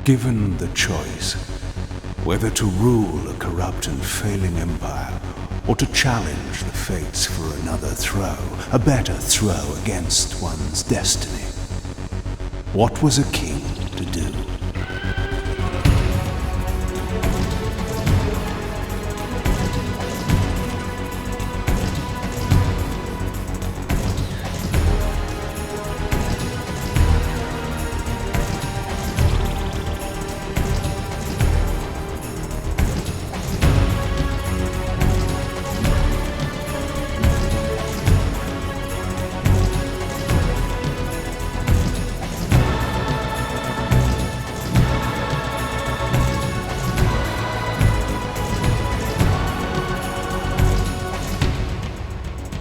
Given the choice, whether to rule a corrupt and failing empire, or to challenge the fates for another throw, a better throw against one's destiny, what was a king to do?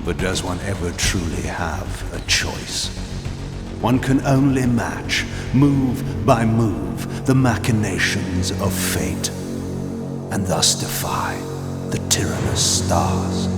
But does one ever truly have a choice? One can only match, move by move, the machinations of fate, and thus defy the tyrannous stars.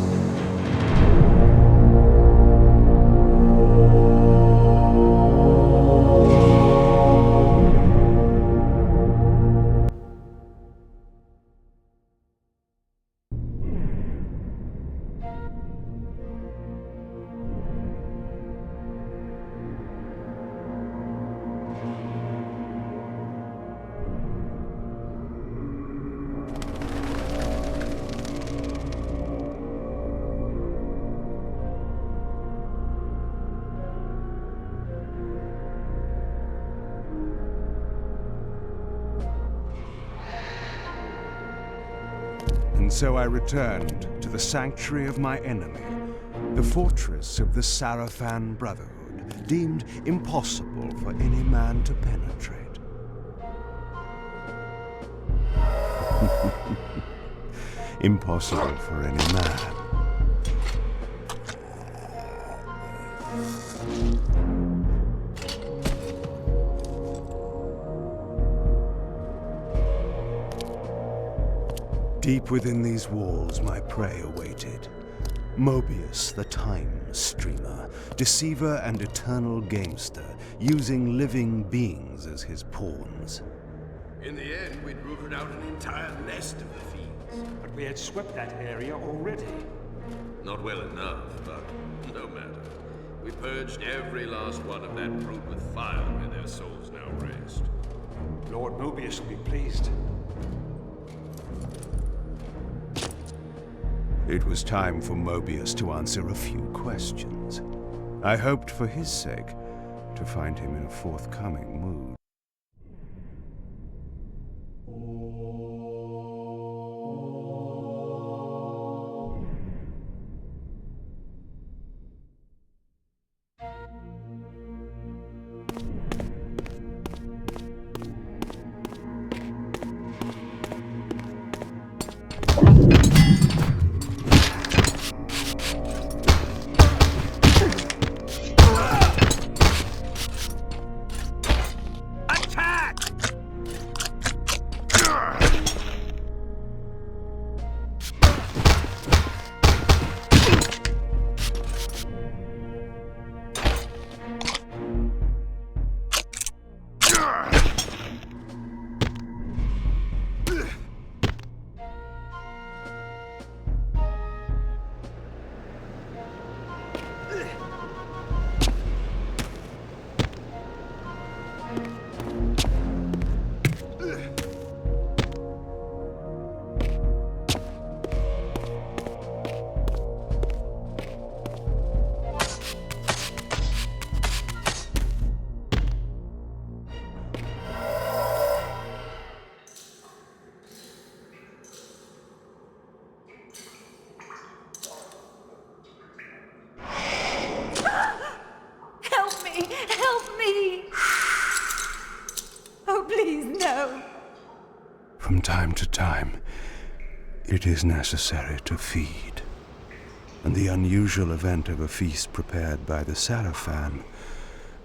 And so I returned to the sanctuary of my enemy, the fortress of the Sarafan Brotherhood, deemed impossible for any man to penetrate. Impossible for any man. Deep within these walls, my prey awaited. Moebius, the time streamer, deceiver and eternal gamester, using living beings as his pawns. In the end, we'd rooted out an entire nest of the fiends. But we had swept that area already. Not well enough, but no matter. We purged every last one of that brood with fire, where their souls now rest. Lord Moebius will be pleased. It was time for Moebius to answer a few questions. I hoped for his sake to find him in a forthcoming mood. From time to time, it is necessary to feed. And the unusual event of a feast prepared by the Sarafan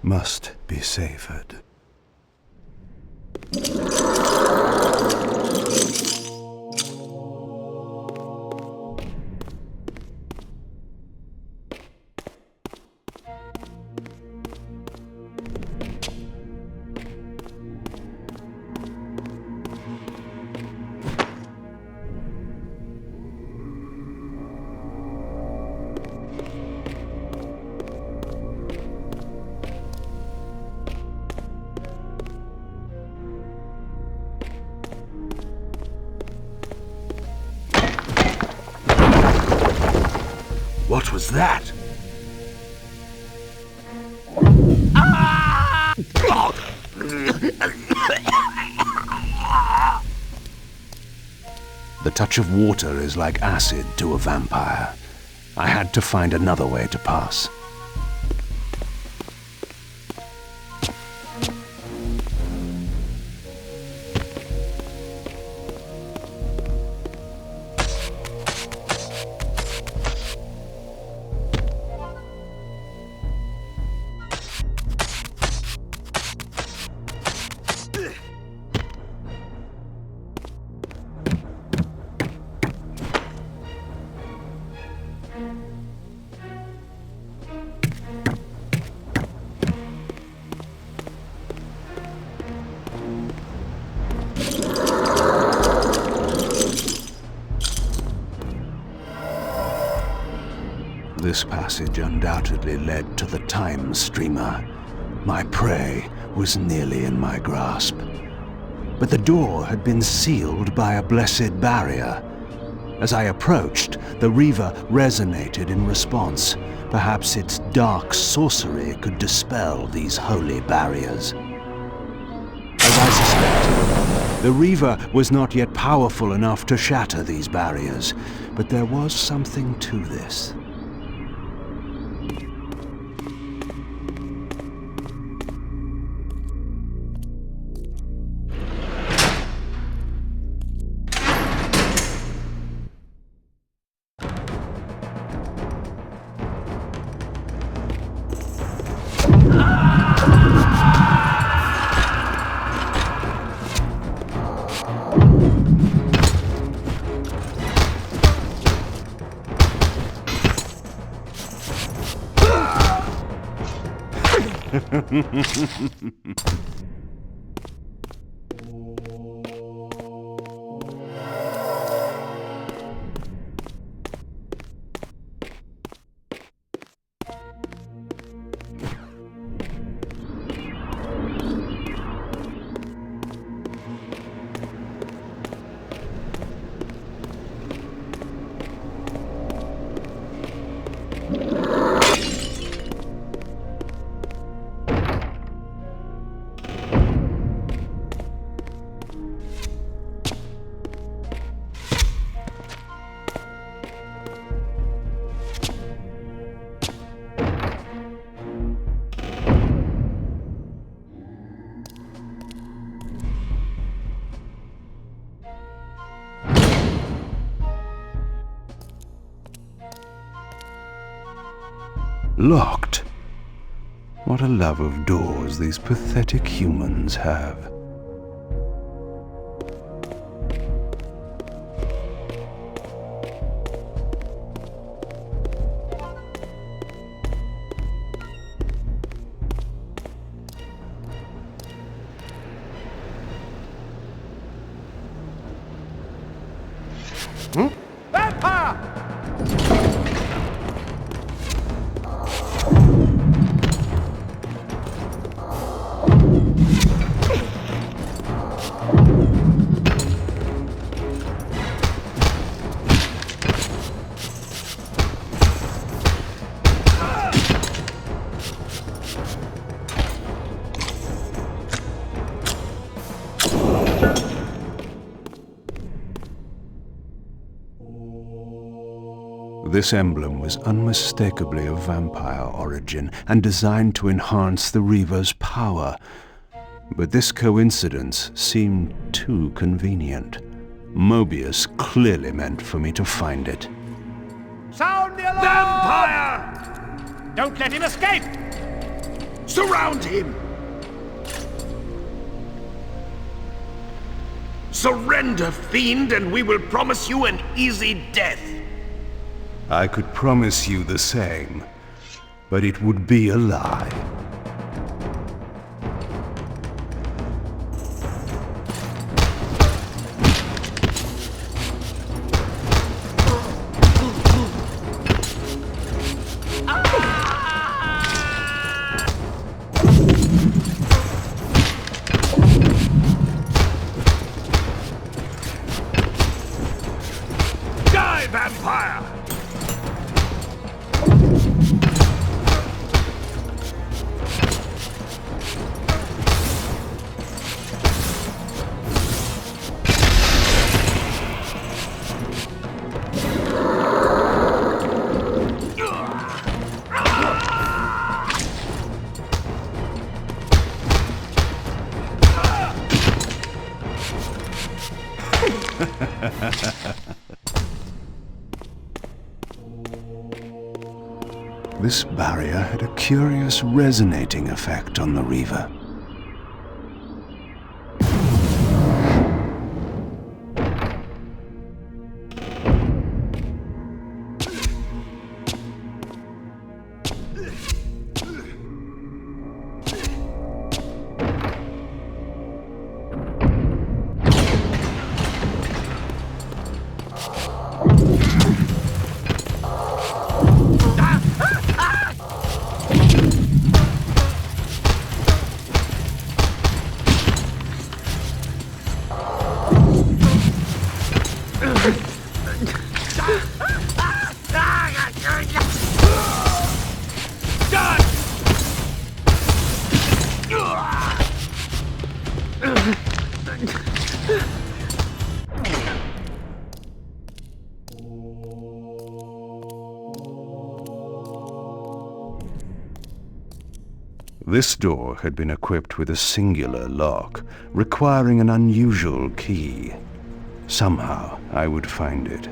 must be savored. What was that? The touch of water is like acid to a vampire. I had to find another way to pass. This passage undoubtedly led to the Time Streamer. My prey was nearly in my grasp. But the door had been sealed by a blessed barrier. As I approached, the Reaver resonated in response. Perhaps its dark sorcery could dispel these holy barriers. As I suspected, the Reaver was not yet powerful enough to shatter these barriers, but there was something to this. Locked. What a love of doors these pathetic humans have. This emblem was unmistakably of vampire origin and designed to enhance the Reaver's power. But this coincidence seemed too convenient. Moebius clearly meant for me to find it. Sound the alarm! Vampire! Don't let him escape! Surround him! Surrender, fiend, and we will promise you an easy death. I could promise you the same, but it would be a lie. Die, vampire! This barrier had a curious resonating effect on the Reaver. This door had been equipped with a singular lock, requiring an unusual key. Somehow, I would find it.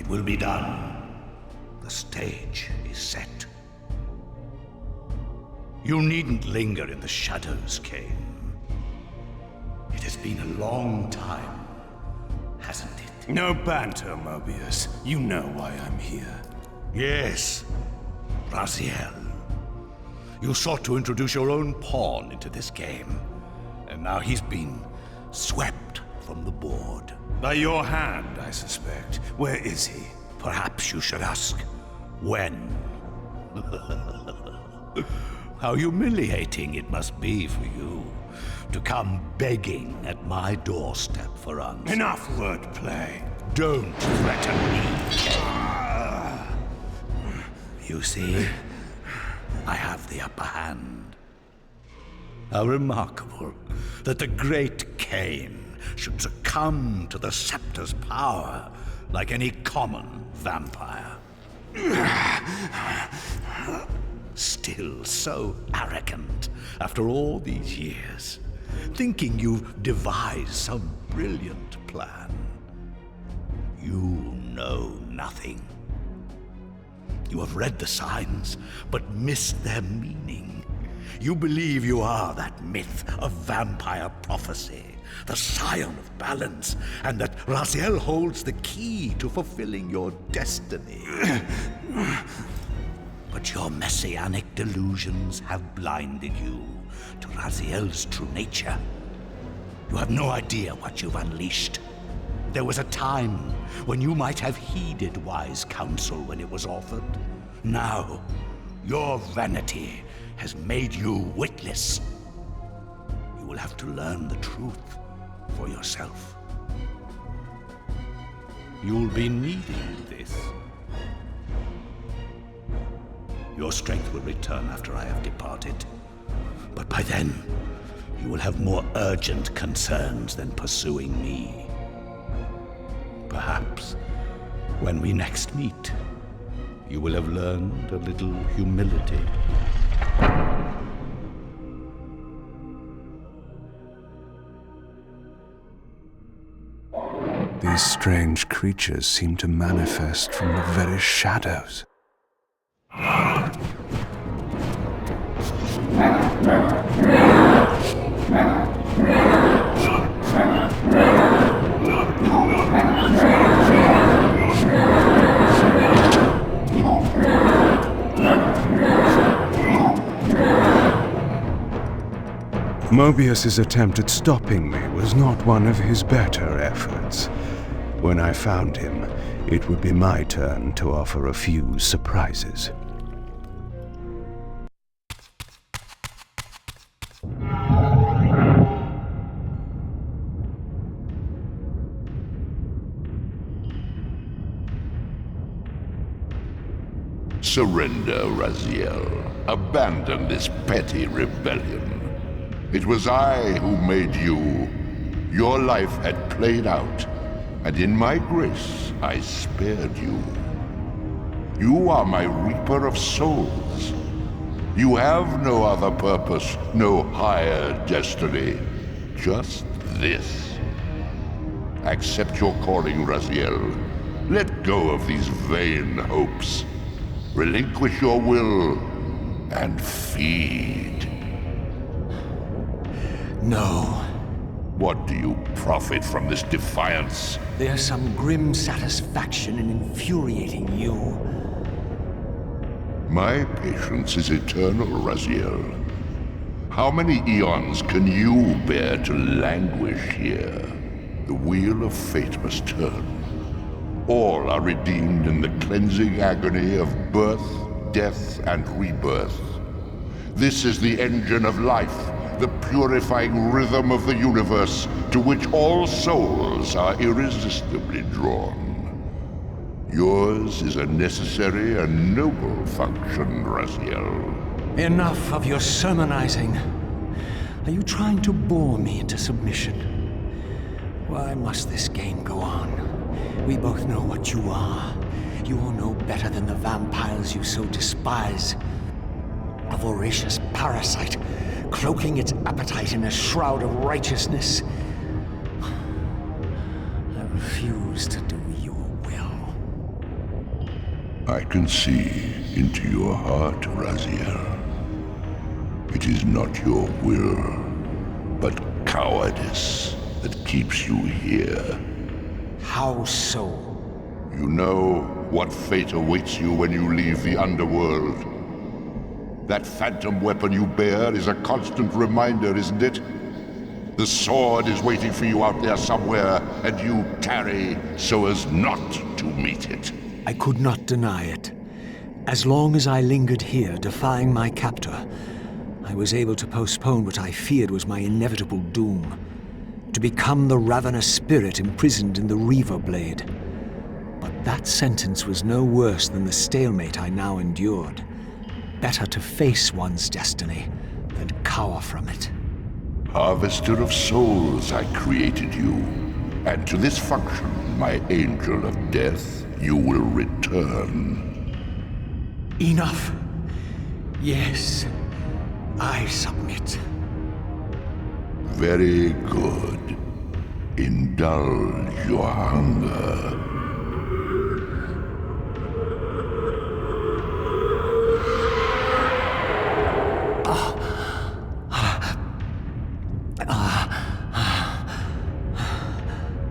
will be done. The stage is set. You needn't linger in the shadows, Kain. It has been a long time, hasn't it? No banter, Moebius. You know why I'm here. Yes, Raziel. You sought to introduce your own pawn into this game, and now he's been swept from the board. By your hand, I suspect. Where is he? Perhaps you should ask, when? How humiliating it must be for you to come begging at my doorstep for answers. Enough wordplay. Don't threaten me, Kain. You see, I have the upper hand. How remarkable that the great Kain should succumb to the scepter's power like any common vampire. Still so arrogant after all these years, thinking you've devised some brilliant plan. You know nothing. You have read the signs, but missed their meaning. You believe you are that myth of vampire prophecy, the scion of balance, and that Raziel holds the key to fulfilling your destiny. But your messianic delusions have blinded you to Raziel's true nature. You have no idea what you've unleashed. There was a time when you might have heeded wise counsel when it was offered. Now, your vanity has made you witless. You will have to learn the truth for yourself. You'll be needing this. Your strength will return after I have departed. But by then, you will have more urgent concerns than pursuing me. Perhaps, when we next meet, you will have learned a little humility. These strange creatures seem to manifest from the very shadows. Moebius's attempt at stopping me was not one of his better efforts. When I found him, it would be my turn to offer a few surprises. Surrender, Raziel. Abandon this petty rebellion. It was I who made you. Your life had played out, and in my grace, I spared you. You are my Reaper of Souls. You have no other purpose, no higher destiny. Just this. Accept your calling, Raziel. Let go of these vain hopes. Relinquish your will, and feed. No. What do you profit from this defiance? There's some grim satisfaction in infuriating you. My patience is eternal, Raziel. How many eons can you bear to languish here? The wheel of fate must turn. All are redeemed in the cleansing agony of birth, death, and rebirth. This is the engine of life, the purifying rhythm of the universe to which all souls are irresistibly drawn. Yours is a necessary and noble function, Raziel. Enough of your sermonizing. Are you trying to bore me into submission? Why must this game go on? We both know what you are. You are no better than the vampires you so despise. A voracious parasite, cloaking its appetite in a shroud of righteousness. I refuse to do your will. I can see into your heart, Raziel. It is not your will, but cowardice that keeps you here. How so? You know what fate awaits you when you leave the underworld. That phantom weapon you bear is a constant reminder, isn't it? The sword is waiting for you out there somewhere, and you tarry so as not to meet it. I could not deny it. As long as I lingered here, defying my captor, I was able to postpone what I feared was my inevitable doom. To become the ravenous spirit imprisoned in the Reaver blade. But that sentence was no worse than the stalemate I now endured. Better to face one's destiny than cower from it. Harvester of souls, I created you. And to this function, my angel of death, you will return. Enough. Yes, I submit. Very good. Indulge your hunger.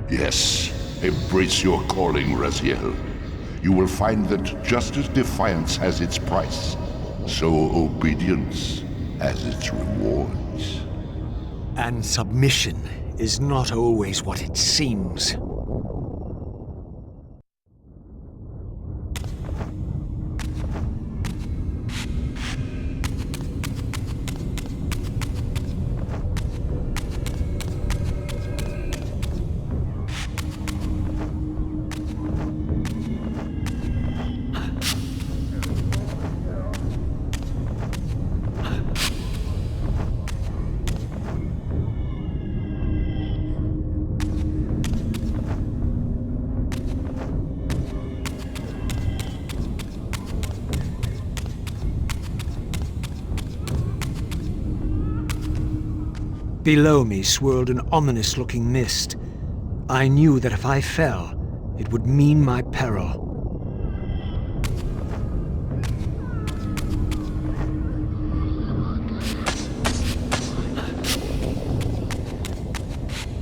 Yes, embrace your calling, Raziel. You will find that just as defiance has its price, so obedience has its rewards. And submission is not always what it seems. Below me swirled an ominous-looking mist. I knew that if I fell, it would mean my peril.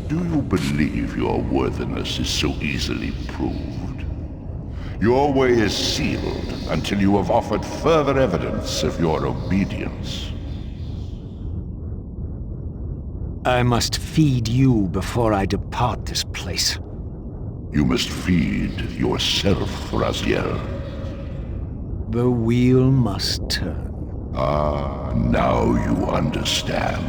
Do you believe your worthiness is so easily proved? Your way is sealed until you have offered further evidence of your obedience. I must feed you before I depart this place. You must feed yourself, Raziel. The wheel must turn. Ah, now you understand.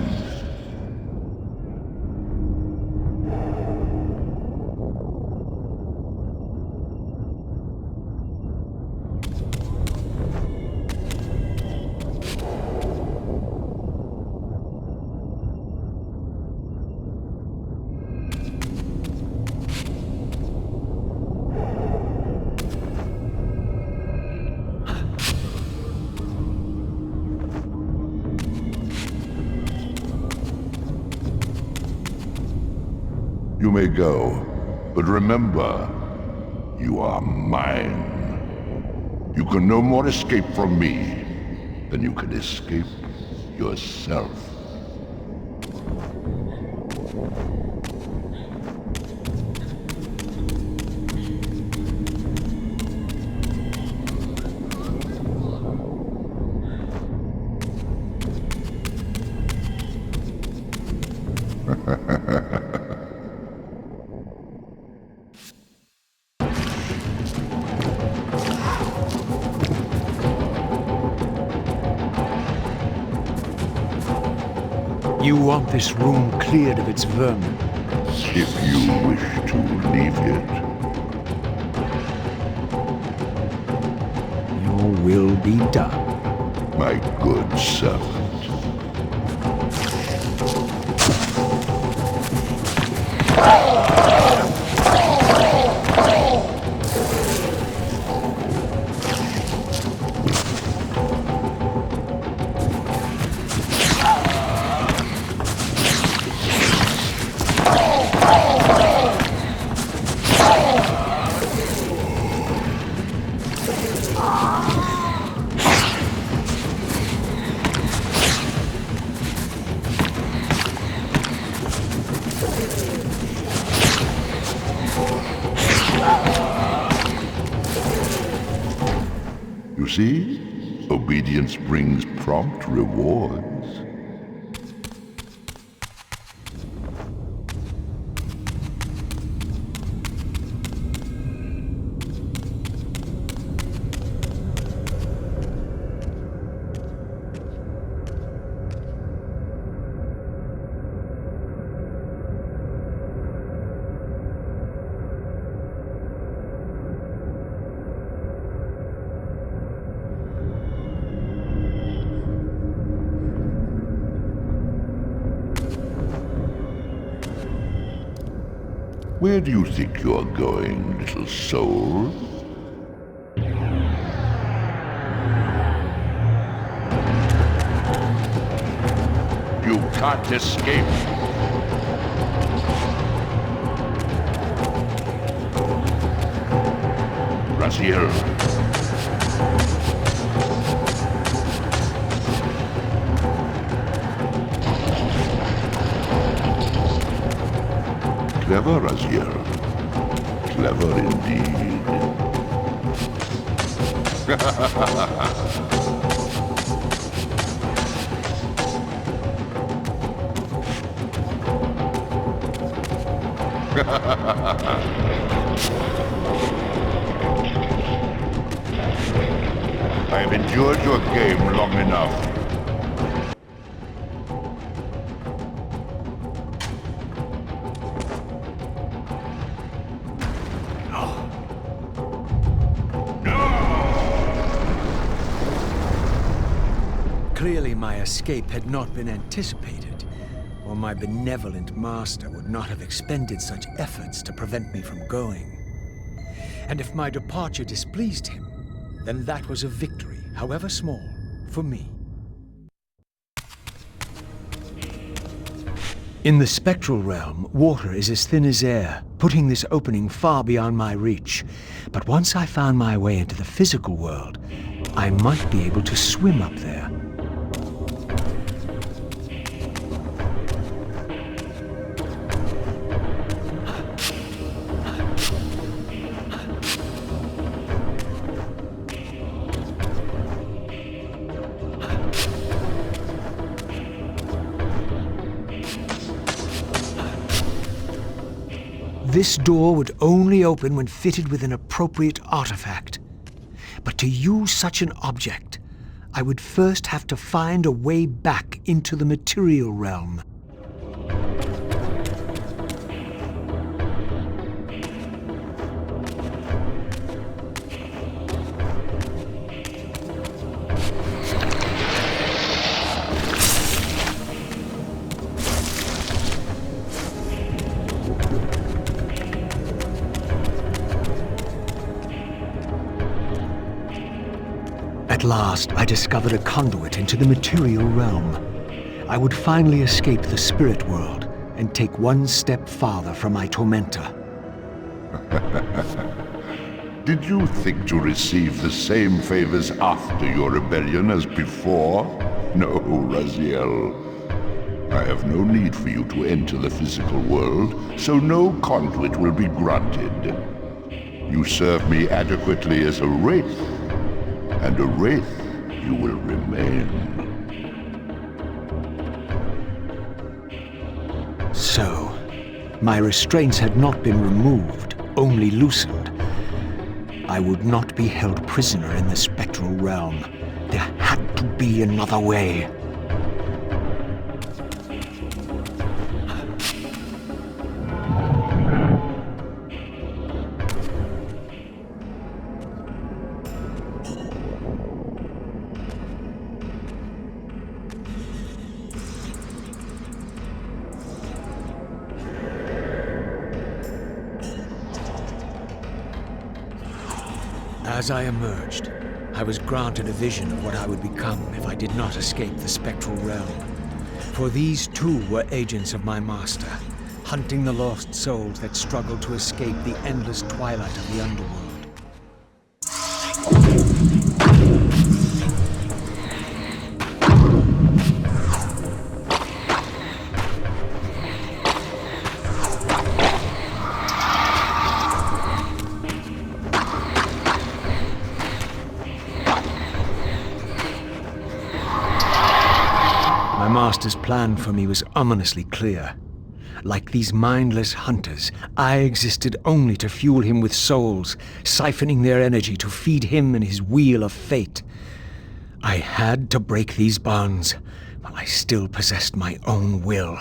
You may go, but remember, you are mine. You can no more escape from me than you can escape yourself. You want this room cleared of its vermin. If you wish to leave it. Your will be done. My good servant. You see? Obedience brings prompt rewards. Where do you think you're going, little soul? You can't escape. Raziel. Clever, Raziel. Clever indeed. I have endured your game long enough. Clearly my escape had not been anticipated, or my benevolent master would not have expended such efforts to prevent me from going. And if my departure displeased him, then that was a victory, however small, for me. In the spectral realm, water is as thin as air, putting this opening far beyond my reach. But once I found my way into the physical world, I might be able to swim up there. This door would only open when fitted with an appropriate artifact. But to use such an object, I would first have to find a way back into the material realm. At last, I discovered a conduit into the material realm. I would finally escape the spirit world and take one step farther from my tormentor. Did you think to receive the same favors after your rebellion as before? No, Raziel. I have no need for you to enter the physical world, so no conduit will be granted. You serve me adequately as a wraith, and a wraith you will remain. So, my restraints had not been removed, only loosened. I would not be held prisoner in the spectral realm. There had to be another way. As I emerged, I was granted a vision of what I would become if I did not escape the spectral realm. For these too were agents of my master, hunting the lost souls that struggled to escape the endless twilight of the underworld. My master's plan for me was ominously clear. Like these mindless hunters, I existed only to fuel him with souls, siphoning their energy to feed him and his wheel of fate. I had to break these bonds, while I still possessed my own will.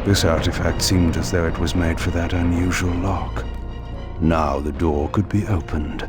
This artifact seemed as though it was made for that unusual lock. Now the door could be opened.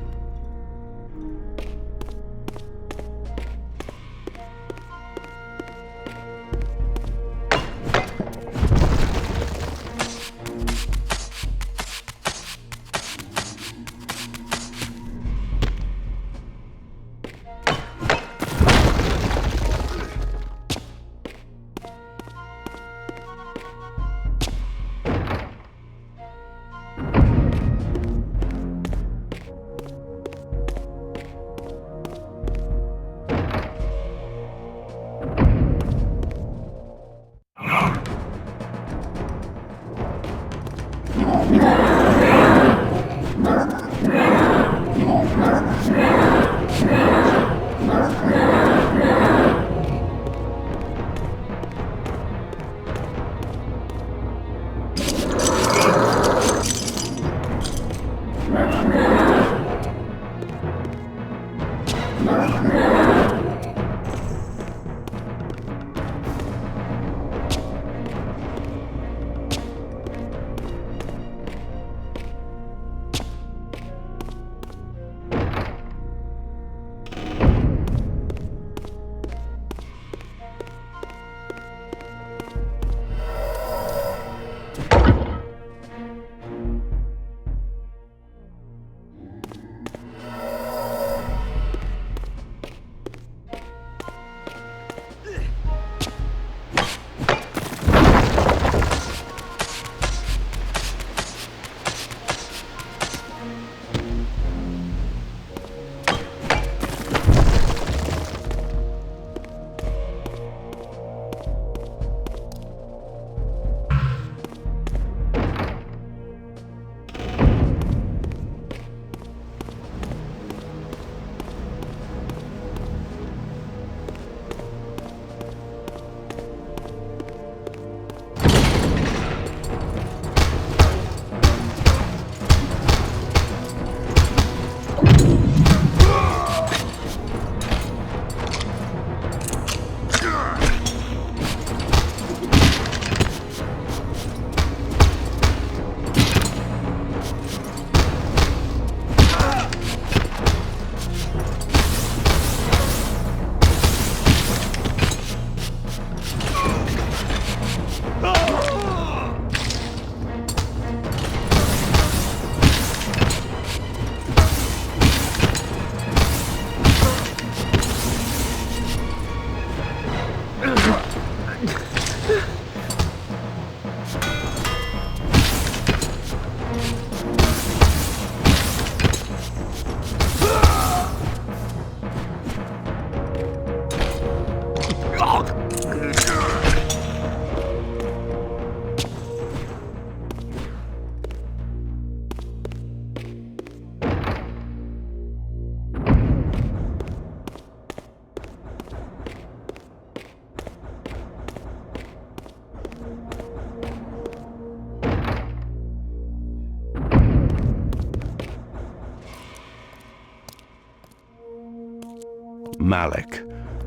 Malek,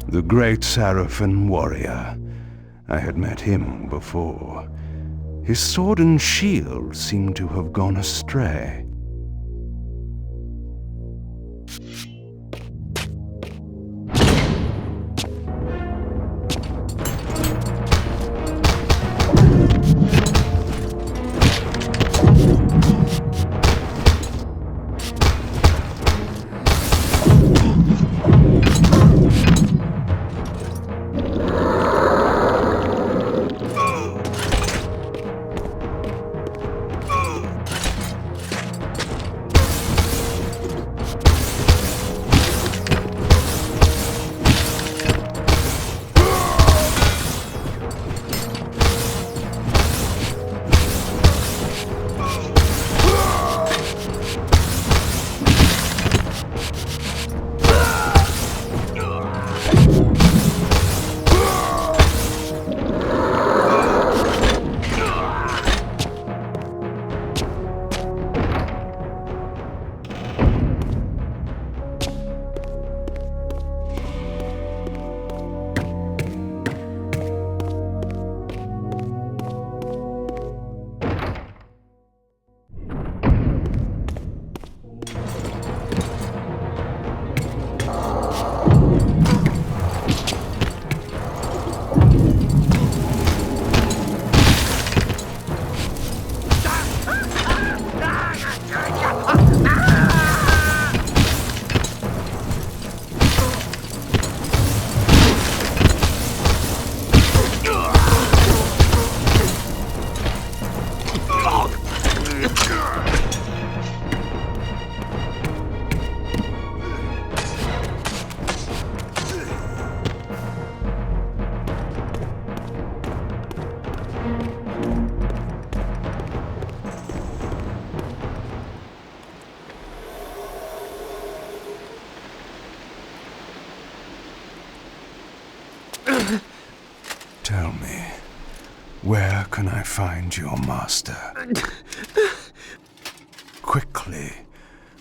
the great Sarafan warrior. I had met him before. His sword and shield seemed to have gone astray. Tell me, where can I find your master? Quickly,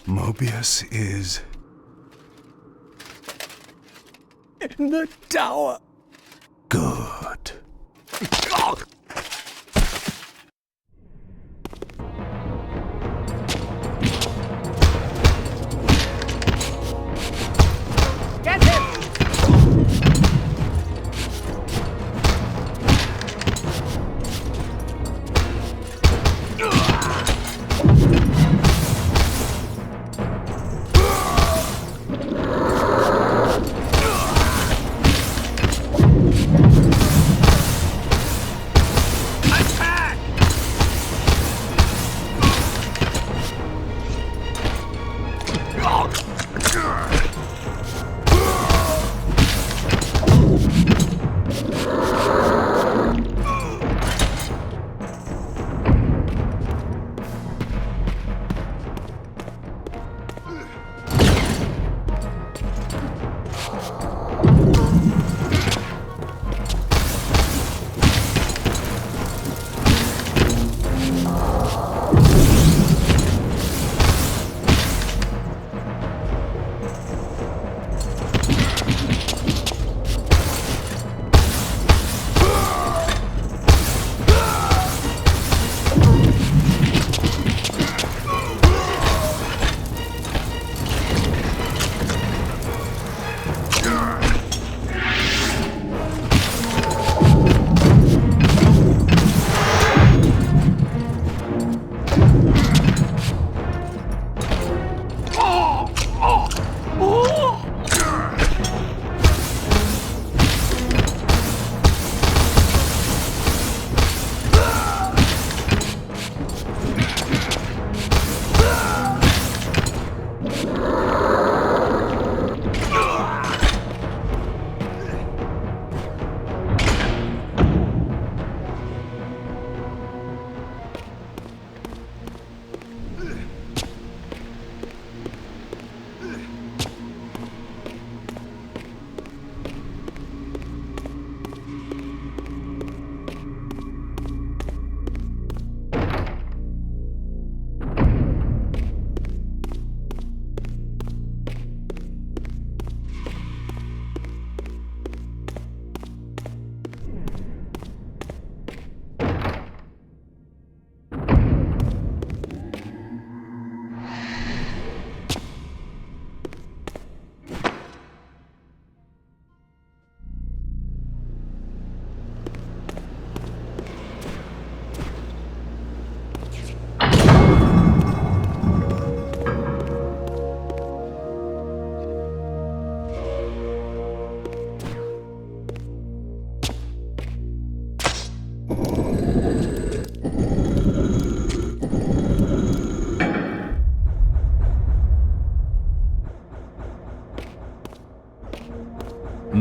Moebius is... in the tower. Good. Get him!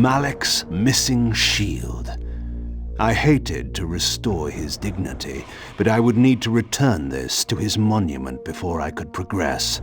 Malek's missing shield. I hated to restore his dignity, but I would need to return this to his monument before I could progress.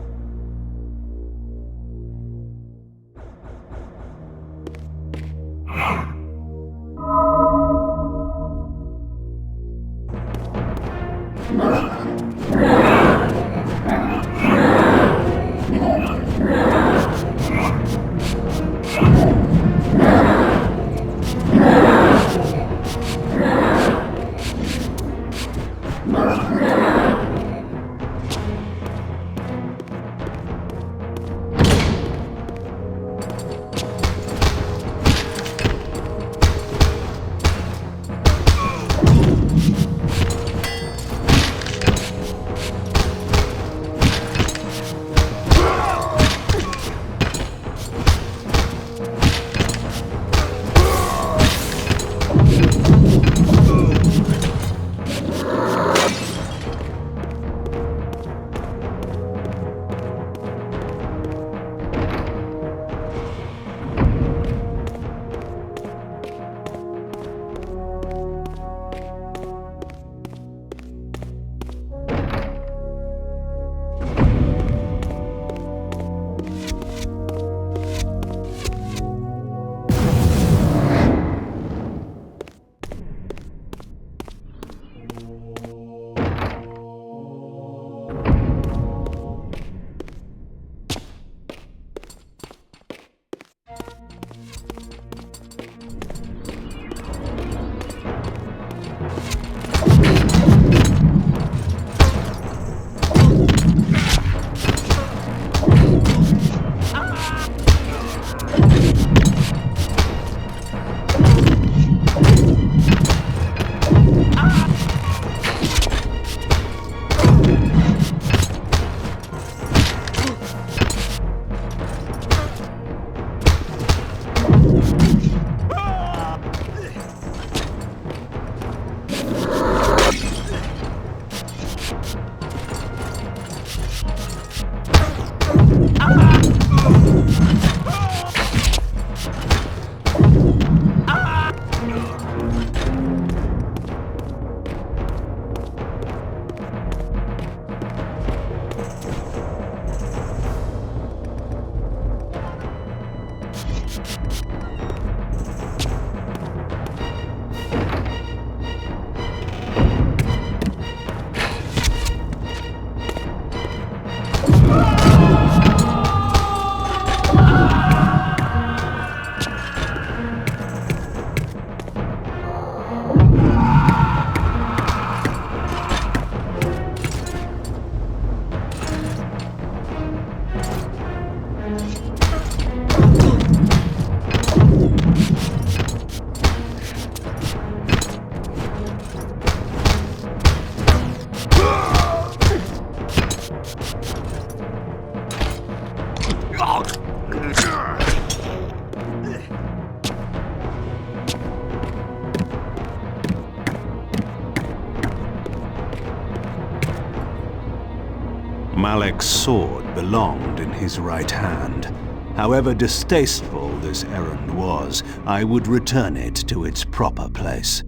Malek's sword belonged in his right hand. However distasteful this errand was, I would return it to its proper place.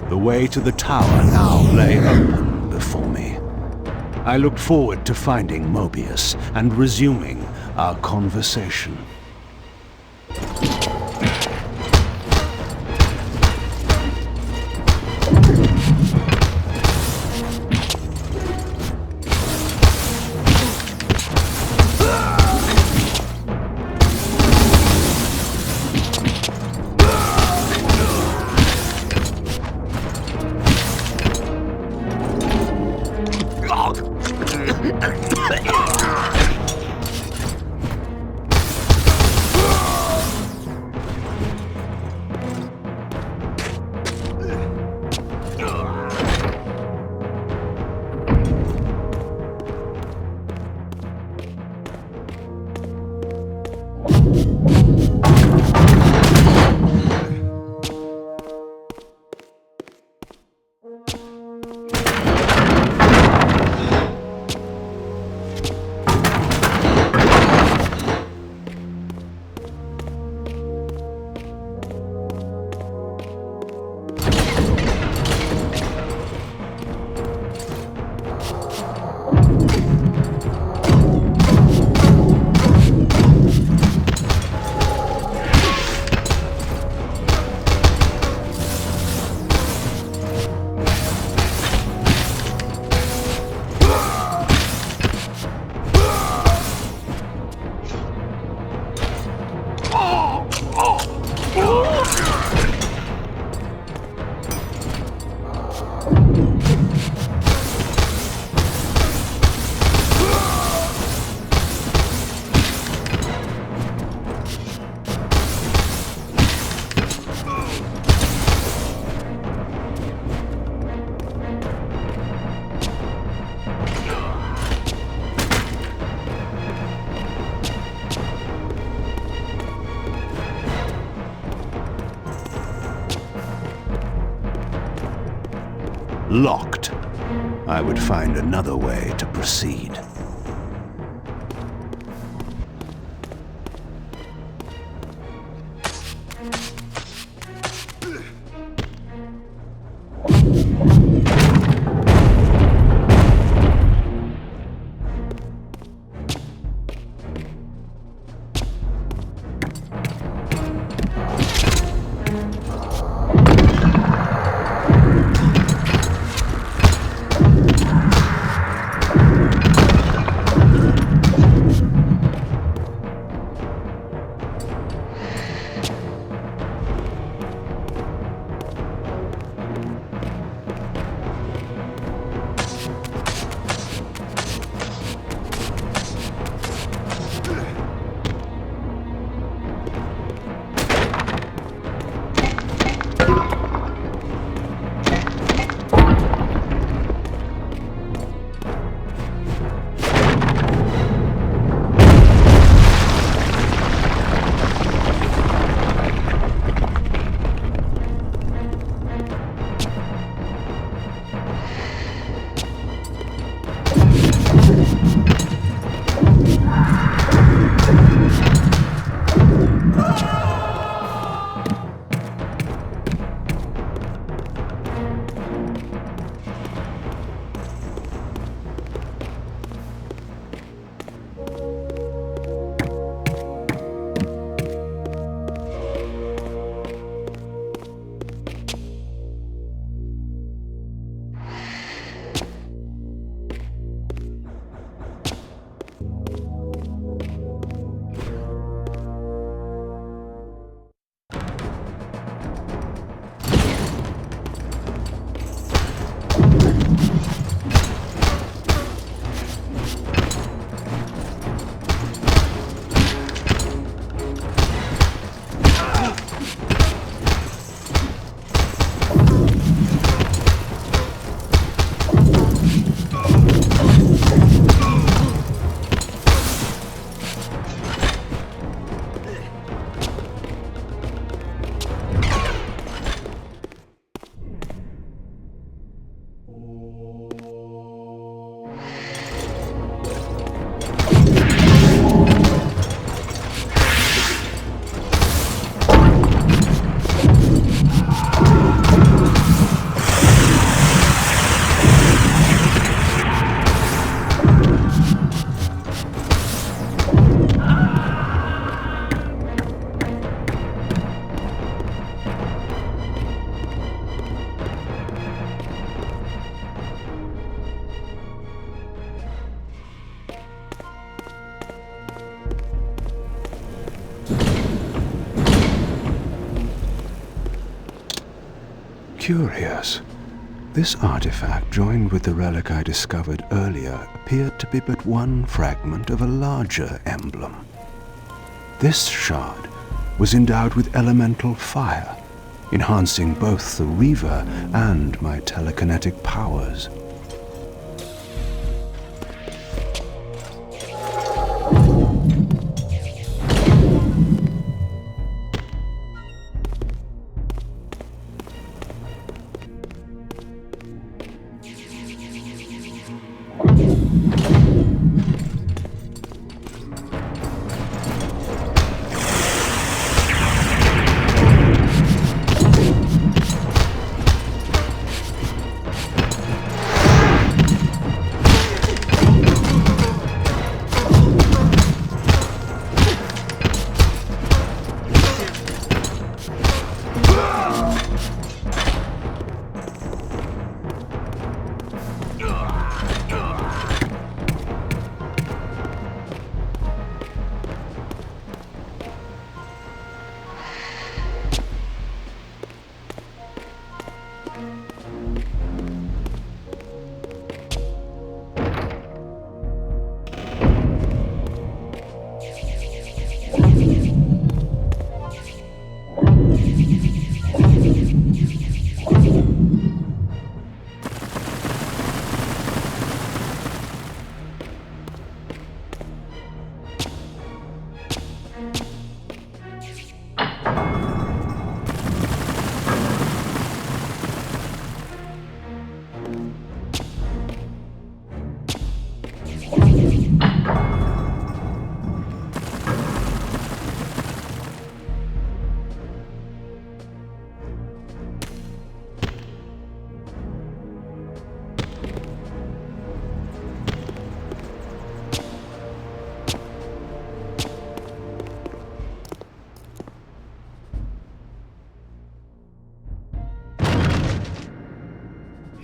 The way to the tower now lay open before me. I looked forward to finding Moebius and resuming our conversation. locked, I would find another way to proceed. Curious. This artifact, joined with the relic I discovered earlier, appeared to be but one fragment of a larger emblem. This shard was endowed with elemental fire, enhancing both the Reaver and my telekinetic powers.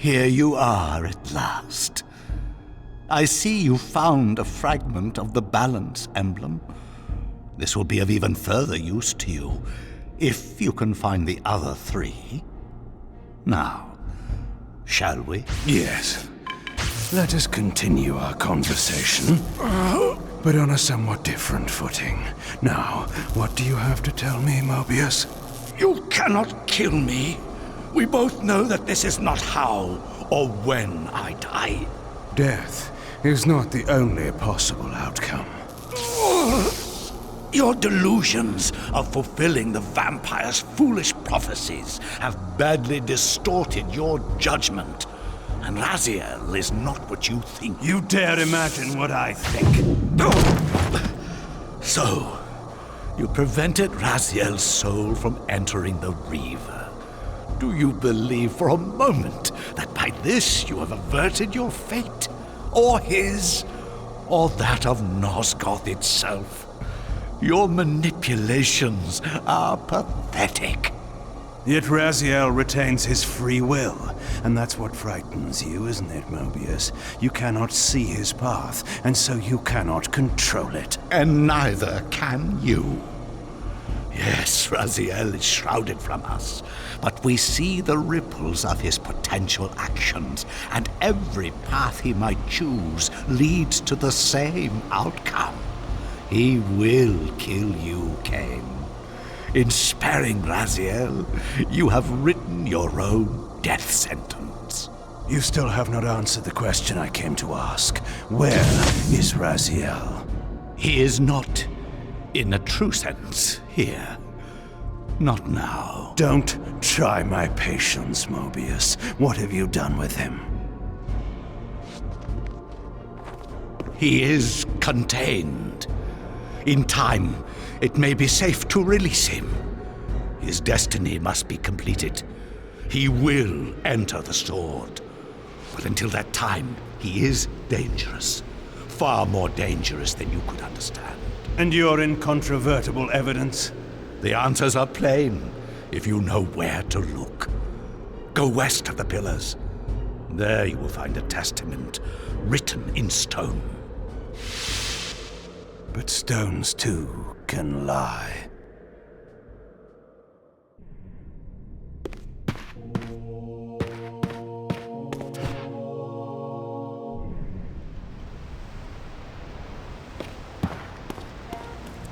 Here you are at last. I see you found a fragment of the Balance Emblem. This will be of even further use to you, if you can find the other 3. Now, shall we? Yes. Let us continue our conversation, but on a somewhat different footing. Now, what do you have to tell me, Moebius? You cannot kill me. We both know that this is not how or when I die. Death is not the only possible outcome. Your delusions of fulfilling the vampire's foolish prophecies have badly distorted your judgment. And Raziel is not what you think. You dare imagine what I think. So, you prevented Raziel's soul from entering the Reaver. Do you believe for a moment that by this you have averted your fate? Or his? Or that of Nosgoth itself? Your manipulations are pathetic. Yet Raziel retains his free will, and that's what frightens you, isn't it, Moebius? You cannot see his path, and so you cannot control it. And neither can you. Yes, Raziel is shrouded from us, but we see the ripples of his potential actions, and every path he might choose leads to the same outcome. He will kill you, Kain. In sparing Raziel, you have written your own death sentence. You still have not answered the question I came to ask. Where is Raziel? He is not, in a true sense, here. Not now. Don't try my patience, Moebius. What have you done with him? He is contained. In time, it may be safe to release him. His destiny must be completed. He will enter the sword. But until that time, he is dangerous. Far more dangerous than you could understand. And your incontrovertible evidence? The answers are plain, if you know where to look. Go west of the Pillars. There you will find a testament, written in stone. But stones, too, can lie.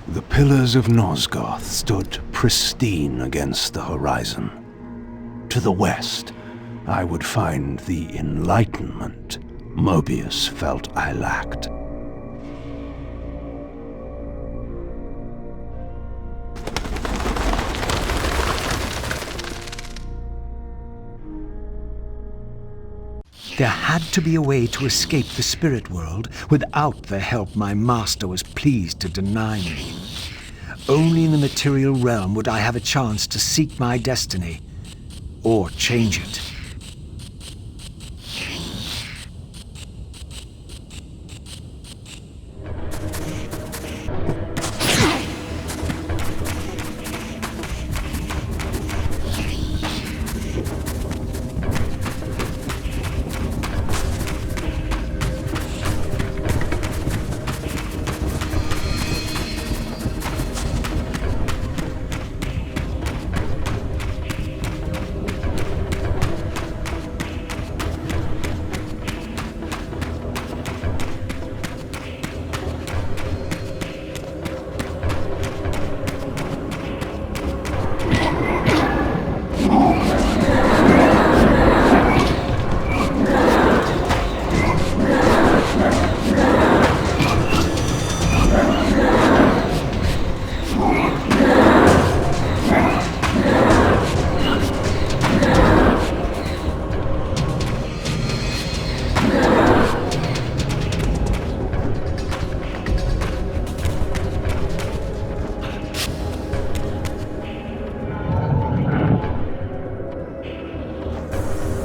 The Pillars of Nosgoth stood pristine against the horizon. To the west, I would find the enlightenment Moebius felt I lacked. There had to be a way to escape the spirit world without the help my master was pleased to deny me. Only in the material realm would I have a chance to seek my destiny, or change it.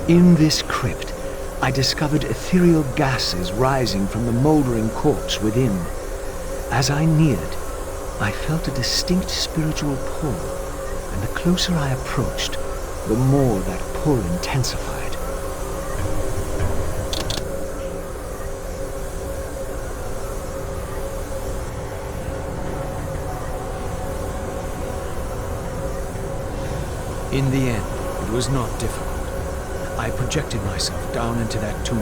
In this crypt, I discovered ethereal gases rising from the moldering corpse within. As I neared, I felt a distinct spiritual pull, and the closer I approached, the more that pull intensified. In the end, it was not difficult. I projected myself down into that tomb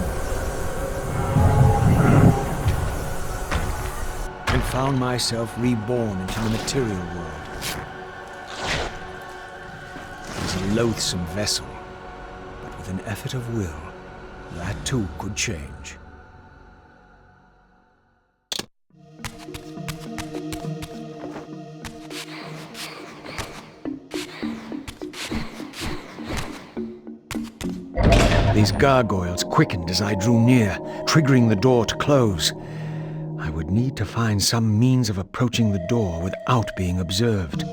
and found myself reborn into the material world. It was a loathsome vessel, but with an effort of will, that too could change. These gargoyles quickened as I drew near, triggering the door to close. I would need to find some means of approaching the door without being observed.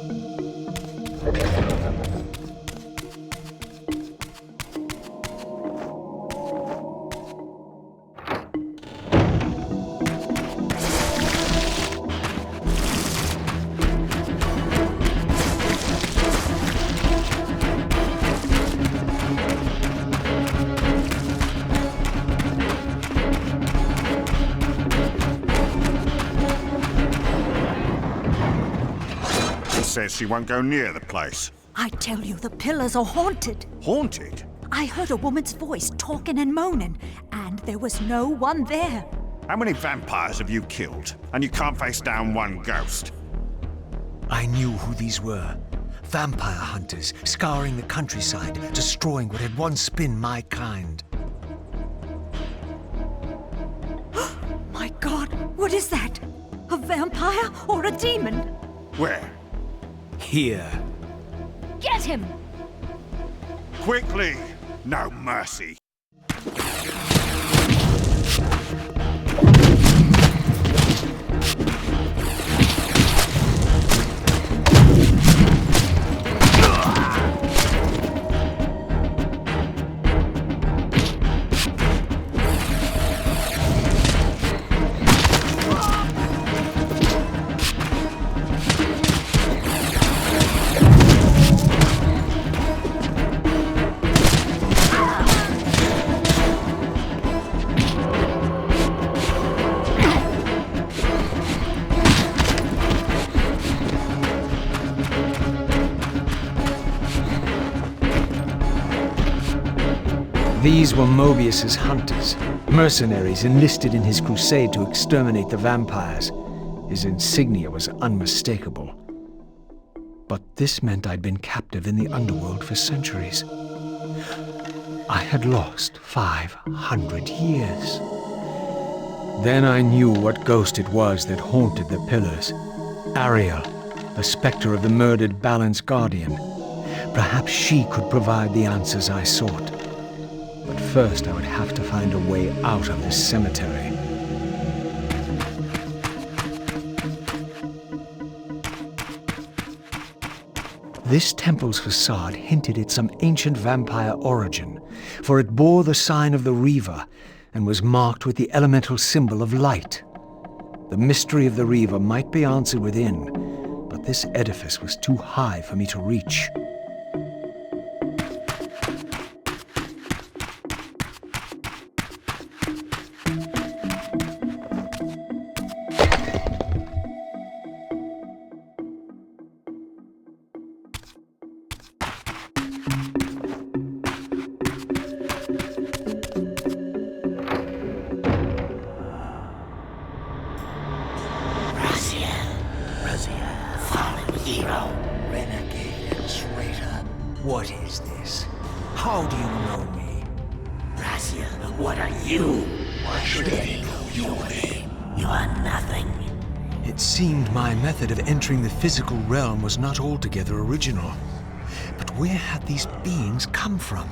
Says she won't go near the place. I tell you, the pillars are haunted. Haunted? I heard a woman's voice talking and moaning, and there was no one there. How many vampires have you killed? And you can't face down one ghost? I knew who these were. Vampire hunters, scouring the countryside, destroying what had once been my kind. My God, what is that? A vampire or a demon? Where? Here. Get him! Quickly! No mercy. These were Moebius's hunters, mercenaries enlisted in his crusade to exterminate the vampires. His insignia was unmistakable. But this meant I'd been captive in the underworld for centuries. I had lost 500 years. Then I knew what ghost it was that haunted the pillars. Ariel, the spectre of the murdered Balance Guardian. Perhaps she could provide the answers I sought. But first I would have to find a way out of this cemetery. This temple's facade hinted at some ancient vampire origin, for it bore the sign of the Reaver and was marked with the elemental symbol of light. The mystery of the Reaver might be answered within, but this edifice was too high for me to reach. What is this? How do you know me? Raziel, what are you? Why should they know your name? You are nothing. It seemed my method of entering the physical realm was not altogether original. But where had these beings come from?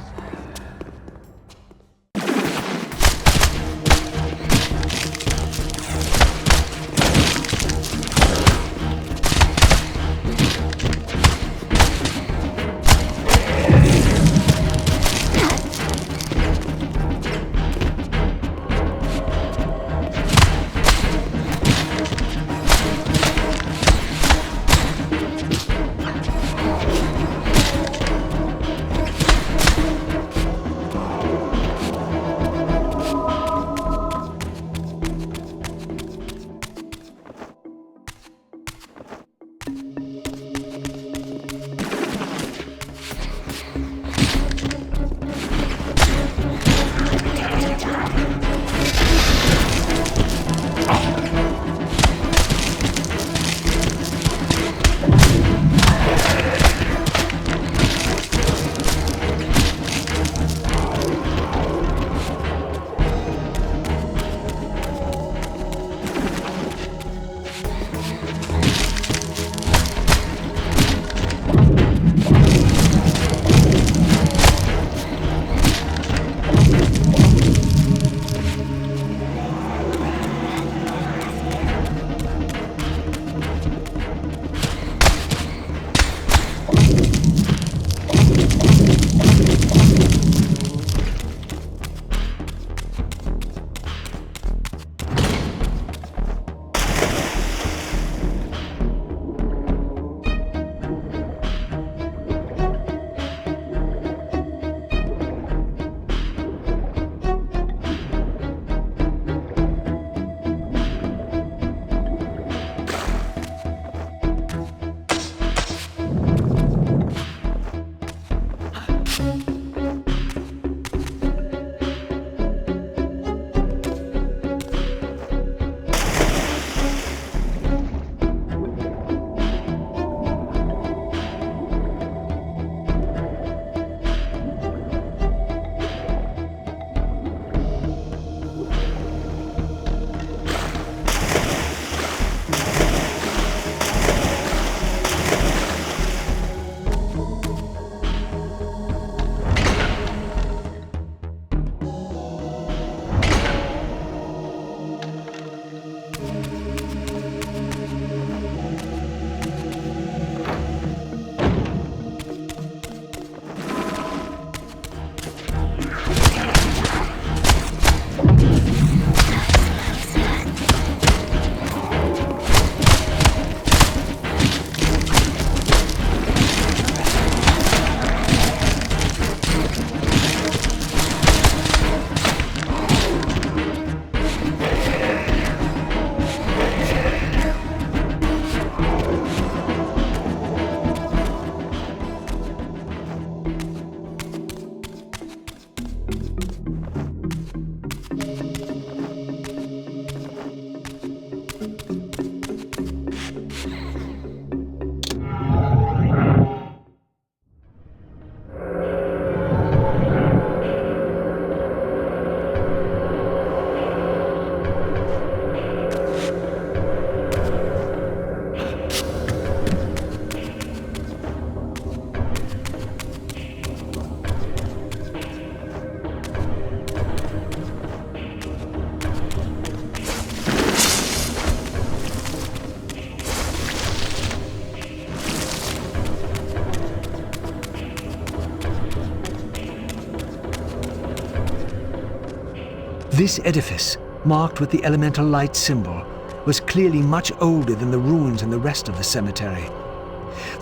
This edifice, marked with the elemental light symbol, was clearly much older than the ruins in the rest of the cemetery.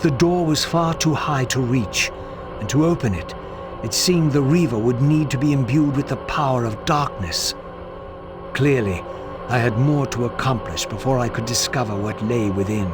The door was far too high to reach, and to open it, it seemed the Reaver would need to be imbued with the power of darkness. Clearly, I had more to accomplish before I could discover what lay within.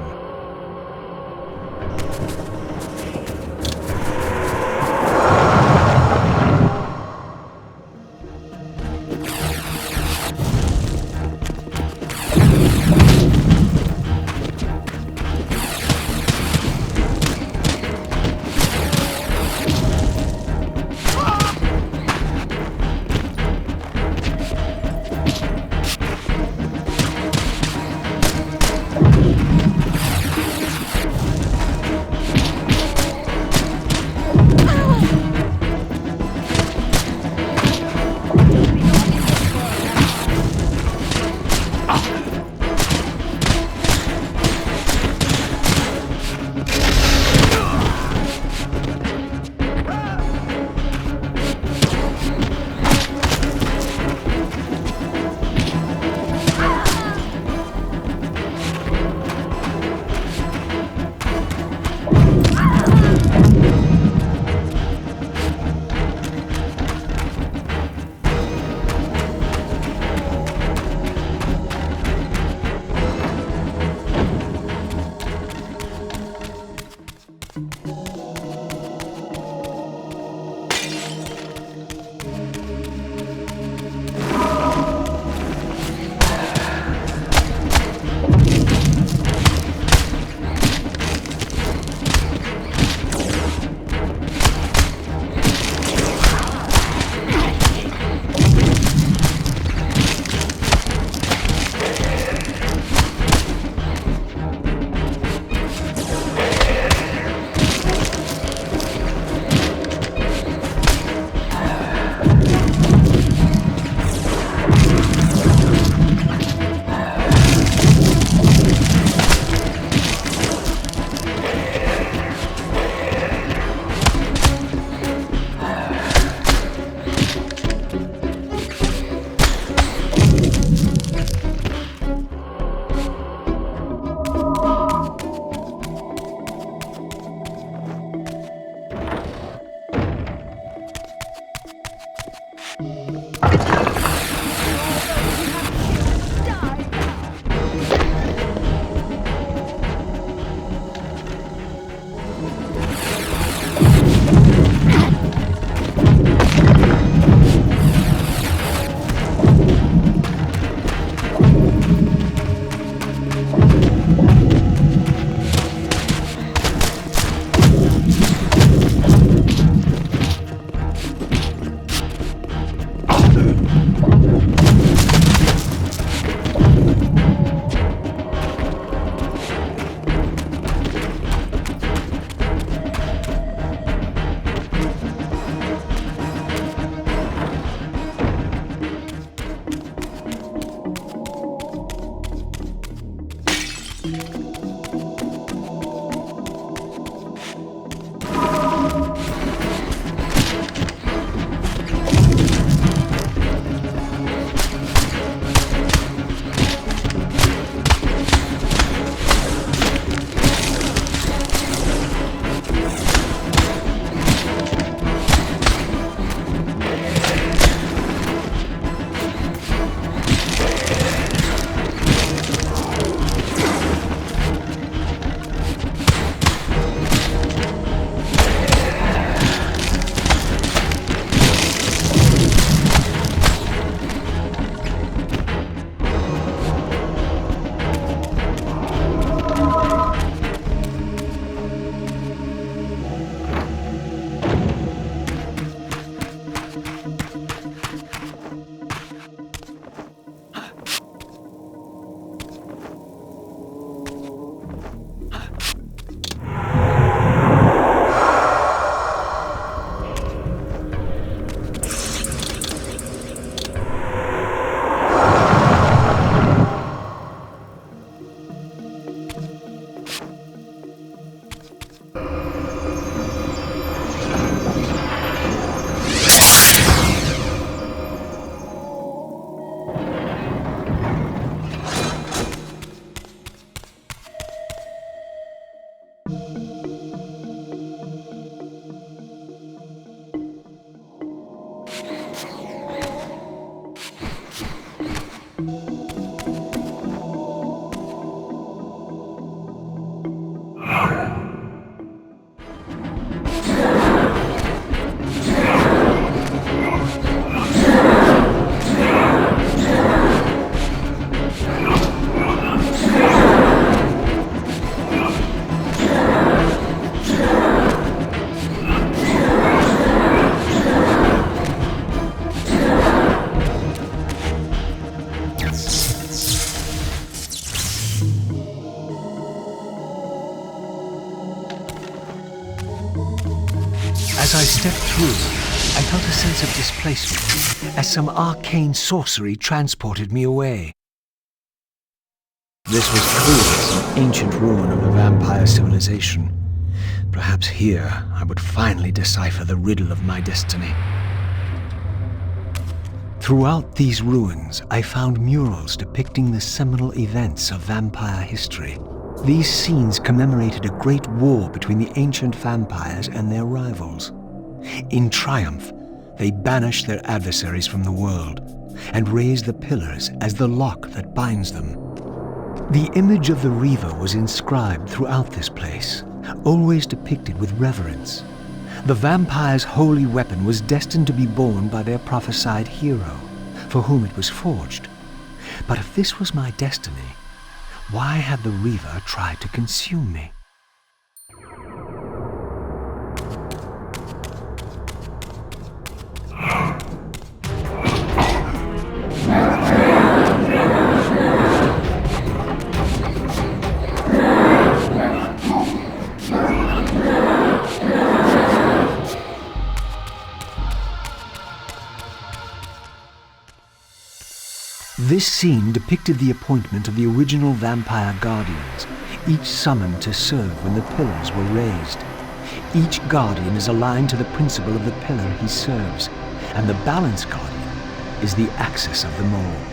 As I stepped through, I felt a sense of displacement, as some arcane sorcery transported me away. This was clearly some ancient ruin of a vampire civilization. Perhaps here I would finally decipher the riddle of my destiny. Throughout these ruins, I found murals depicting the seminal events of vampire history. These scenes commemorated a great war between the ancient vampires and their rivals. In triumph, they banished their adversaries from the world and raised the pillars as the lock that binds them. The image of the Reaver was inscribed throughout this place, always depicted with reverence. The vampire's holy weapon was destined to be borne by their prophesied hero, for whom it was forged. But if this was my destiny, why had the Reaver tried to consume me? This scene depicted the appointment of the original vampire guardians, each summoned to serve when the pillars were raised. Each guardian is aligned to the principle of the pillar he serves, and the Balance Guardian is the axis of them all.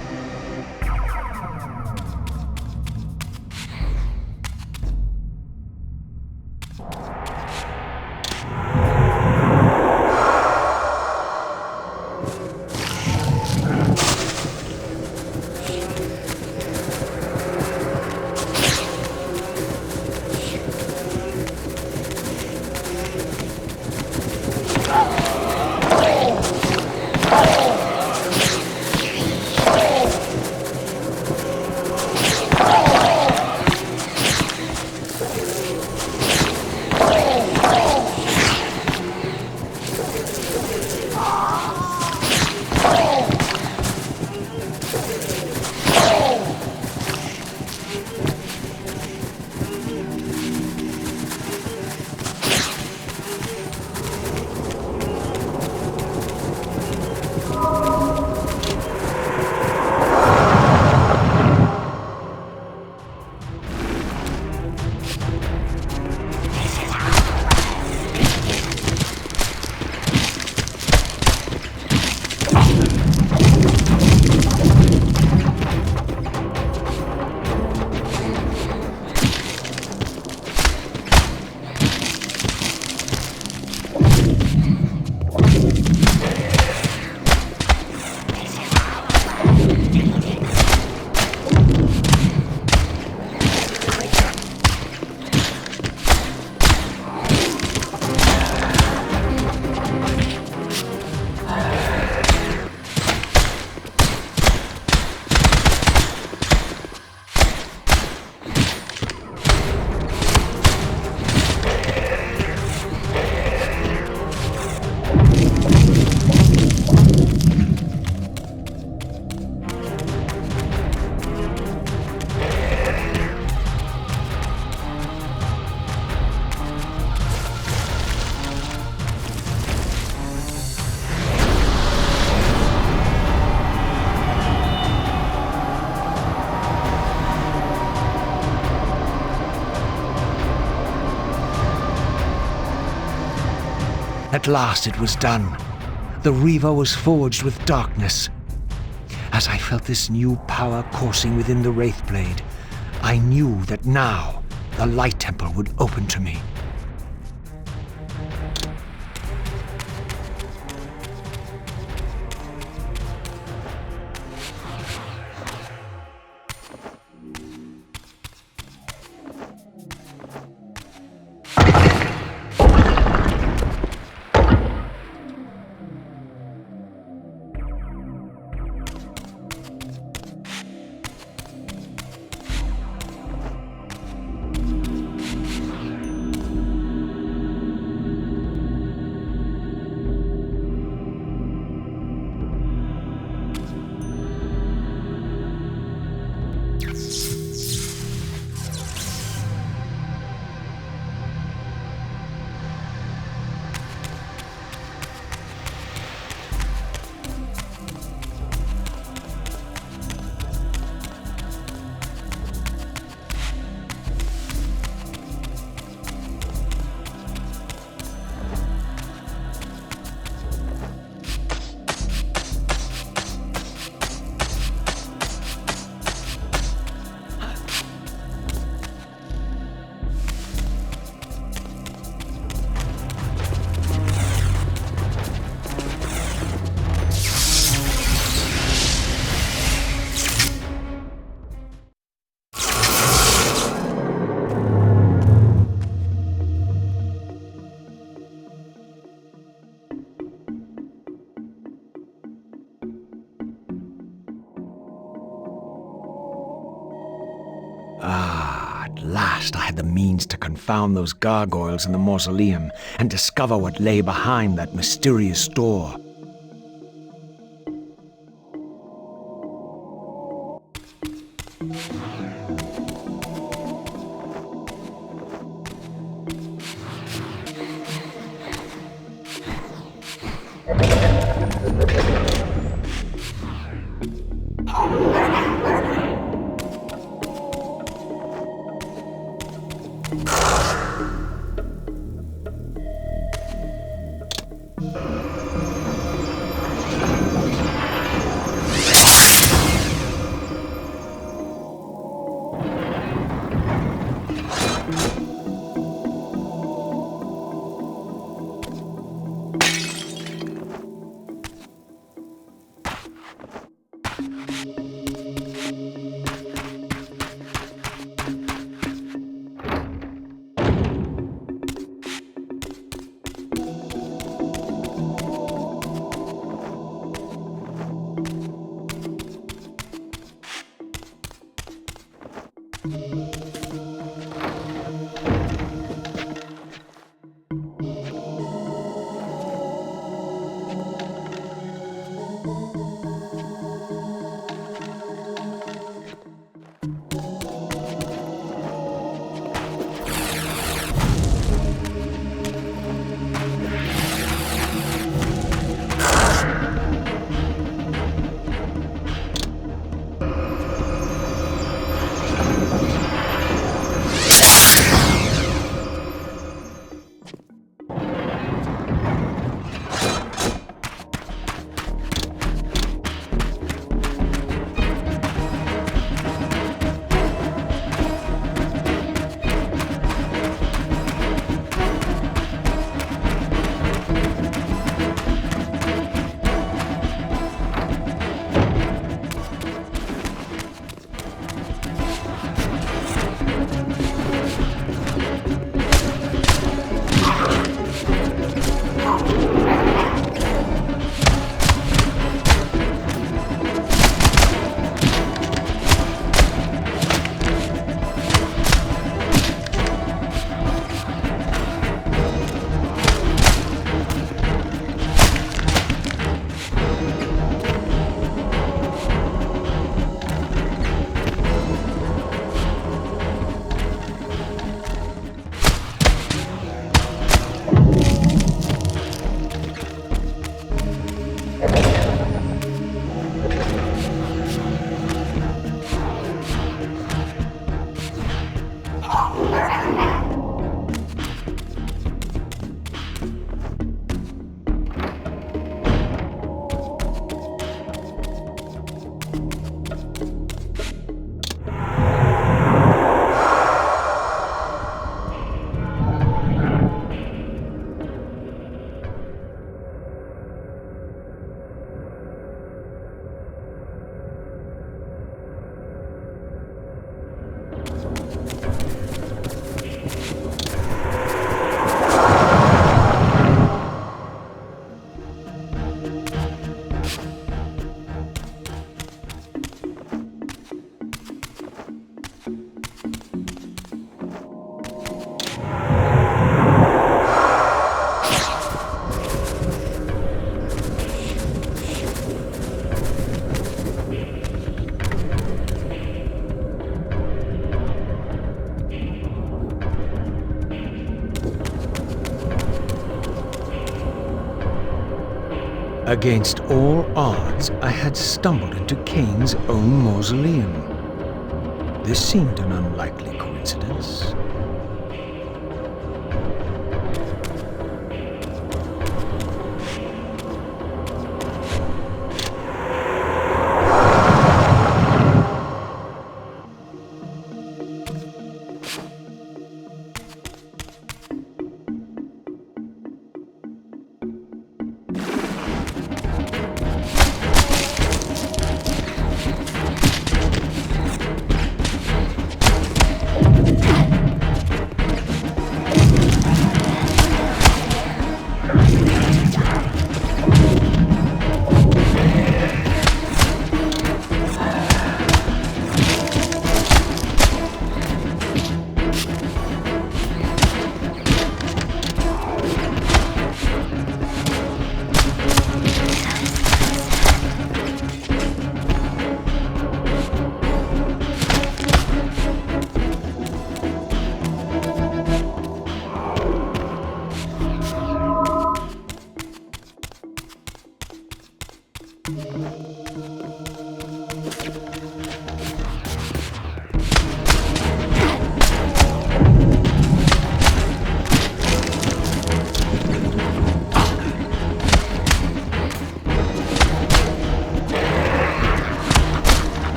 At last it was done. The Reaver was forged with darkness. As I felt this new power coursing within the Wraithblade, I knew that now the Light Temple would open to me. the means to confound those gargoyles in the Mausoleum and discover what lay behind that mysterious door. Against all odds, I had stumbled into Kain's own mausoleum. This seemed an unlikely coincidence.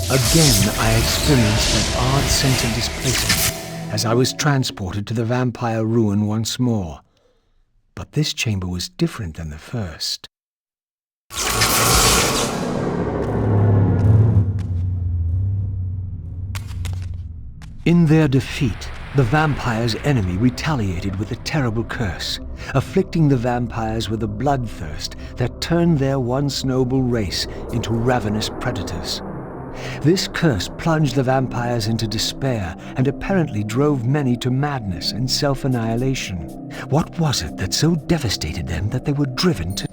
Again, I experienced that odd sense of displacement as I was transported to the vampire ruin once more. But this chamber was different than the first. In their defeat, the vampire's enemy retaliated with a terrible curse, afflicting the vampires with a bloodthirst that turned their once noble race into ravenous predators. This curse plunged the vampires into despair and apparently drove many to madness and self-annihilation. What was it that so devastated them that they were driven to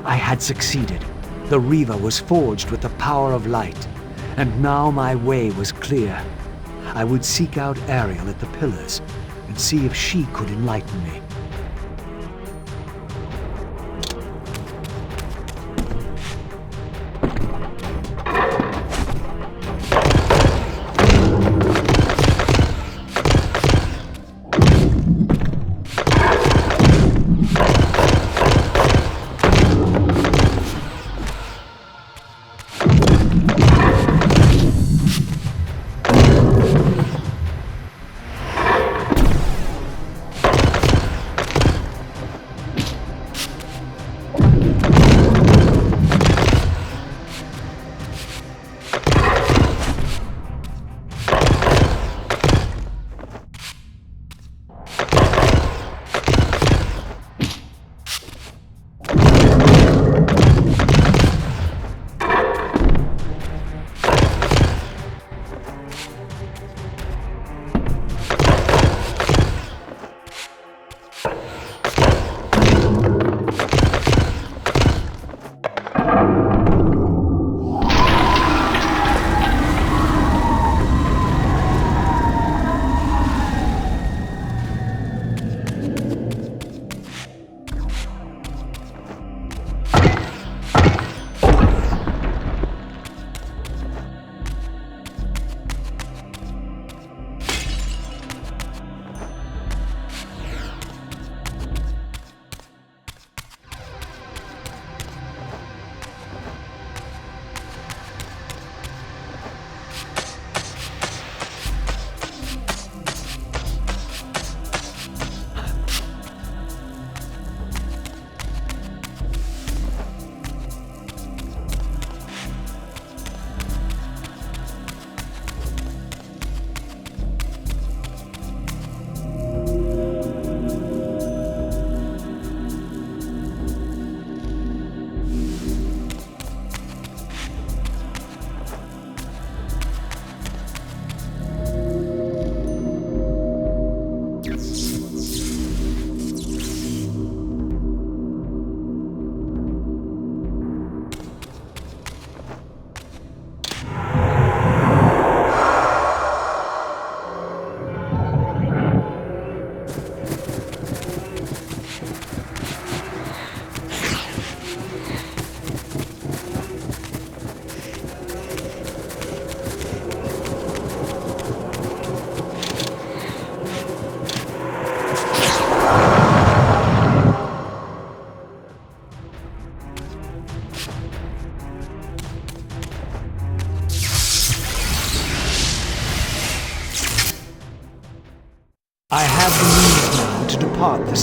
I had succeeded. The Reaver was forged with the power of light, and now my way was clear. I would seek out Ariel at the Pillars and see if she could enlighten me.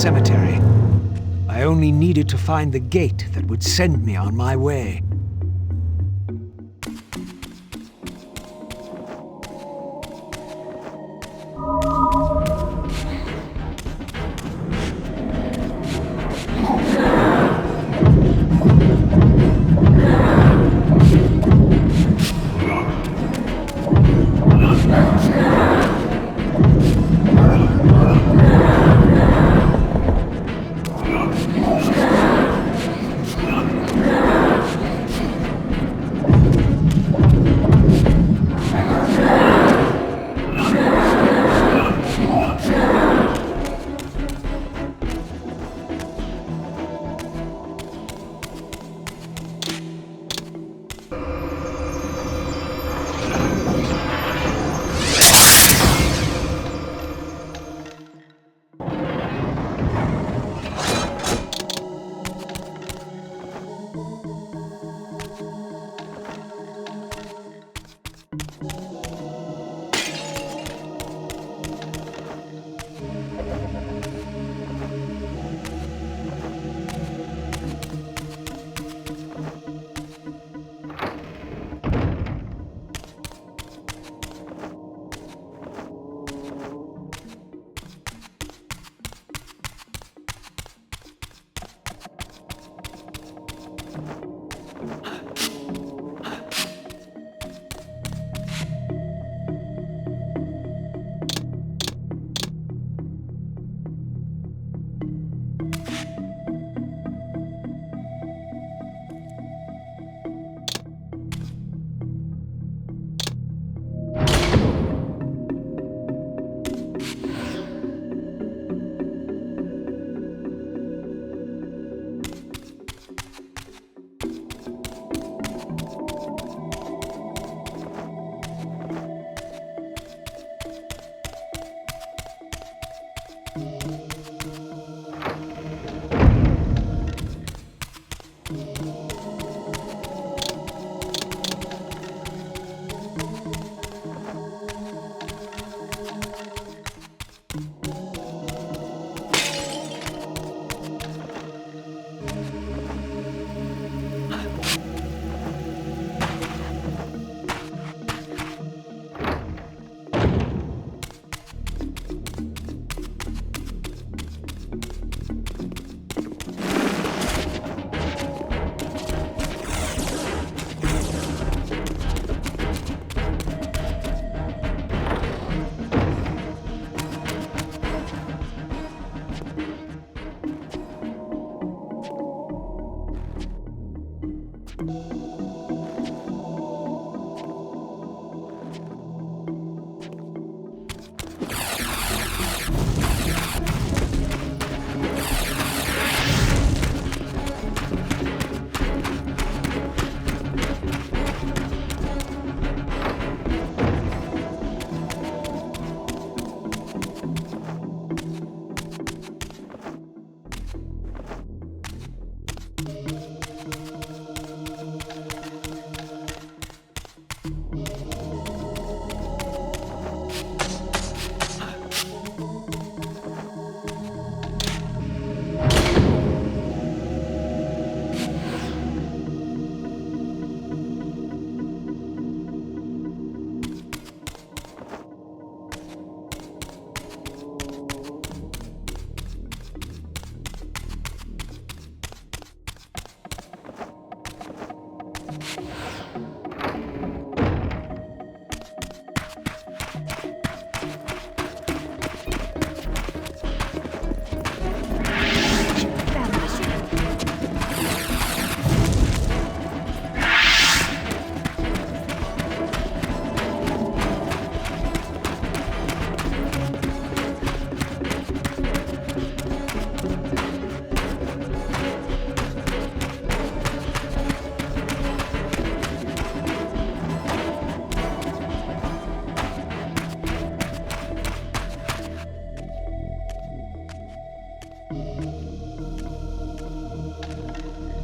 cemetery. I only needed to find the gate that would send me on my way.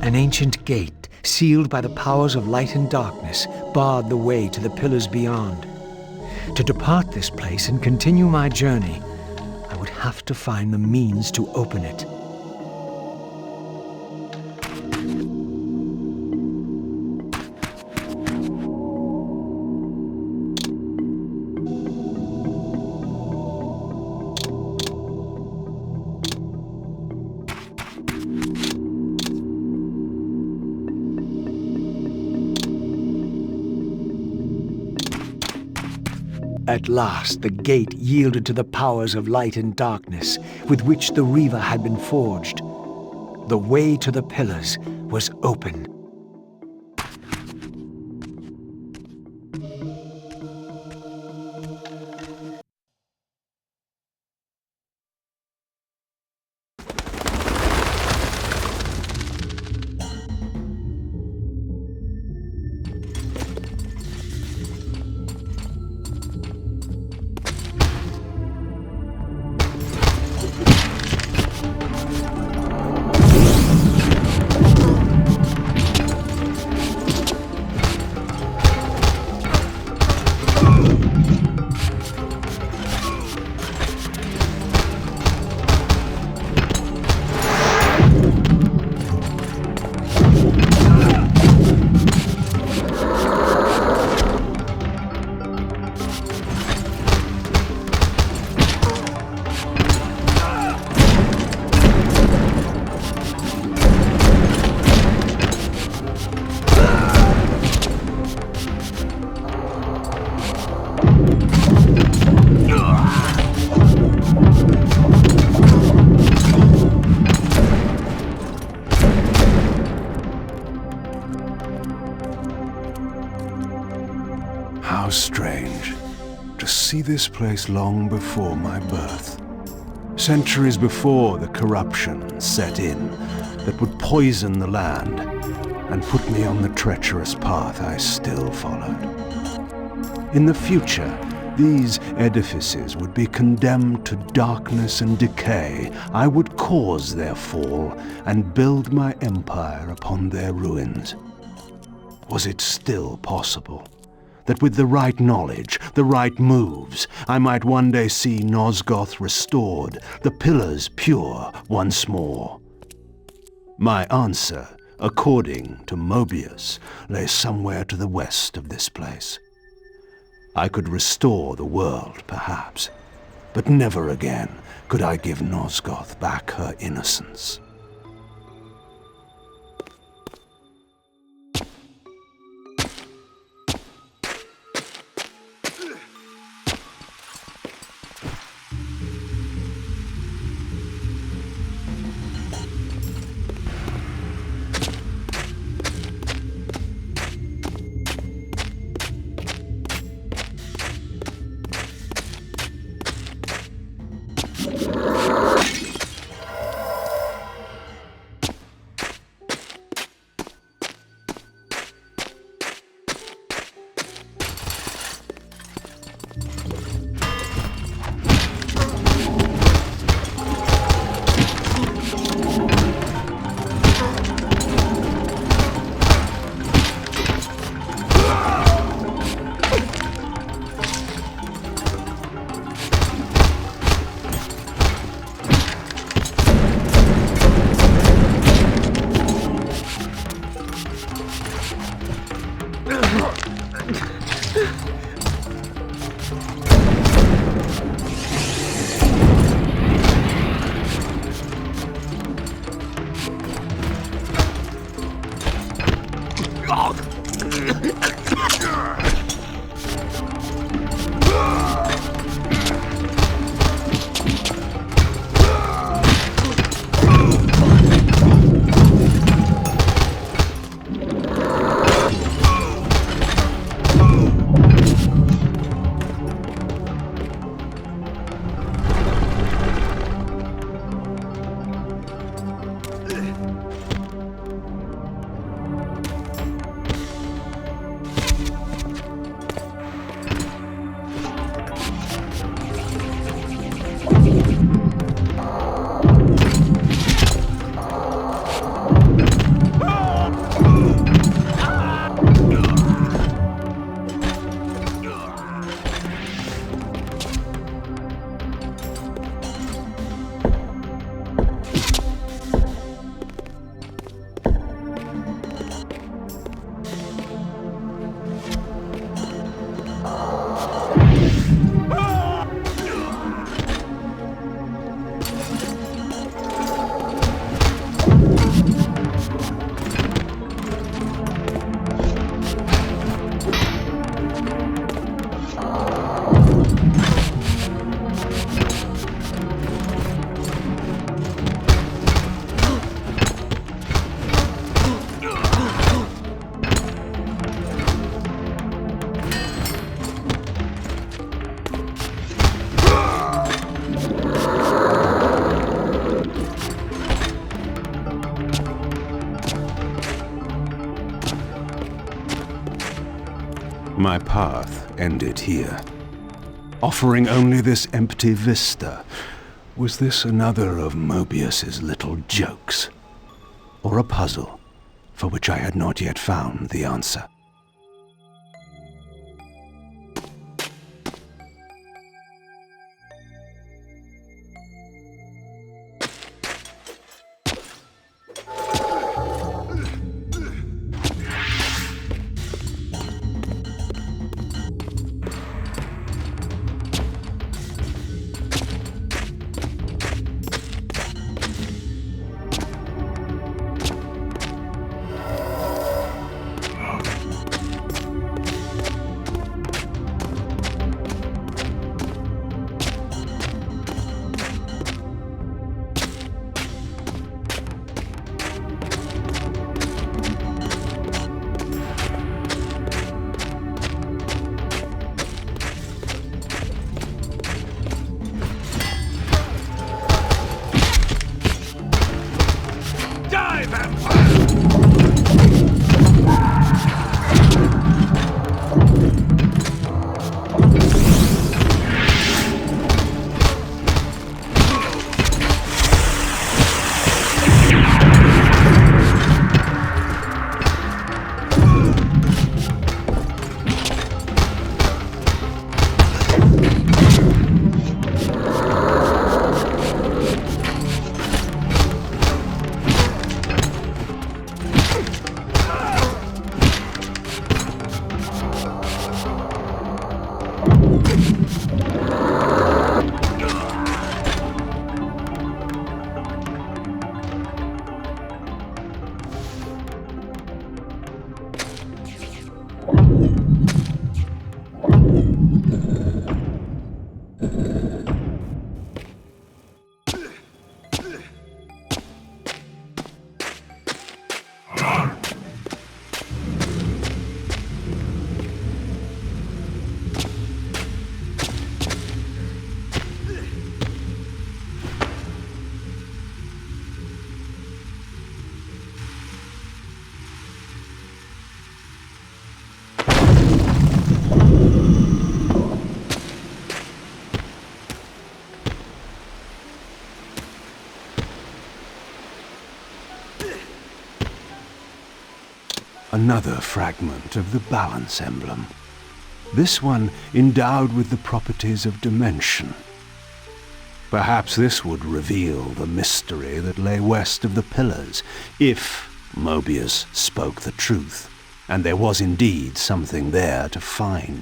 An ancient gate, sealed by the powers of light and darkness, barred the way to the pillars beyond. To depart this place and continue my journey, I would have to find the means to open it. At last, the gate yielded to the powers of light and darkness with which the Reaver had been forged. The way to the pillars was open. How strange to see this place long before my birth. Centuries before the corruption set in that would poison the land and put me on the treacherous path I still followed. In the future, these edifices would be condemned to darkness and decay. I would cause their fall and build my empire upon their ruins. Was it still possible that with the right knowledge, the right moves, I might one day see Nosgoth restored, the pillars pure once more? My answer, according to Moebius, lay somewhere to the west of this place. I could restore the world, perhaps, but never again could I give Nosgoth back her innocence. My path ended here, offering only this empty vista. Was this another of Moebius's little jokes? Or a puzzle for which I had not yet found the answer? Another fragment of the Balance Emblem. This one endowed with the properties of dimension. Perhaps this would reveal the mystery that lay west of the Pillars, if Moebius spoke the truth, and there was indeed something there to find.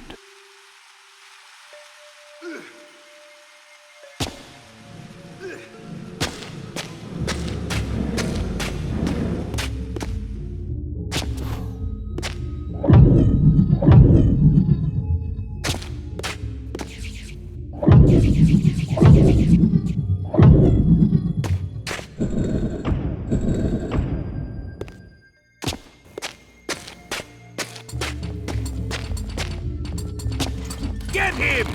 Get him!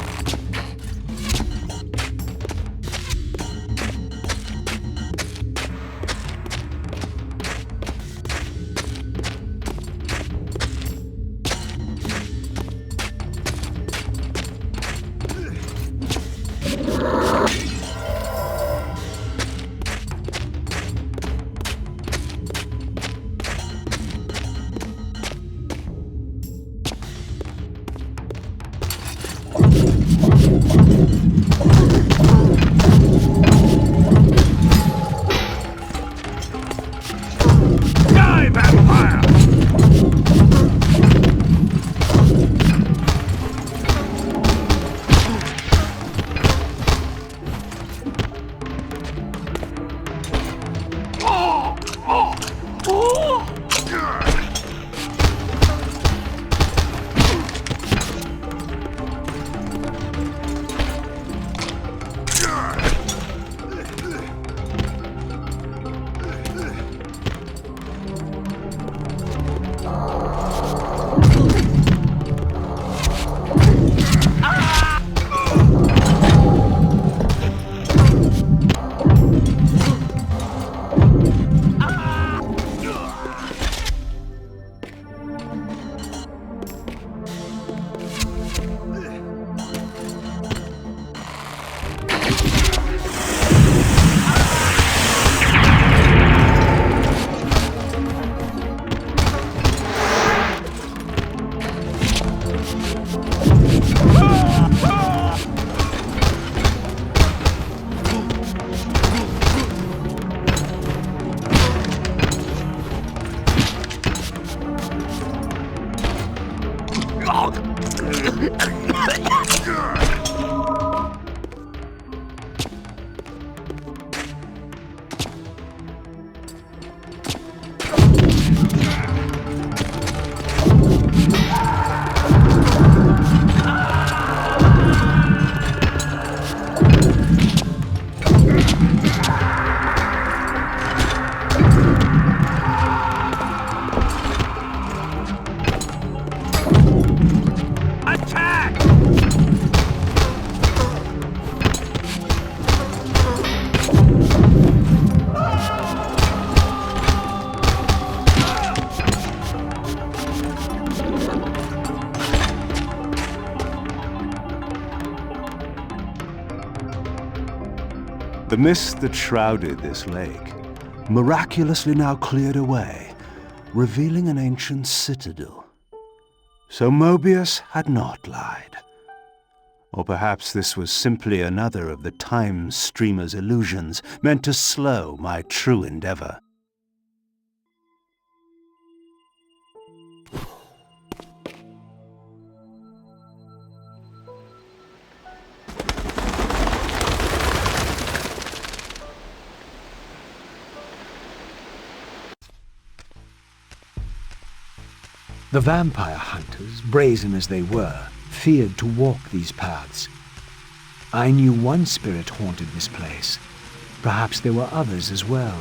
The mist that shrouded this lake miraculously now cleared away, revealing an ancient citadel. So Moebius had not lied. Or perhaps this was simply another of the time streamer's illusions meant to slow my true endeavor. The vampire hunters, brazen as they were, feared to walk these paths. I knew one spirit haunted this place. Perhaps there were others as well.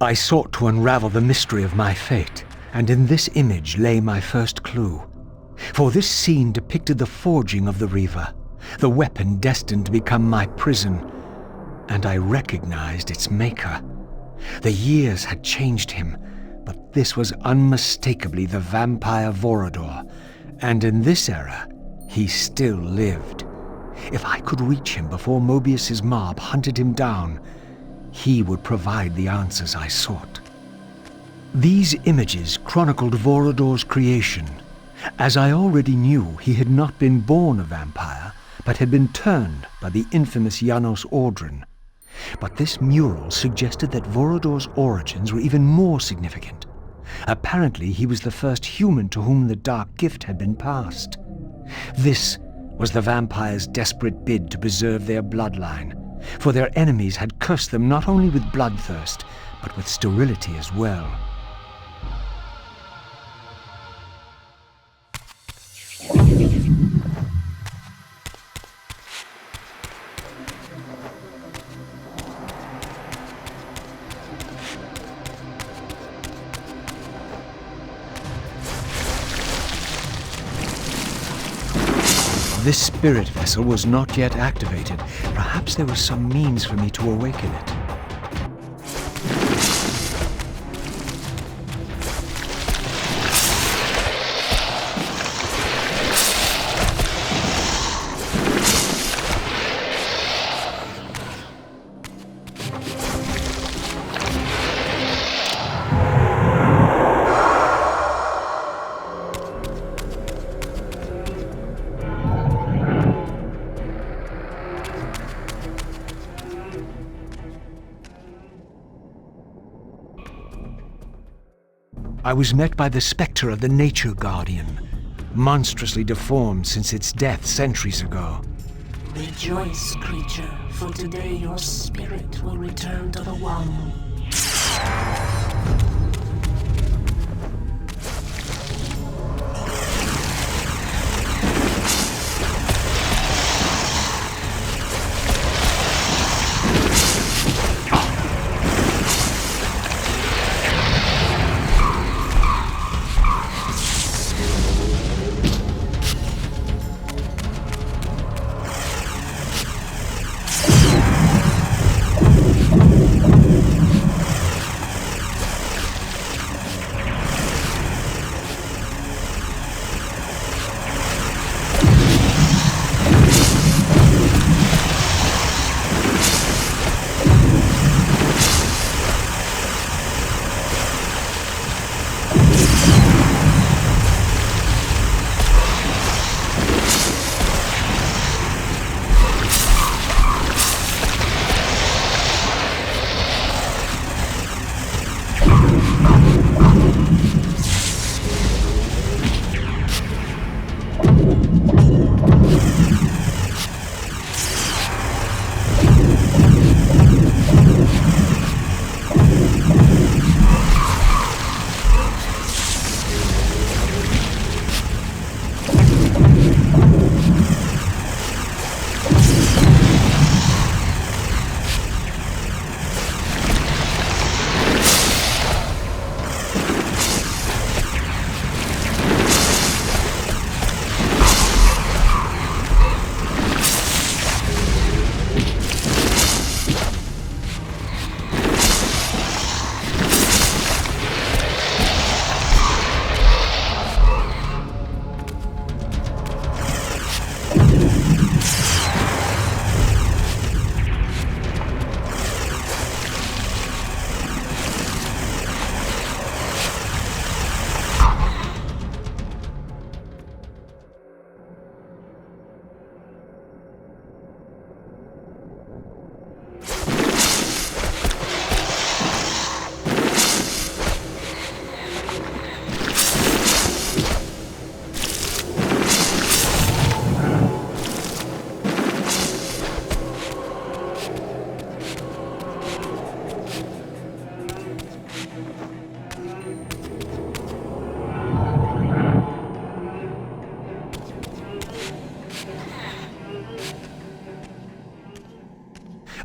I sought to unravel the mystery of my fate, and in this image lay my first clue. For this scene depicted the forging of the Reaver, the weapon destined to become my prison, and I recognized its maker. The years had changed him, but this was unmistakably the vampire Voridor, and in this era, he still lived. If I could reach him before Moebius's mob hunted him down, he would provide the answers I sought. These images chronicled Voridor's creation. As I already knew, he had not been born a vampire, but had been turned by the infamous Janos Audron. But this mural suggested that Voridor's origins were even more significant. Apparently, he was the first human to whom the dark gift had been passed. This was the vampires' desperate bid to preserve their bloodline, for their enemies had cursed them not only with bloodthirst, but with sterility as well. This spirit vessel was not yet activated. Perhaps there was some means for me to awaken it. I was met by the specter of the Nature Guardian, monstrously deformed since its death centuries ago. Rejoice, creature, for today your spirit will return to the One.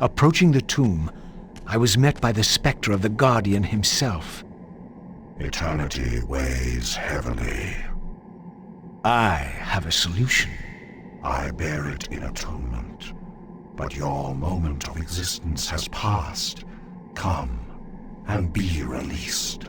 Approaching the tomb, I was met by the specter of the Guardian himself. Eternity weighs heavily. I have a solution. I bear it in atonement. But your moment of existence has passed. Come and be released.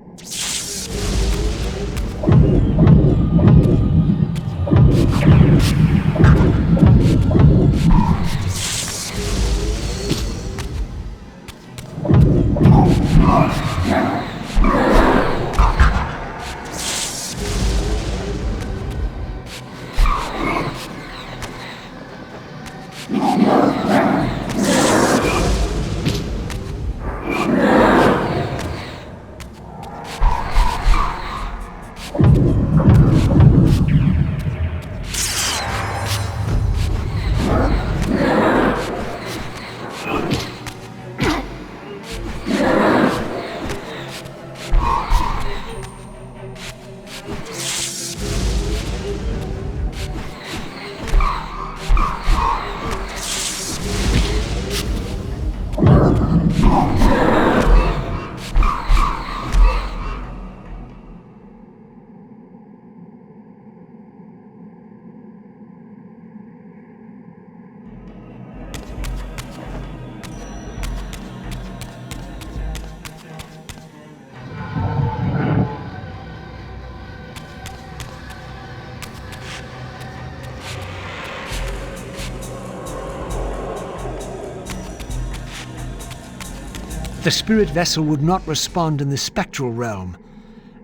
The spirit vessel would not respond in the spectral realm.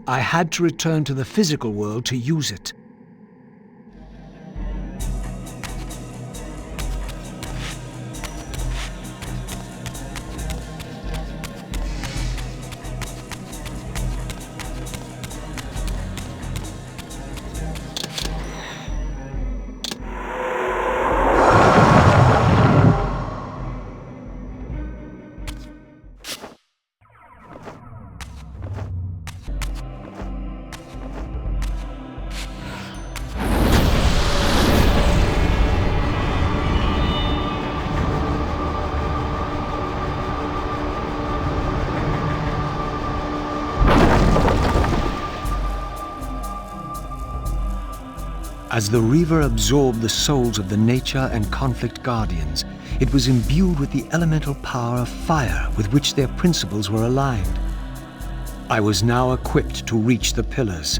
I had to return to the physical world to use it. As the Reaver absorbed the souls of the Nature and Conflict Guardians, it was imbued with the elemental power of fire with which their principles were aligned. I was now equipped to reach the Pillars.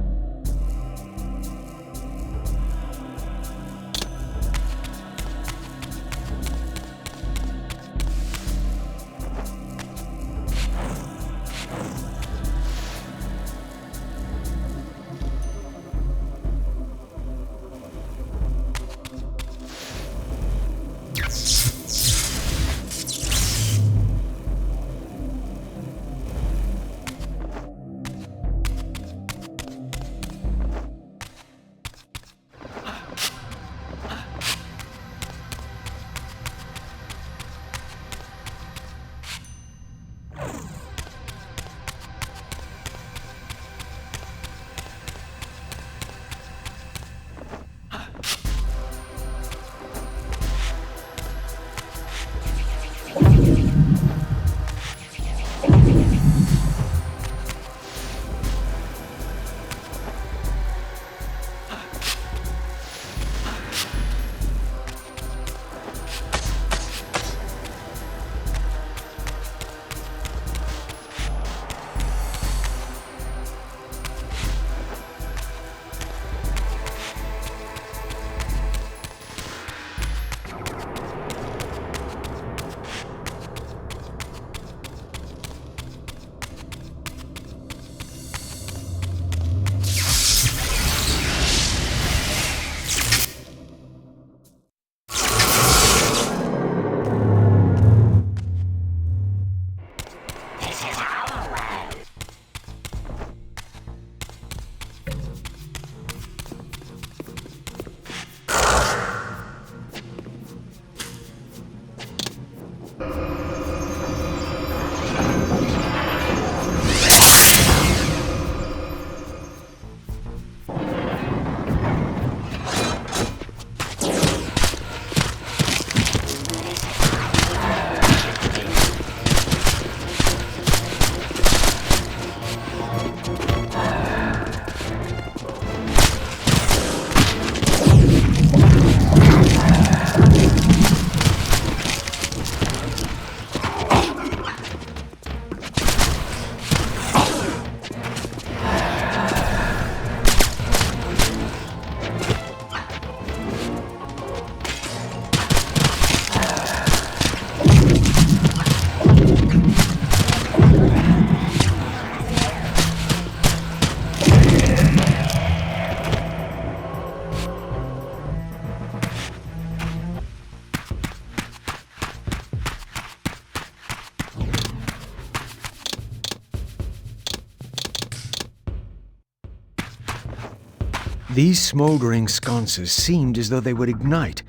These smoldering sconces seemed as though they would ignite,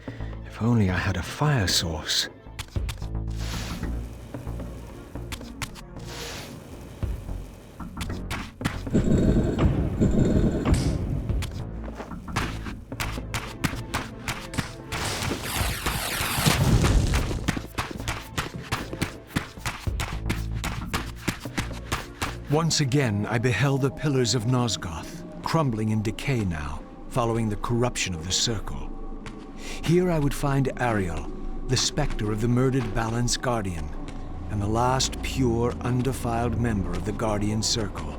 if only I had a fire source. Once again, I beheld the Pillars of Nosgoth, crumbling in decay now, following the corruption of the Circle. Here I would find Ariel, the specter of the murdered Balance Guardian, and the last pure, undefiled member of the Guardian Circle.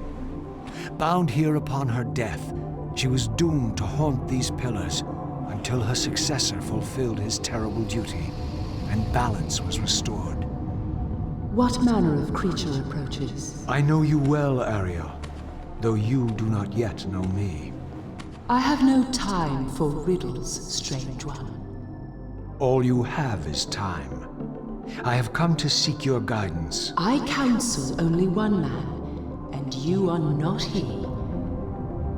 Bound here upon her death, she was doomed to haunt these pillars until her successor fulfilled his terrible duty, and balance was restored. What manner of creature approaches? I know you well, Ariel, though you do not yet know me. I have no time for riddles, strange one. All you have is time. I have come to seek your guidance. I counsel only one man, and you are not he.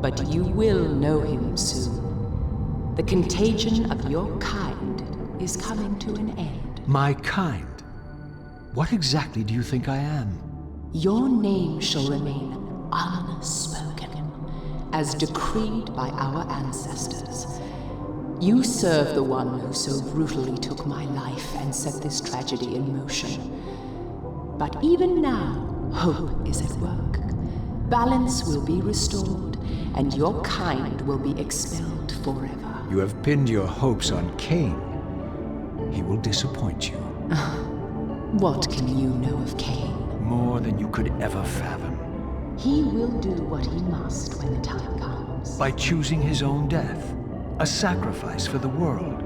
But you will know him soon. The contagion of your kind is coming to an end. My kind? What exactly do you think I am? Your name shall remain unspoken, as decreed by our ancestors. You serve the one who so brutally took my life and set this tragedy in motion. But even now, hope is at work. Balance will be restored, and your kind will be expelled forever. You have pinned your hopes on Kain. He will disappoint you. What can you know of Kain? More than you could ever fathom. He will do what he must when the time comes. By choosing his own death. A sacrifice for the world.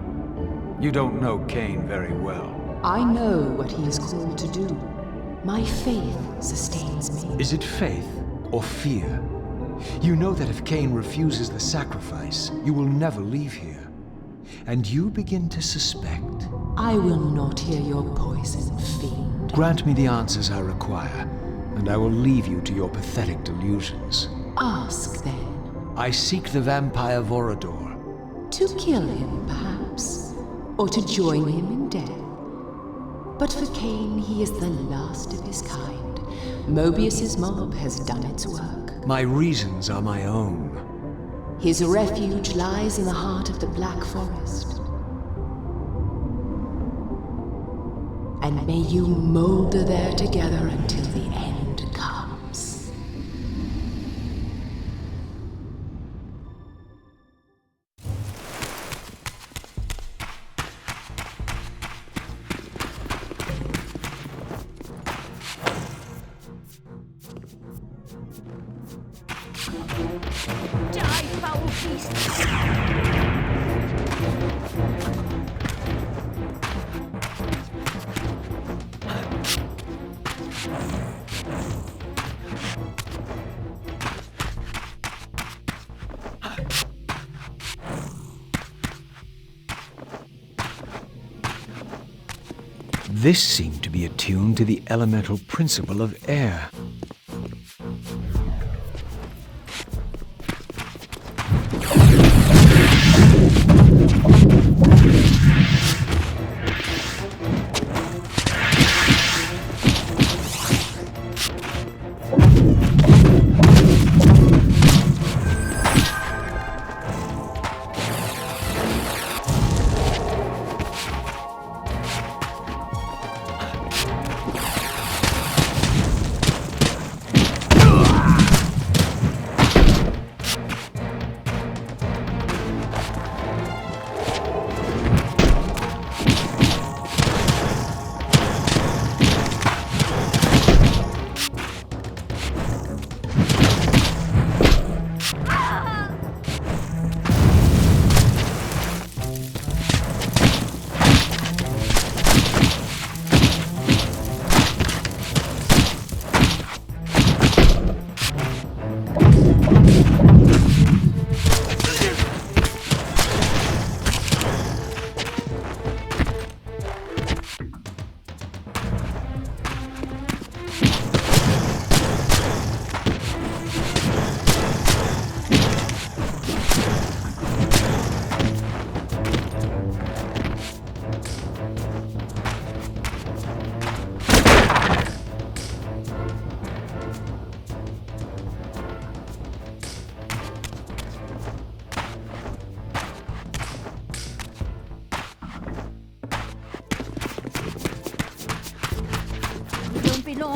You don't know Kain very well. I know what he is called to do. My faith sustains me. Is it faith or fear? You know that if Kain refuses the sacrifice, you will never leave here. And you begin to suspect. I will not hear your poison, fiend. Grant me the answers I require, and I will leave you to your pathetic delusions. Ask, then. I seek the vampire Voridor. To kill him, perhaps, or to join him in death. But for Kain, he is the last of his kind. Moebius's mob has done its work. My reasons are my own. His refuge lies in the heart of the Black Forest. And may you molder there together until the end comes. Die, foul beast! This seemed to be attuned to the elemental principle of air.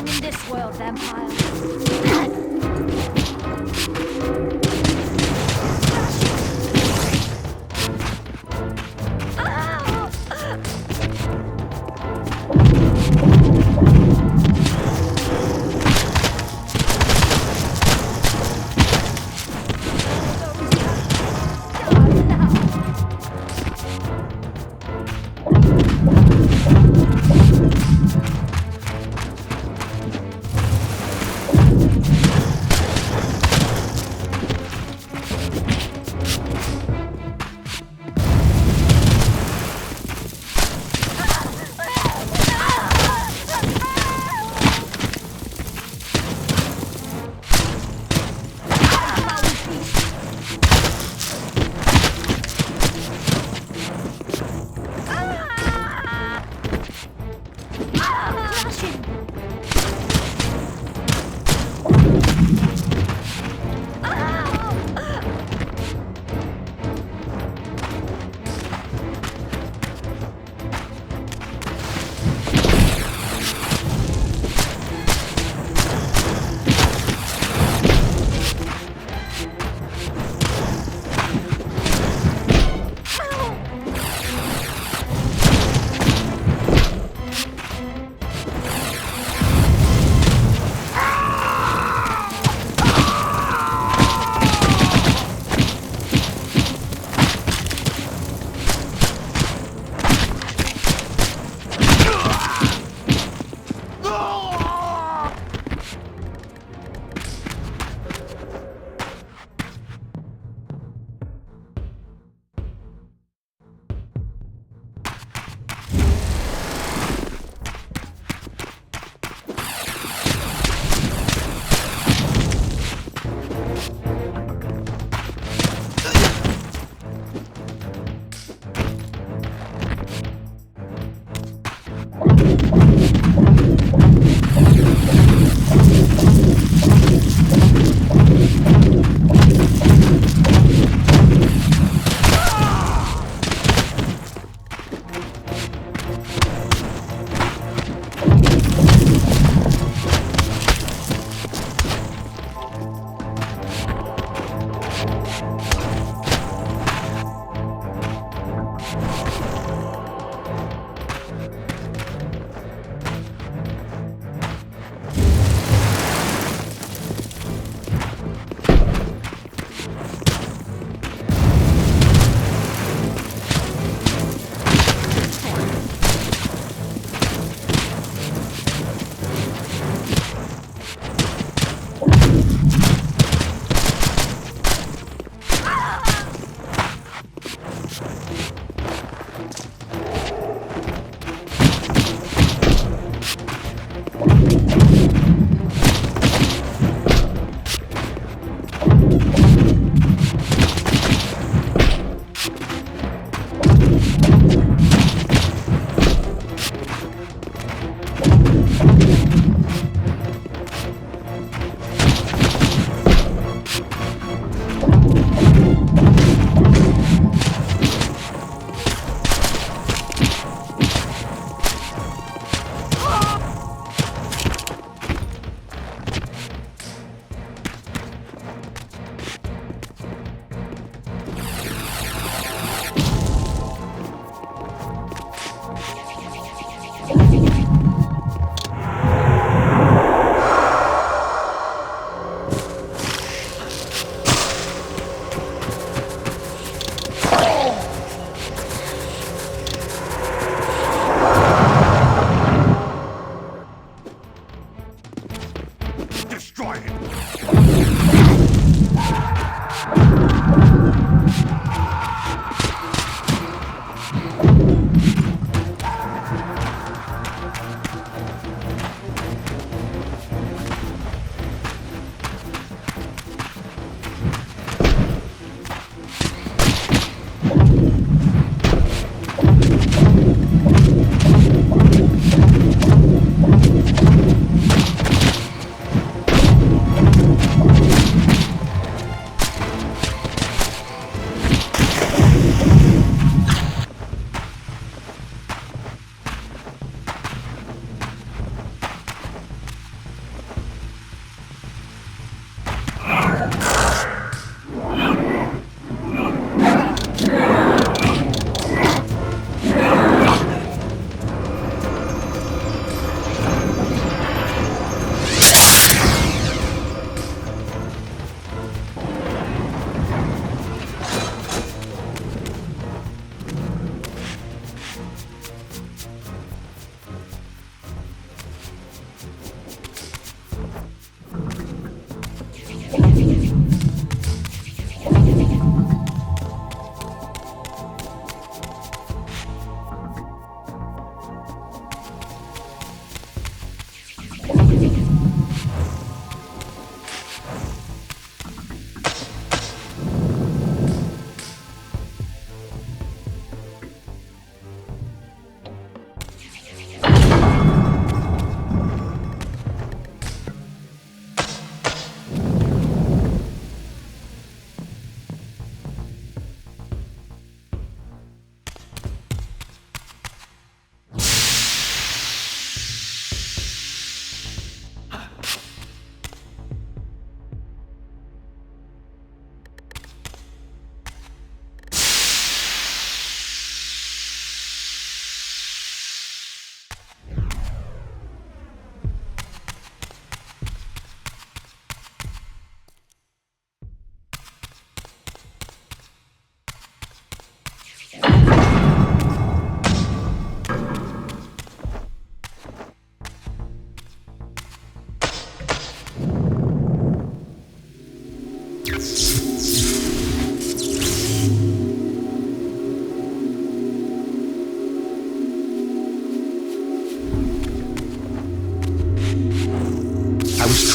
belong in this world, vampire.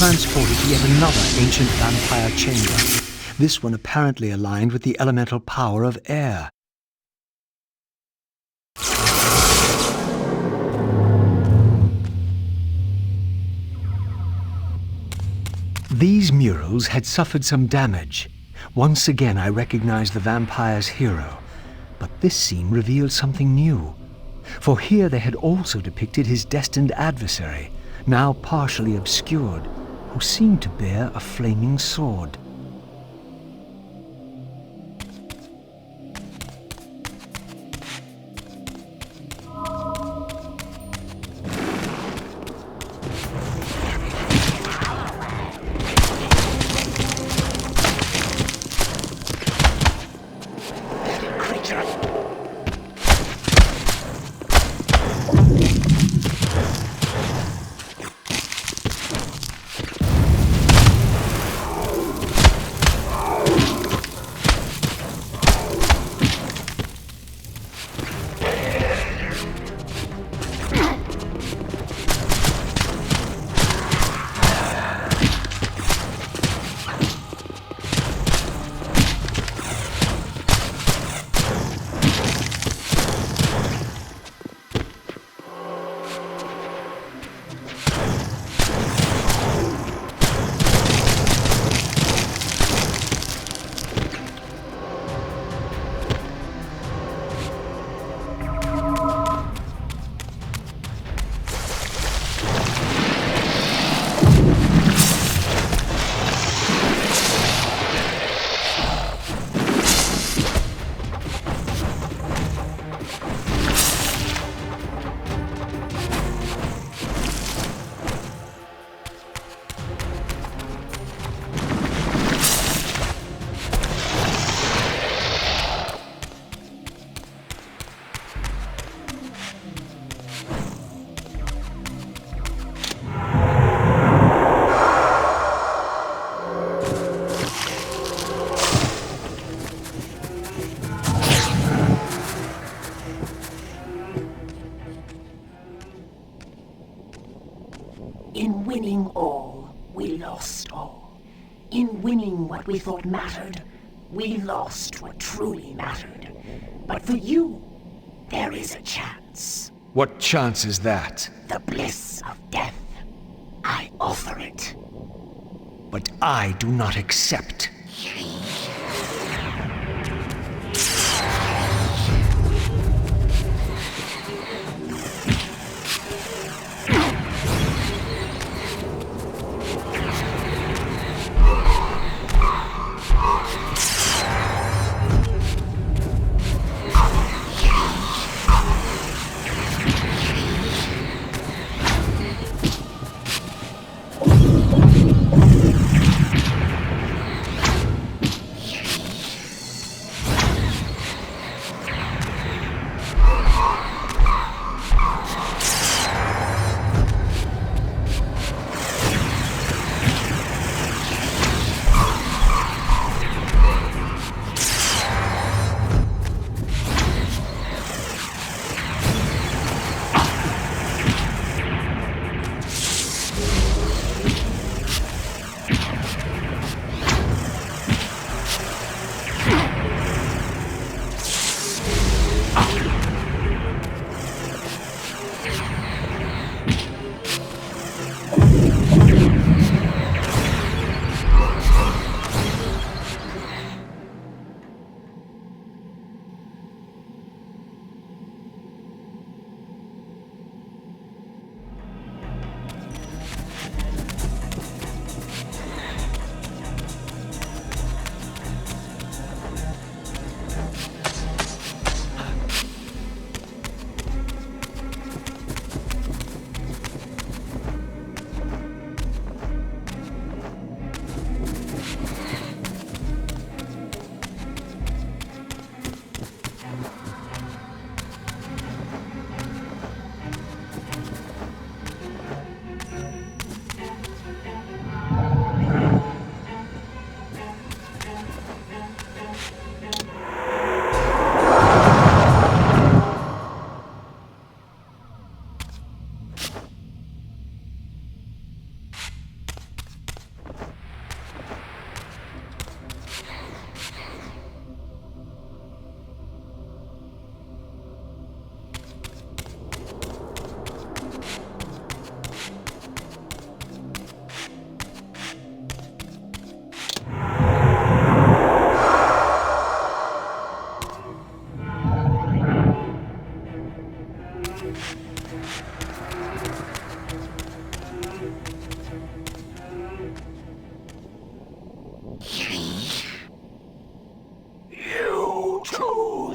transported to yet another ancient vampire chamber, this one apparently aligned with the elemental power of air. These murals had suffered some damage. Once again I recognized the vampire's hero, but this scene revealed something new. For here they had also depicted his destined adversary, now partially obscured, who seemed to bear a flaming sword. In winning all, we lost all. In winning what we thought mattered, we lost what truly mattered. But for you, there is a chance. What chance is that? The bliss of death. I offer it. But I do not accept.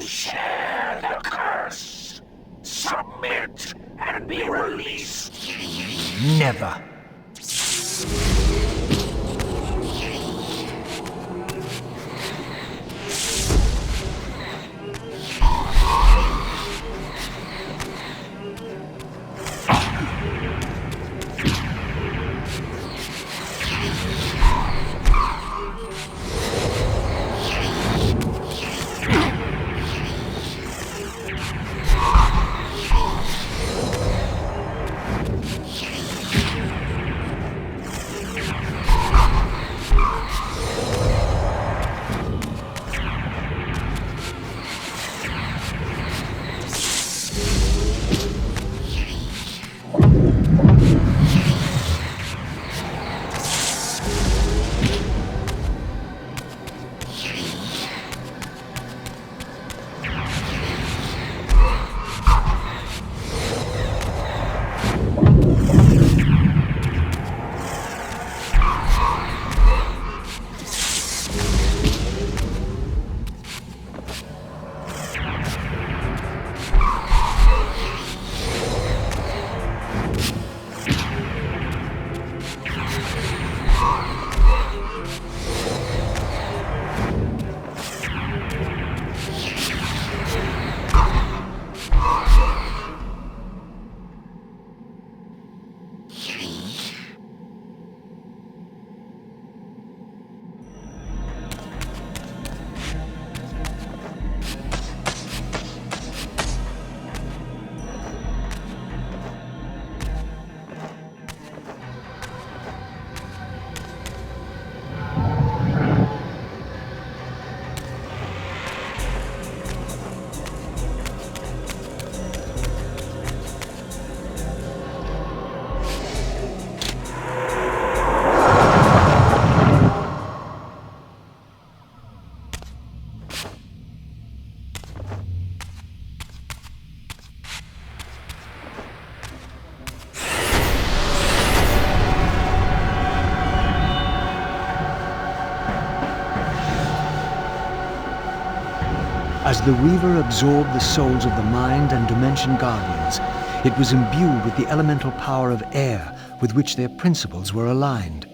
You share the curse. Submit and be released. Never. As the Reaver absorbed the souls of the Mind and Dimension Guardians, it was imbued with the elemental power of air with which their principles were aligned.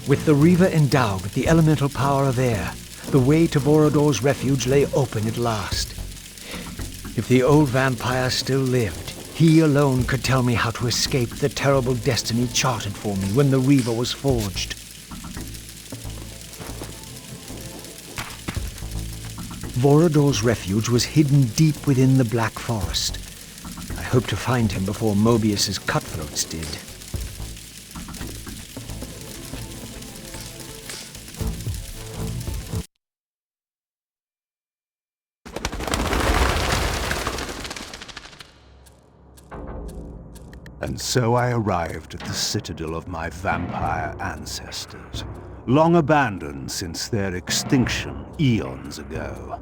With the Reaver endowed with the elemental power of air, the way to Voridor's refuge lay open at last. If the old vampire still lived, he alone could tell me how to escape the terrible destiny charted for me when the Reaver was forged. Voridor's refuge was hidden deep within the Black Forest. I hoped to find him before Moebius's cutthroats did. And so I arrived at the citadel of my vampire ancestors, long abandoned since their extinction eons ago.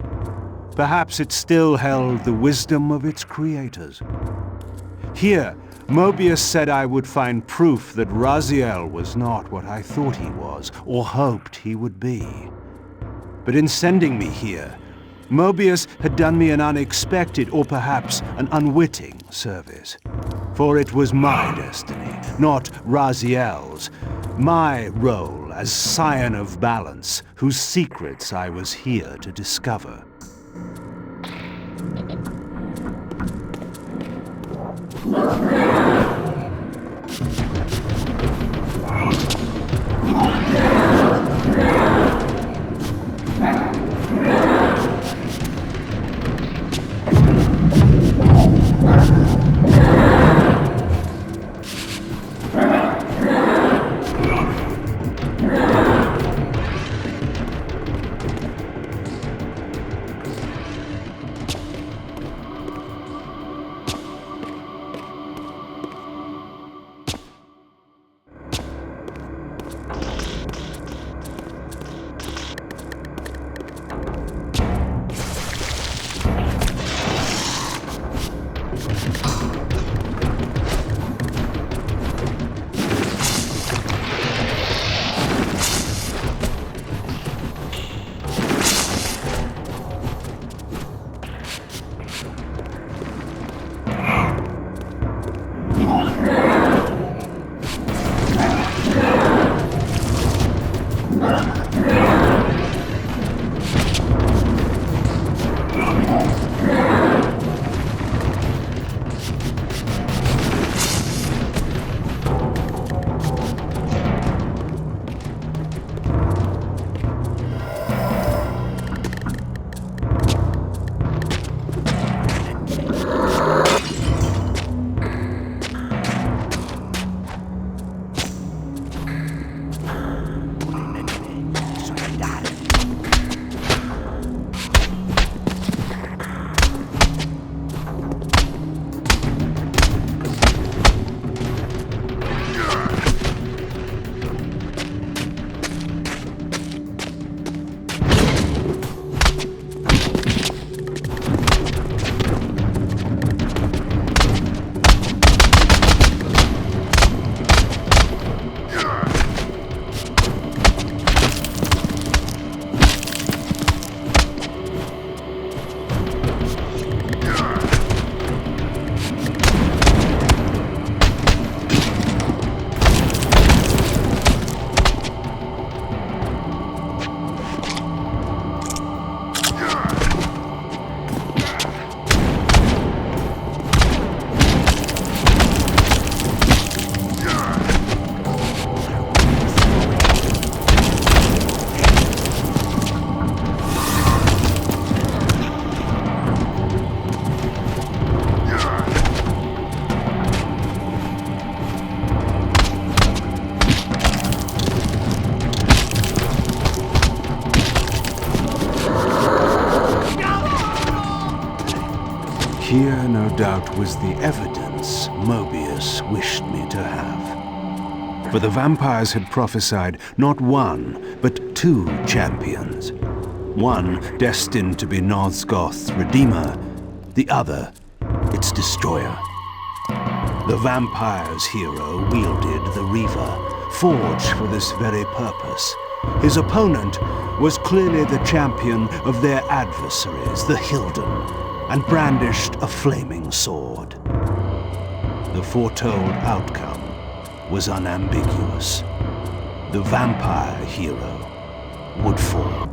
Perhaps it still held the wisdom of its creators. Here, Moebius said I would find proof that Raziel was not what I thought he was, or hoped he would be. But in sending me here, Moebius had done me an unexpected, or perhaps an unwitting, service. For it was my destiny, not Raziel's, my role as scion of balance, whose secrets I was here to discover. Here, no doubt, was the evidence Moebius wished me to have. For the vampires had prophesied not one, but two champions. One destined to be Nosgoth's redeemer, the other its destroyer. The vampire's hero wielded the Reaver, forged for this very purpose. His opponent was clearly the champion of their adversaries, the Hilden, and brandished a flaming sword. The foretold outcome was unambiguous. the vampire hero would fall.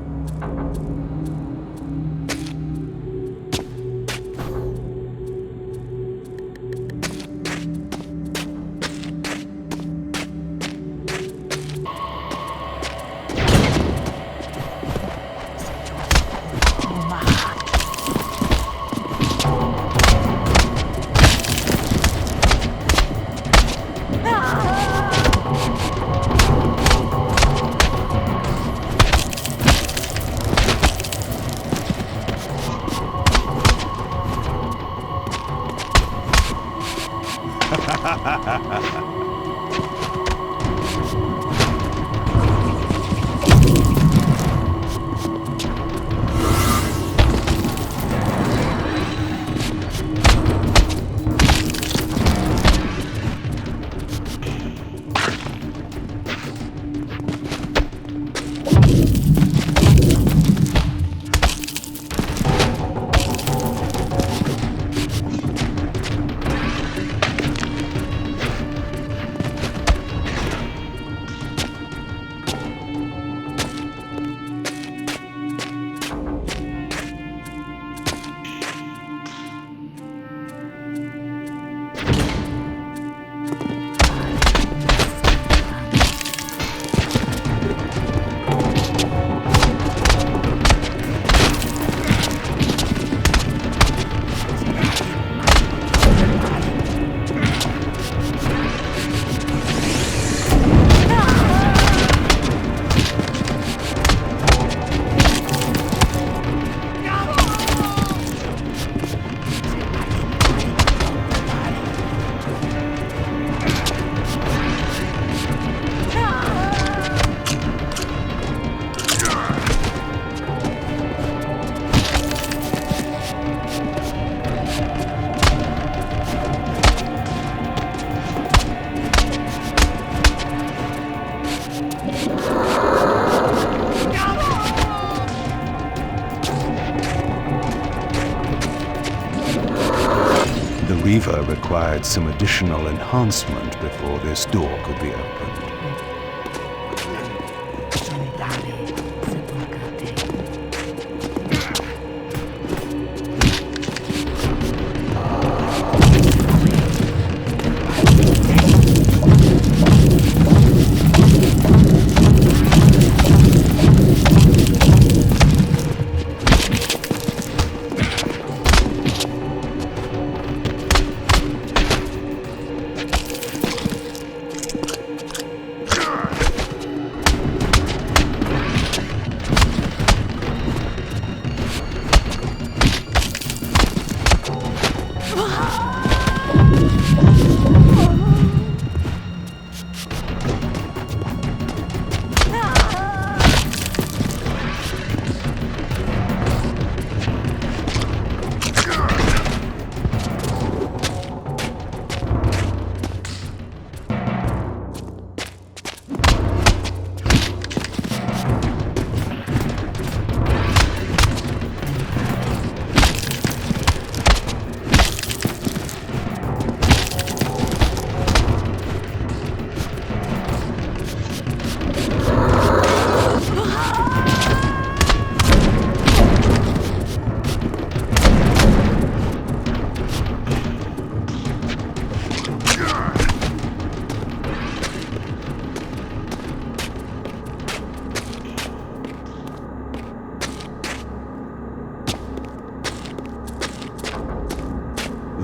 Reaver required some additional enhancement before this door could be opened.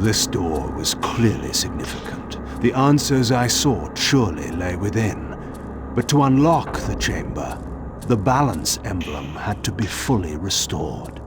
This door was clearly significant. The answers I sought surely lay within. But to unlock the chamber, the Balance Emblem had to be fully restored.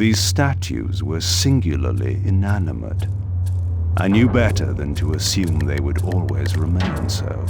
these statues were singularly inanimate. I knew better than to assume they would always remain so.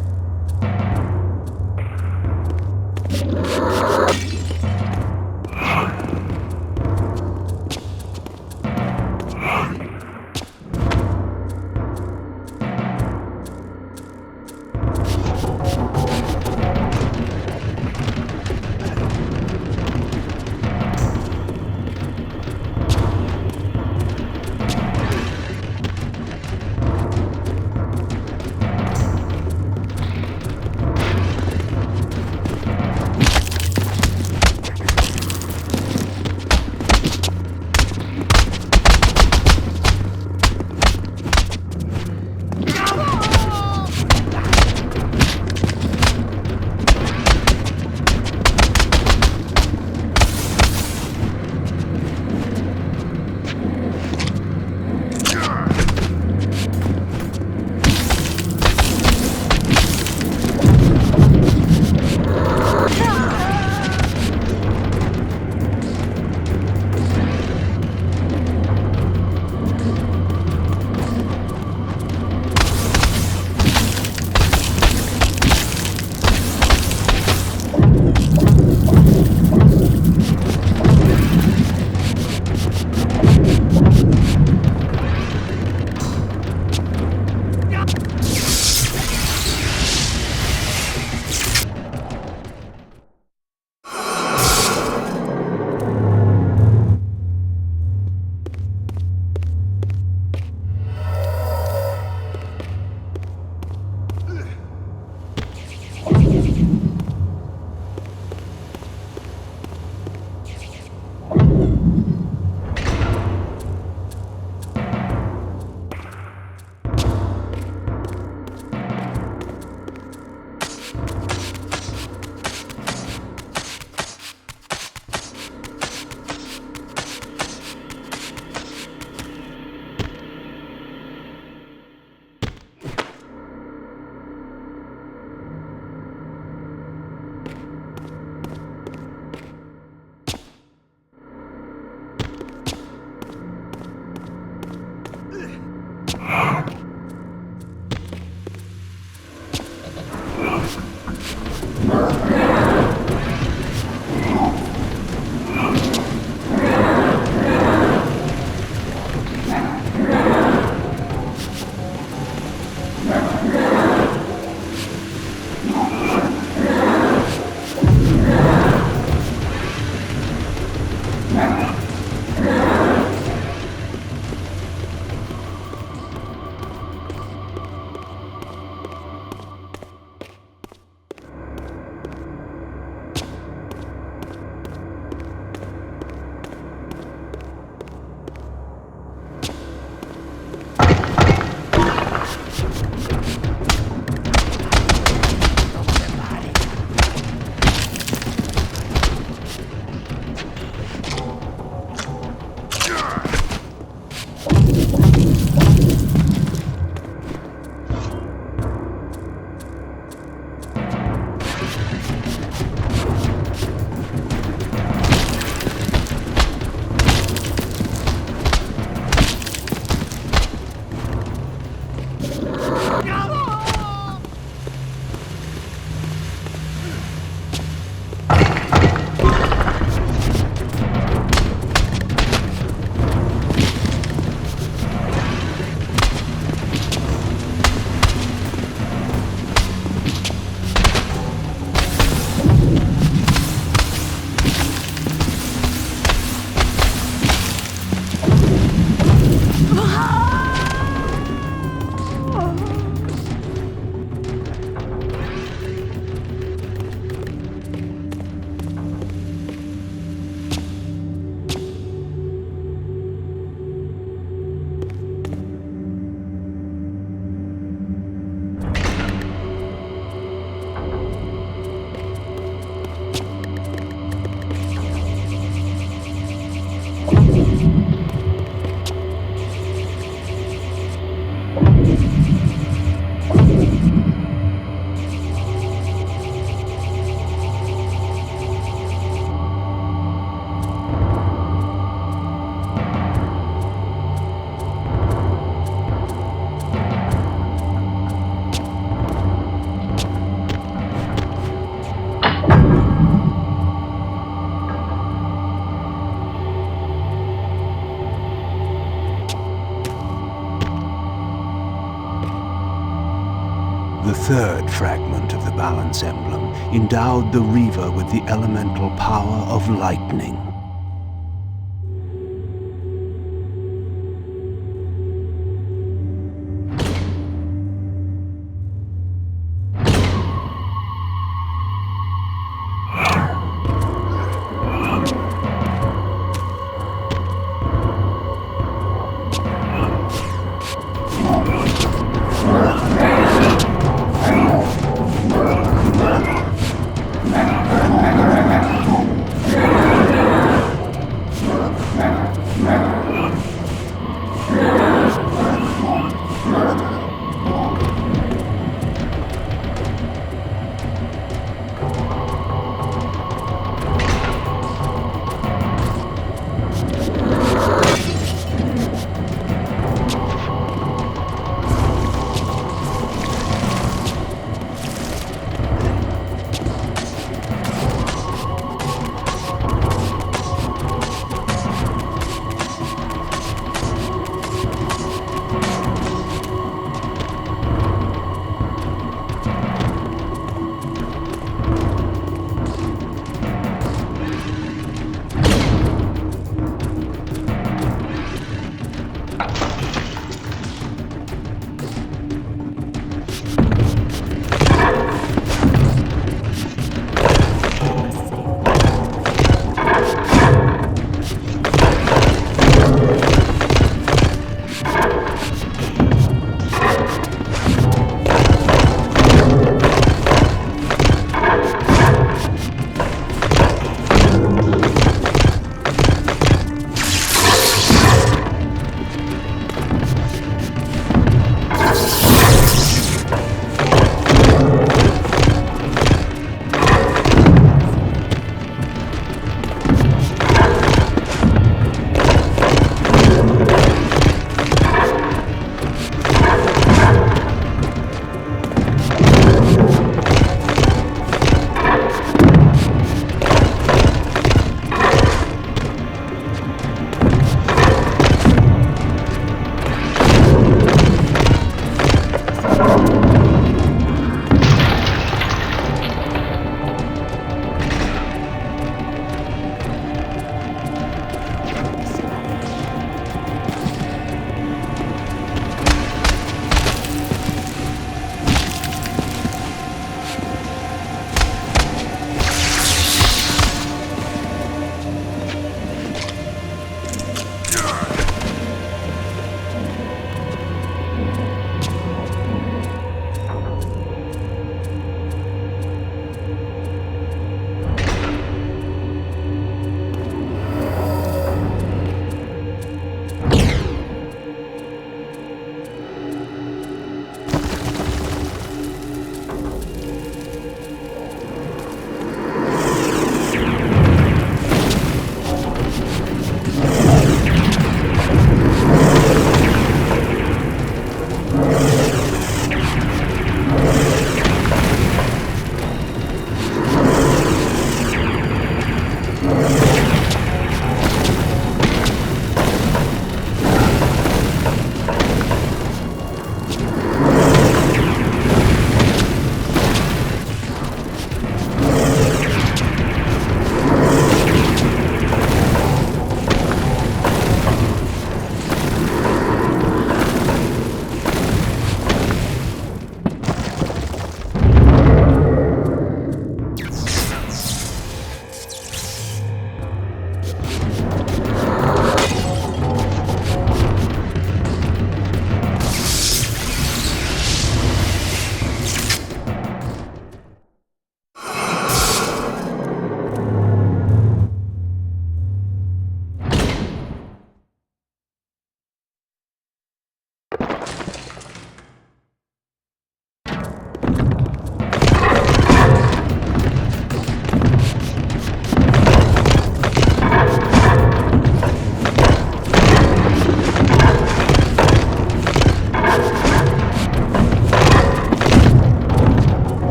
The third fragment of the Balance Emblem endowed the Reaver with the elemental power of lightning.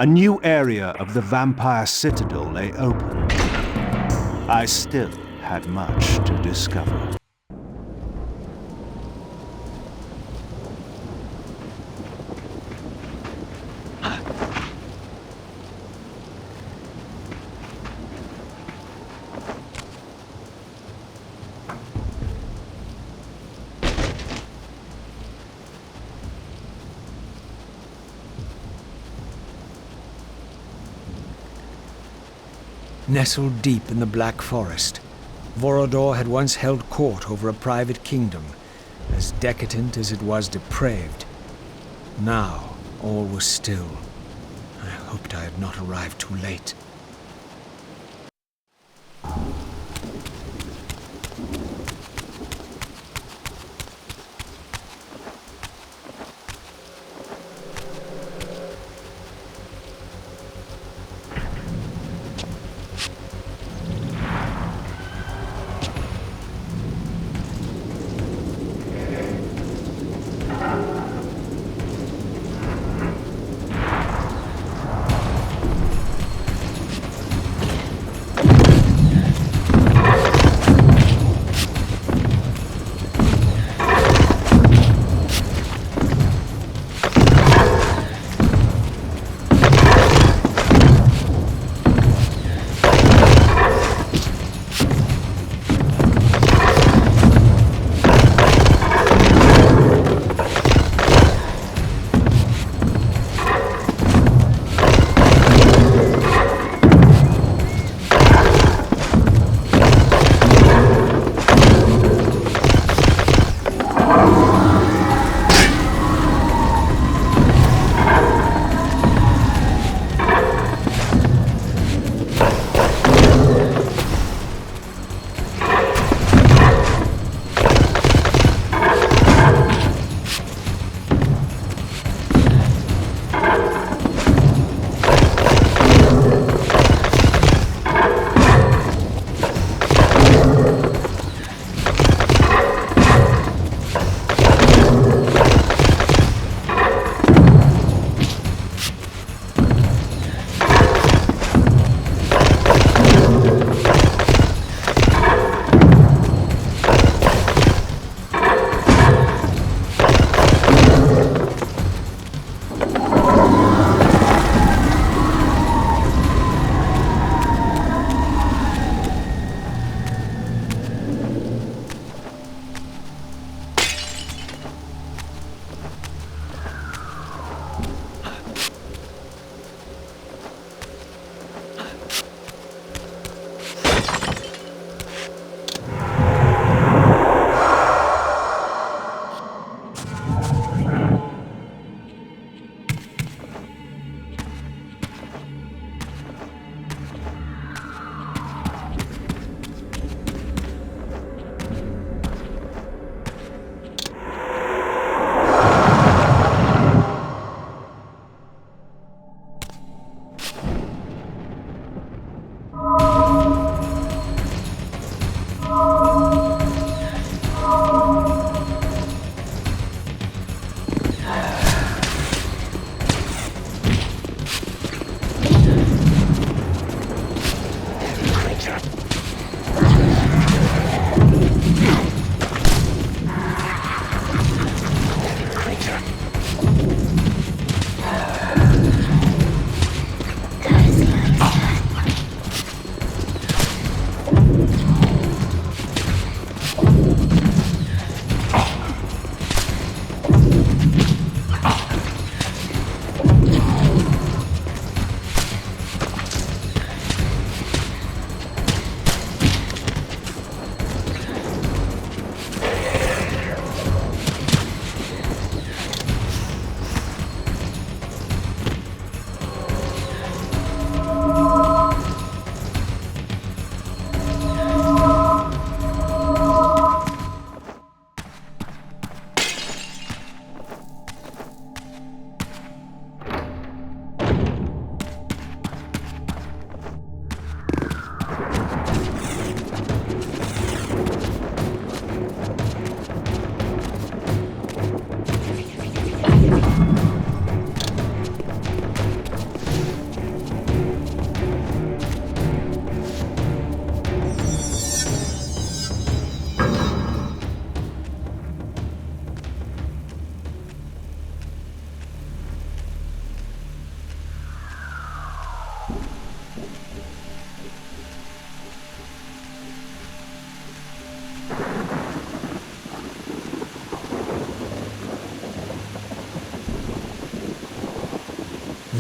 a new area of the vampire citadel lay open. I still had much to discover. Nestled deep in the Black Forest, Voridor had once held court over a private kingdom, as decadent as it was depraved. Now, all was still. I hoped I had not arrived too late.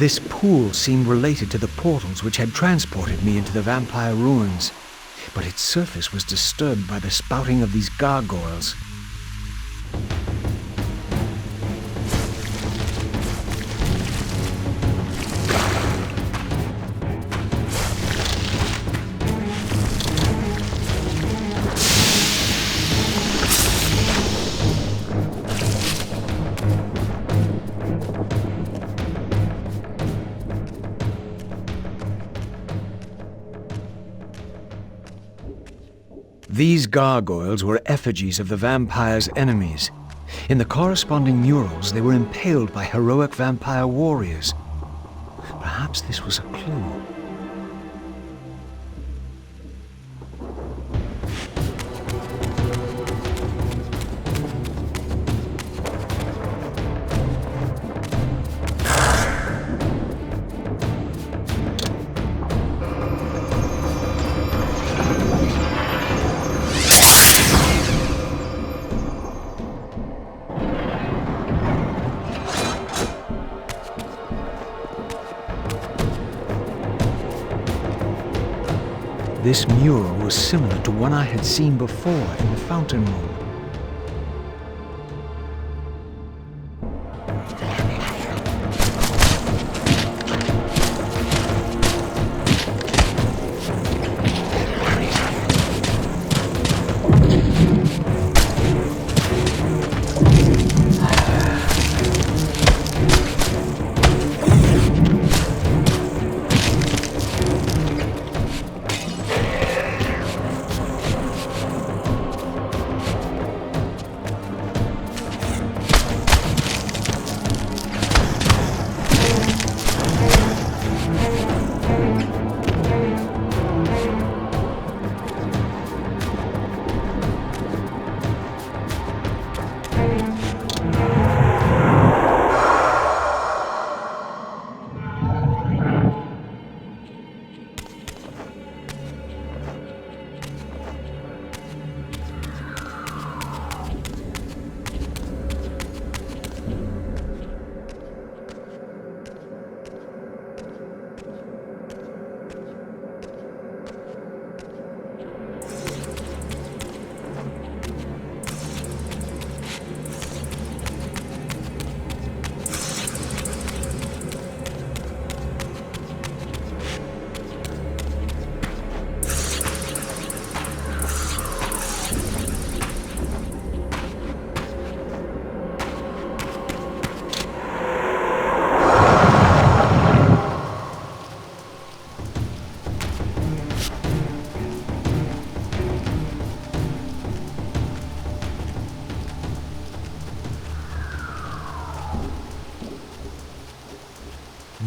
This pool seemed related to the portals which had transported me into the vampire ruins, but its surface was disturbed by the spouting of these gargoyles. These gargoyles were effigies of the vampire's enemies. In the corresponding murals, they were impaled by heroic vampire warriors. Perhaps this was a clue. This mural was similar to one I had seen before in the Fountain Room.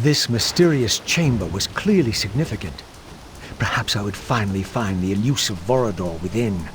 This mysterious chamber was clearly significant. Perhaps I would finally find the elusive Voridor within.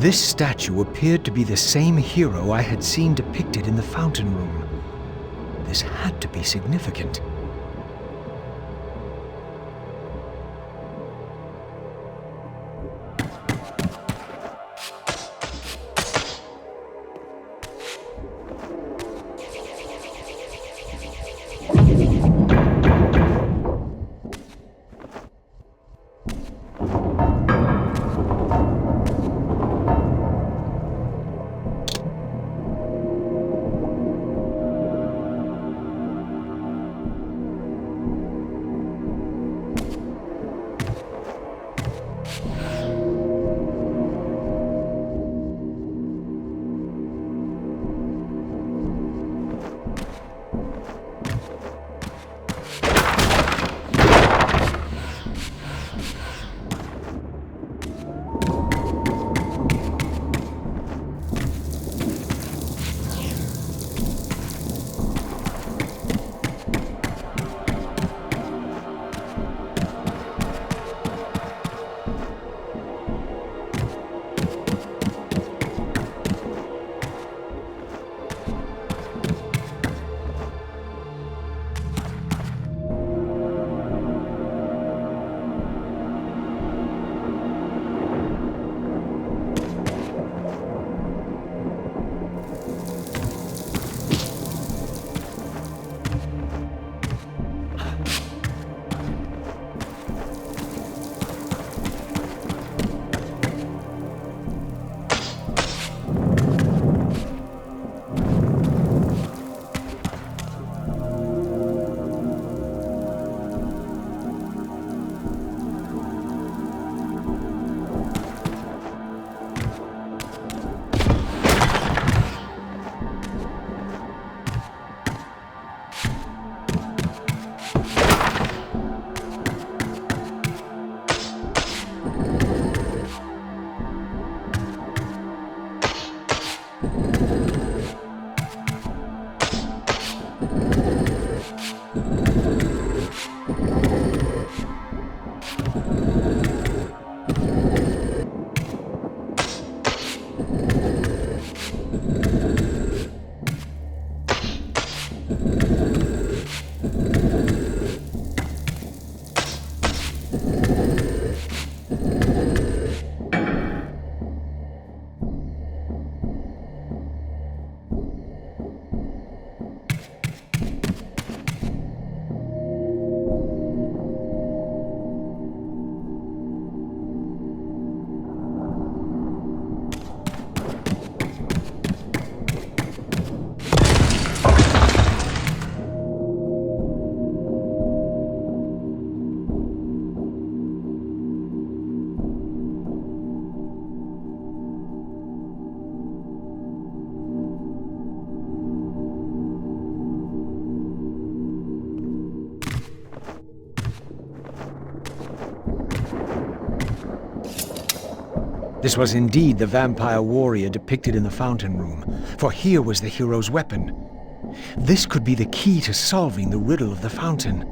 This statue appeared to be the same hero I had seen depicted in the Fountain Room. This had to be significant. This was indeed the vampire warrior depicted in the Fountain Room, for here was the hero's weapon. This could be the key to solving the riddle of the fountain.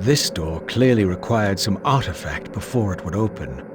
This door clearly required some artifact before it would open.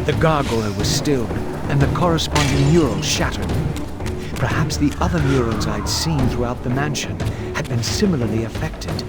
The gargoyle was still, and the corresponding mural shattered. Perhaps the other murals I'd seen throughout the mansion had been similarly affected.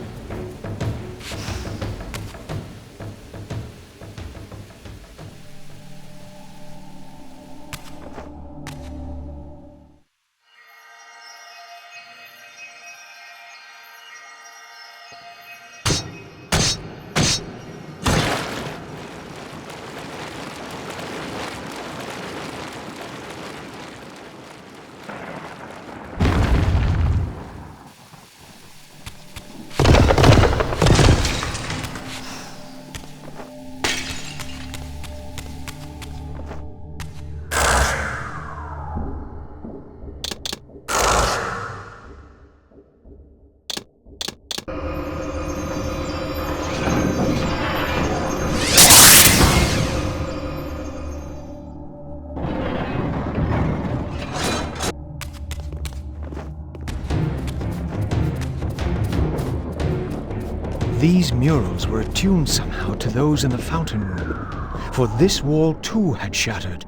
These murals were attuned somehow to those in the fountain room, for this wall too had shattered.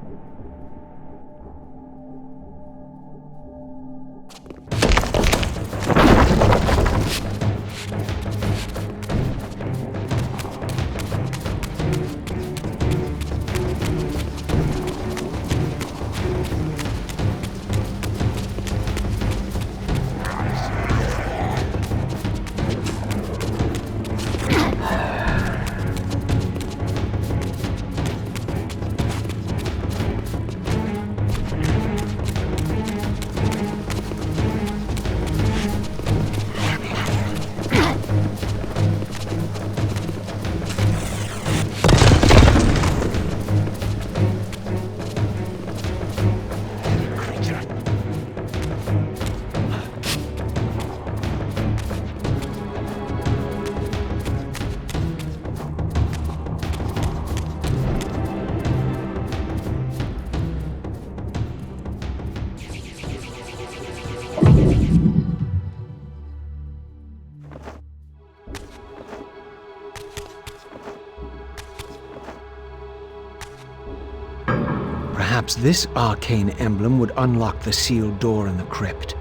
Perhaps this arcane emblem would unlock the sealed door in the crypt.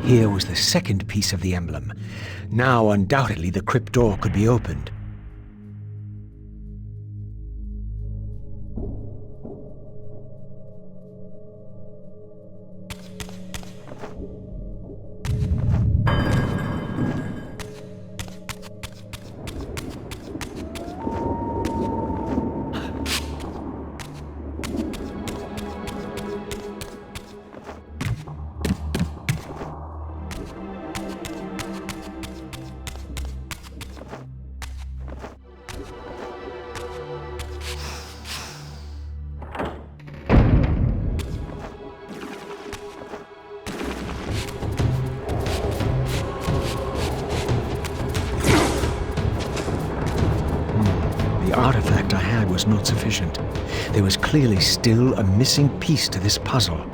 Here was the second piece of the emblem. Now, undoubtedly, the crypt door could be opened. Artifact I had was not sufficient. There was clearly still a missing piece to this puzzle.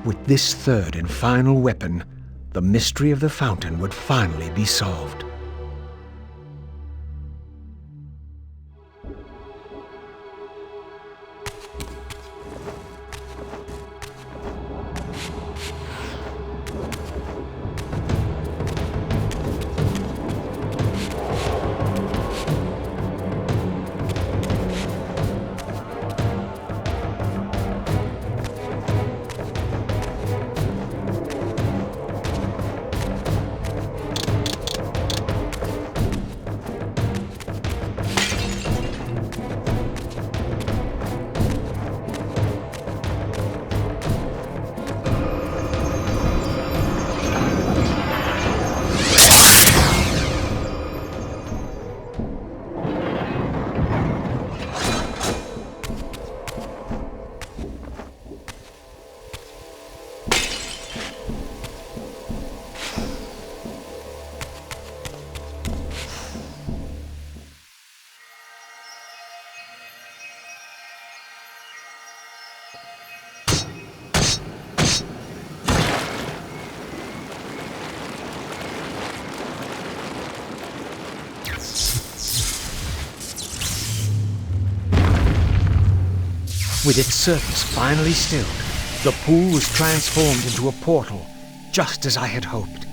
With this third and final weapon, the mystery of the fountain would finally be solved. With its surface finally stilled, the pool was transformed into a portal, just as I had hoped.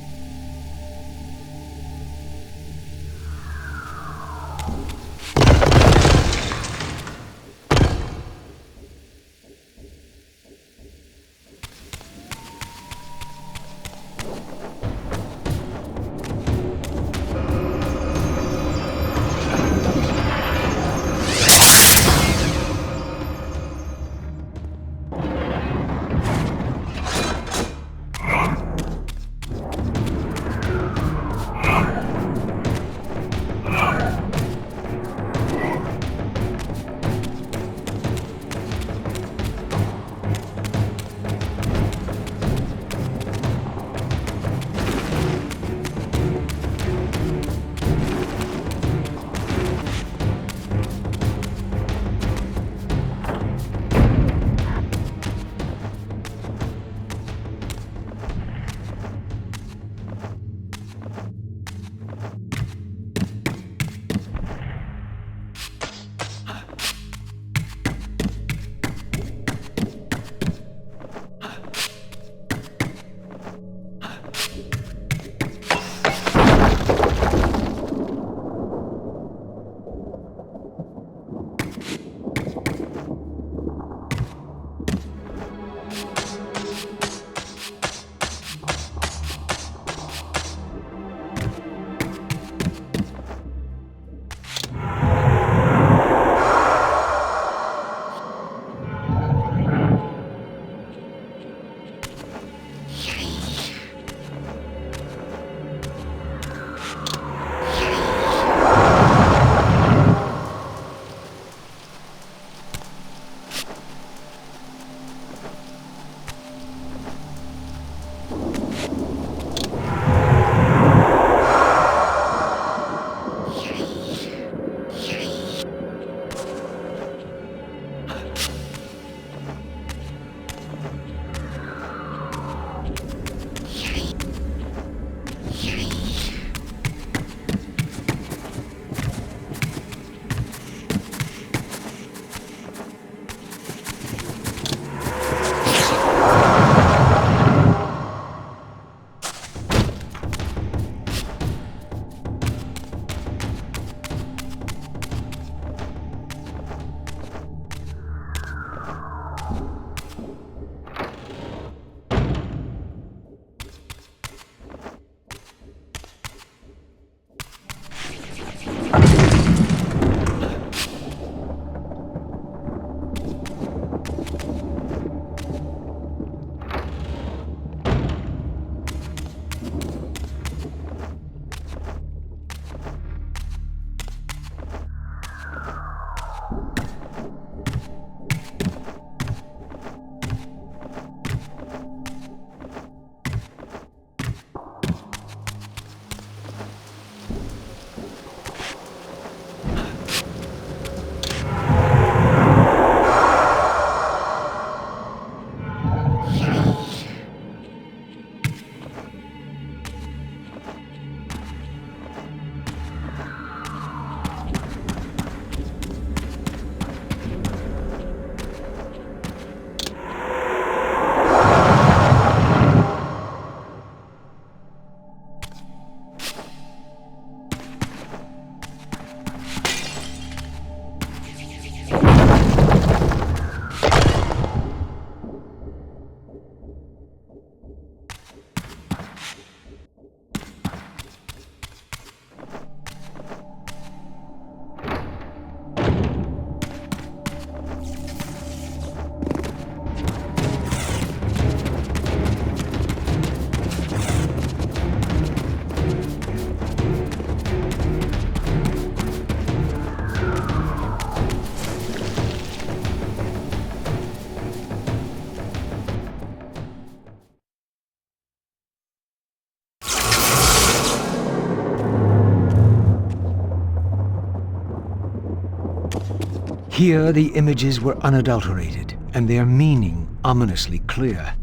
Here the images were unadulterated, and their meaning ominously clear.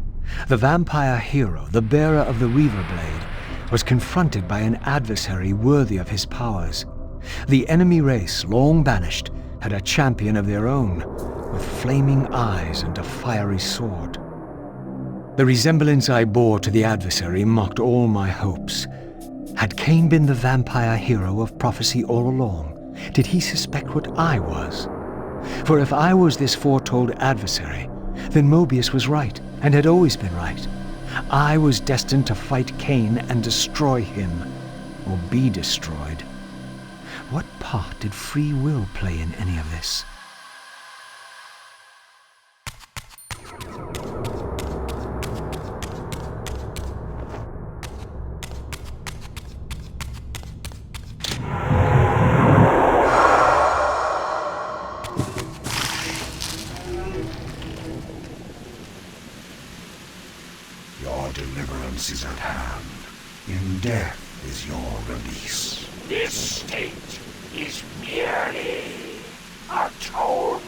The vampire hero, the bearer of the Reaver blade, was confronted by an adversary worthy of his powers. The enemy race, long banished, had a champion of their own, with flaming eyes and a fiery sword. The resemblance I bore to the adversary mocked all my hopes. Had Kain been the vampire hero of prophecy all along? Did he suspect what I was? For if I was this foretold adversary, then Moebius was right, and had always been right. I was destined to fight Kain and destroy him, or be destroyed. What part did free will play in any of this? Is at hand. In death is your release. This state is merely atonement.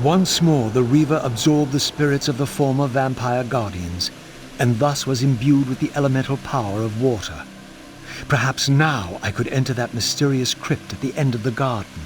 Once more, the Reaver absorbed the spirits of the former vampire guardians, and thus was imbued with the elemental power of water. Perhaps now I could enter that mysterious crypt at the end of the garden.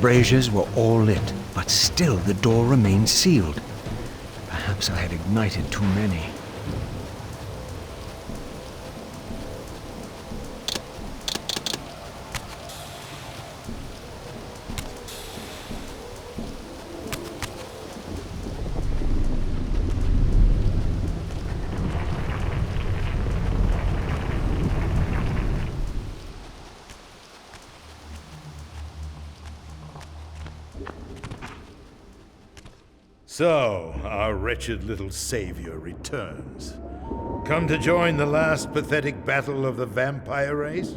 braziers were all lit, but still the door remained sealed. Perhaps I had ignited too many. So, our wretched little savior returns. Come to join the last pathetic battle of the vampire race?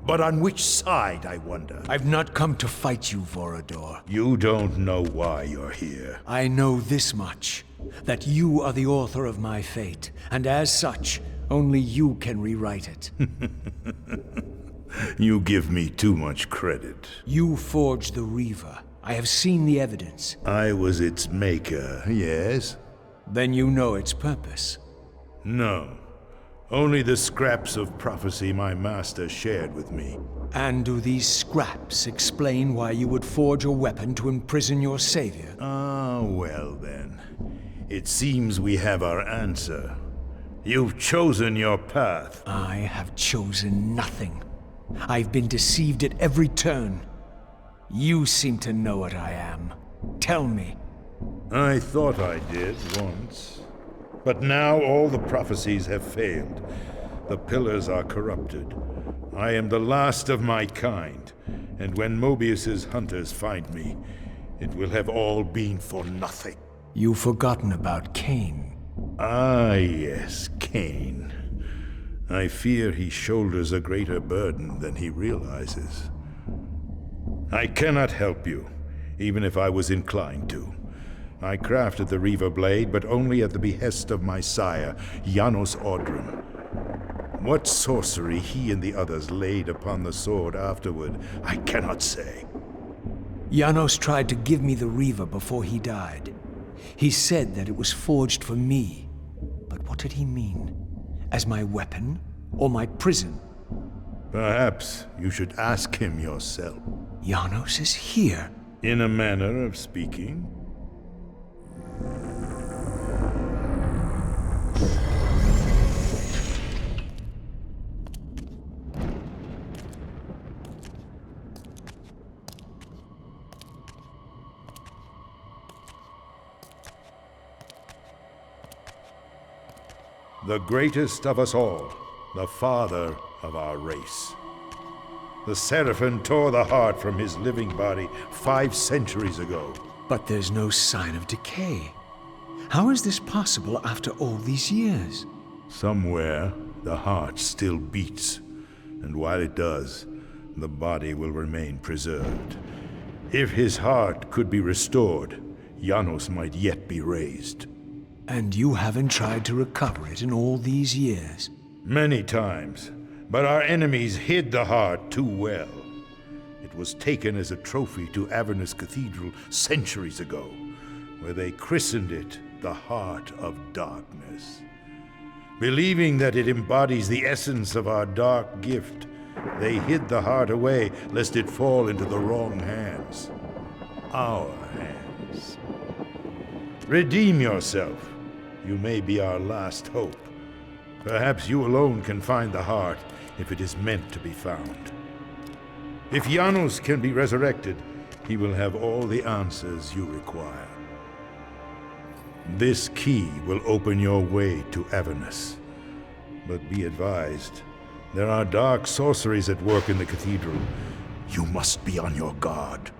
But on which side, I wonder? I've not come to fight you, Voridor. You don't know why you're here. I know this much, that you are the author of my fate, and as such, only you can rewrite it. You give me too much credit. You forged the Reaver. I have seen the evidence. I was its maker, yes? Then you know its purpose. No. Only the scraps of prophecy my master shared with me. And do these scraps explain why you would forge a weapon to imprison your savior? Ah, well then. It seems we have our answer. You've chosen your path. I have chosen nothing. I've been deceived at every turn. You seem to know what I am. Tell me. I thought I did once. But now all the prophecies have failed. The pillars are corrupted. I am the last of my kind, and when Moebius's hunters find me, it will have all been for nothing. You've forgotten about Kain. Ah, yes, Kain. I fear he shoulders a greater burden than he realizes. I cannot help you, even if I was inclined to. I crafted the Reaver blade, but only at the behest of my sire, Janos Audrum. What sorcery he and the others laid upon the sword afterward, I cannot say. Janos tried to give me the Reaver before he died. He said that it was forged for me. But what did he mean? As my weapon? Or my prison? Perhaps you should ask him yourself. Janos is here. In a manner of speaking. The greatest of us all, the father of our race. The Seraphim tore the heart from his living body 5 centuries ago. But there's no sign of decay. How is this possible after all these years? Somewhere, the heart still beats, and while it does, the body will remain preserved. If his heart could be restored, Janos might yet be raised. And you haven't tried to recover it in all these years? Many times, but our enemies hid the heart too well. It was taken as a trophy to Avernus Cathedral centuries ago, where they christened it the Heart of Darkness. Believing that it embodies the essence of our dark gift, they hid the heart away lest it fall into the wrong hands. Our hands. Redeem yourself. You may be our last hope. Perhaps you alone can find the heart if it is meant to be found. If Janos can be resurrected, he will have all the answers you require. This key will open your way to Avernus. But be advised, there are dark sorceries at work in the cathedral. You must be on your guard.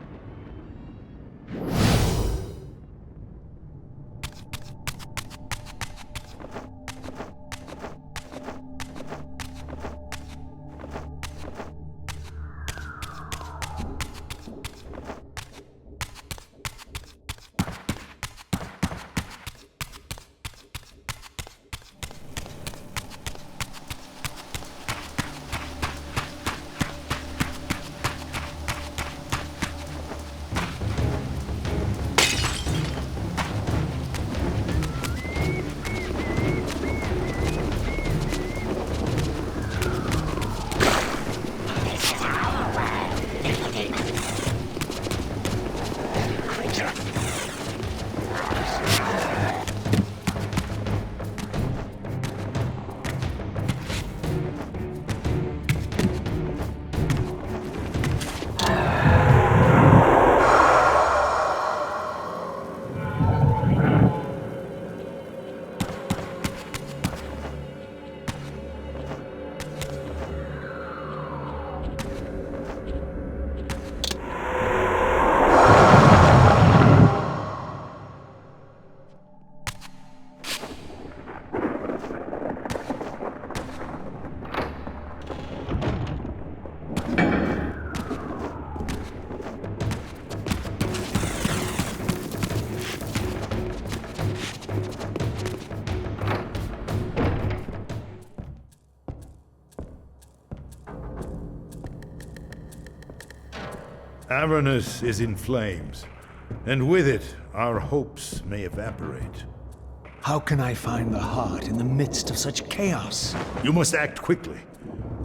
Avernus is in flames, and with it, our hopes may evaporate. How can I find the heart in the midst of such chaos? You must act quickly.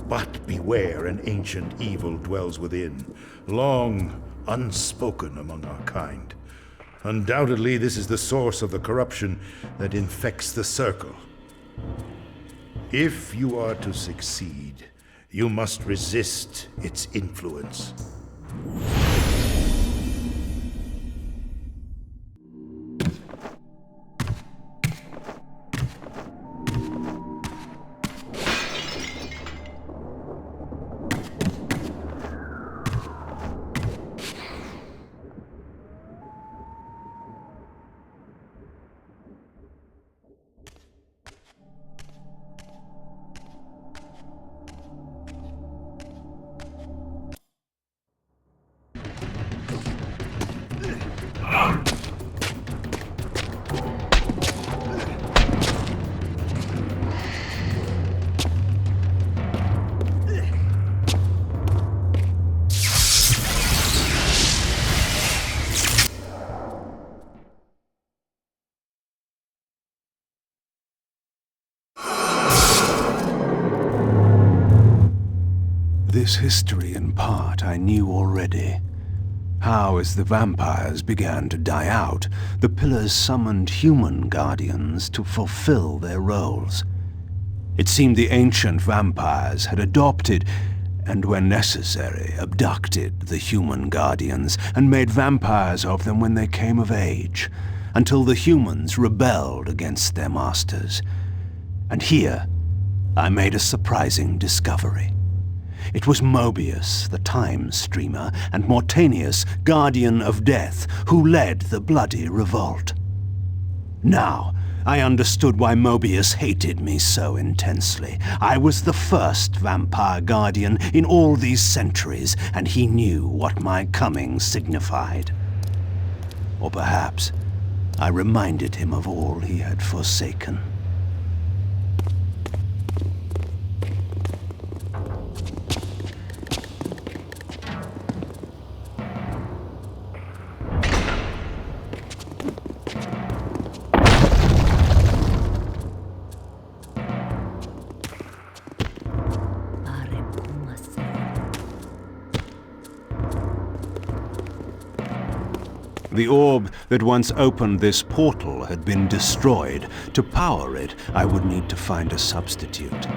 But beware, an ancient evil dwells within, long unspoken among our kind. Undoubtedly, this is the source of the corruption that infects the Circle. If you are to succeed, you must resist its influence. This history, in part, I knew already. How, as the vampires began to die out, the Pillars summoned human guardians to fulfill their roles. It seemed the ancient vampires had adopted, and when necessary, abducted the human guardians and made vampires of them when they came of age, until the humans rebelled against their masters. And here, I made a surprising discovery. It was Moebius, the time streamer, and Mortanius, guardian of death, who led the bloody revolt. Now, I understood why Moebius hated me so intensely. I was the first vampire guardian in all these centuries, and he knew what my coming signified. Or perhaps I reminded him of all he had forsaken. The orb that once opened this portal had been destroyed. To power it, I would need to find a substitute.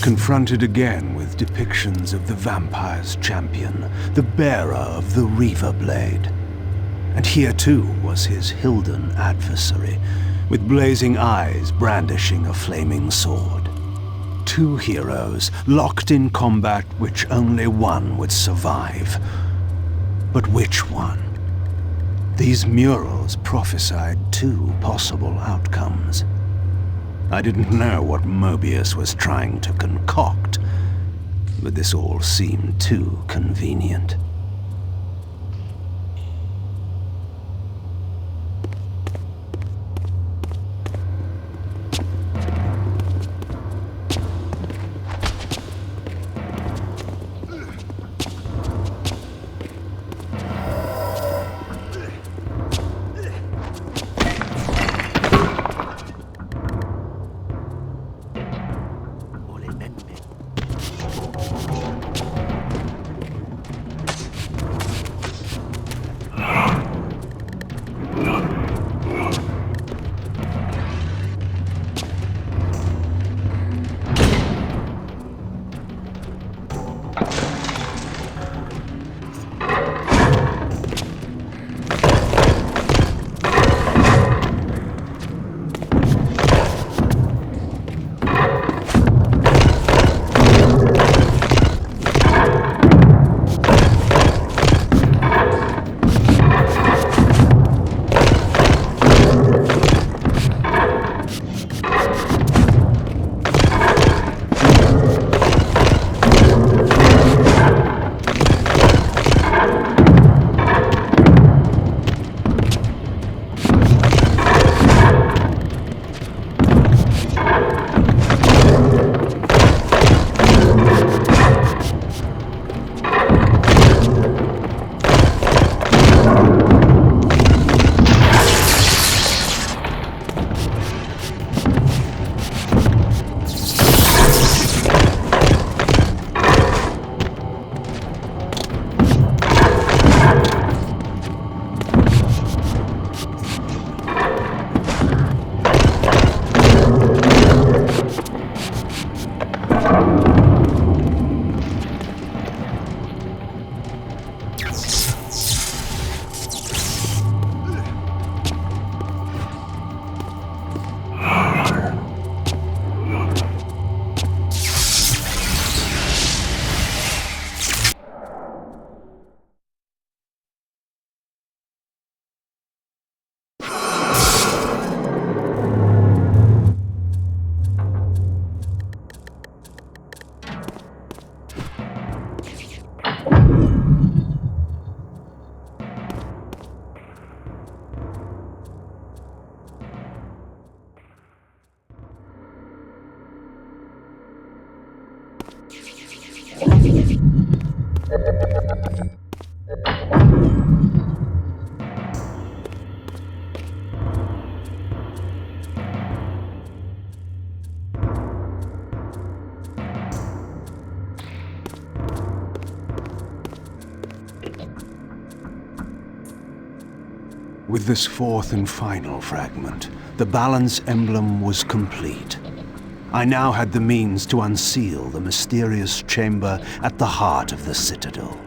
confronted again with depictions of the vampire's champion, the bearer of the Reaver blade. And here too was his Hilden adversary, with blazing eyes brandishing a flaming sword. Two heroes locked in combat which only one would survive. But which one? These murals prophesied two possible outcomes. I didn't know what Moebius was trying to concoct, but this all seemed too convenient. With this fourth and final fragment, the Balance Emblem was complete. I now had the means to unseal the mysterious chamber at the heart of the Citadel.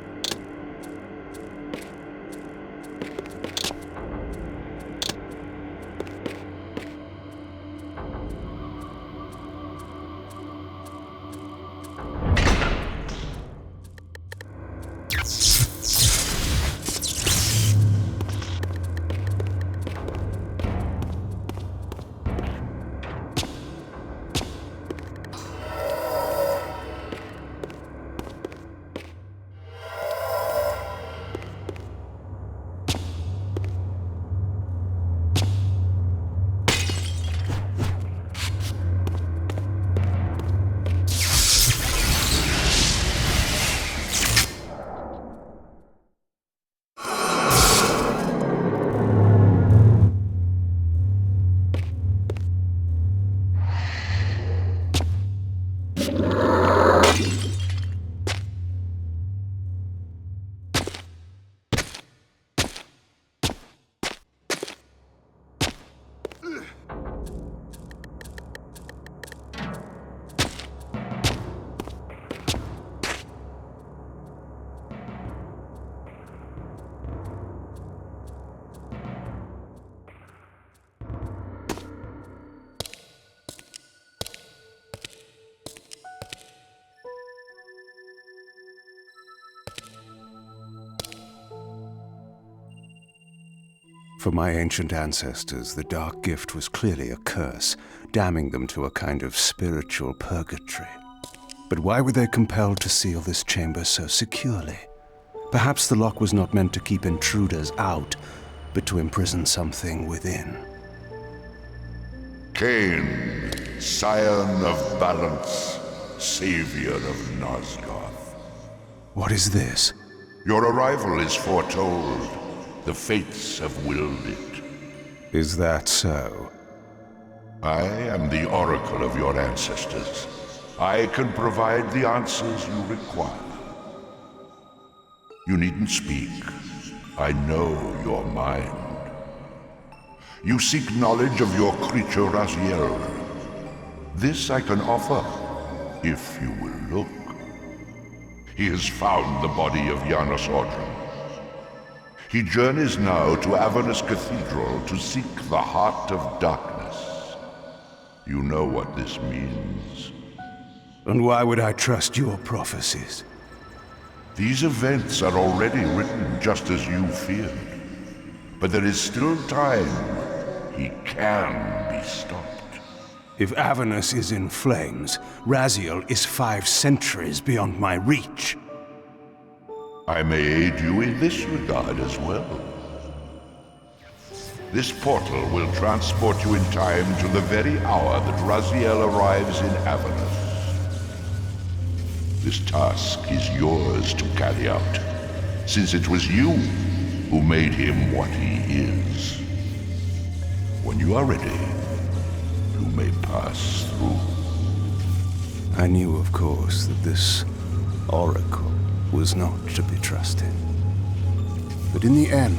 For my ancient ancestors, the dark gift was clearly a curse, damning them to a kind of spiritual purgatory. But why were they compelled to seal this chamber so securely? Perhaps the lock was not meant to keep intruders out, but to imprison something within. Kain, scion of Balance, savior of Nosgoth. What is this? Your arrival is foretold. The fates have willed it. Is that so? I am the oracle of your ancestors. I can provide the answers you require. You needn't speak. I know your mind. You seek knowledge of your creature Raziel. This I can offer, if you will look. He has found the body of Janos Ordrum. He journeys now to Avernus Cathedral to seek the Heart of Darkness. You know what this means. And why would I trust your prophecies? These events are already written just as you feared. But there is still time. He can be stopped. If Avernus is in flames, Raziel is 5 centuries beyond my reach. I may aid you in this regard as well. This portal will transport you in time to the very hour that Raziel arrives in Avernus. This task is yours to carry out, since it was you who made him what he is. When you are ready, you may pass through. I knew, of course, that this oracle was not to be trusted. But in the end,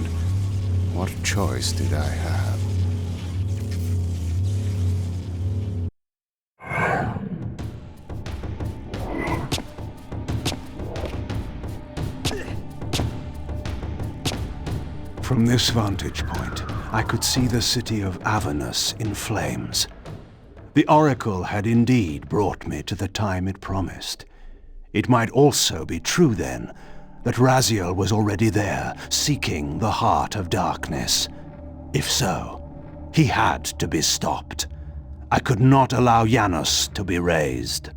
what choice did I have? From this vantage point, I could see the city of Avernus in flames. The oracle had indeed brought me to the time it promised. It might also be true, then, that Raziel was already there, seeking the Heart of Darkness. If so, he had to be stopped. I could not allow Janos to be raised.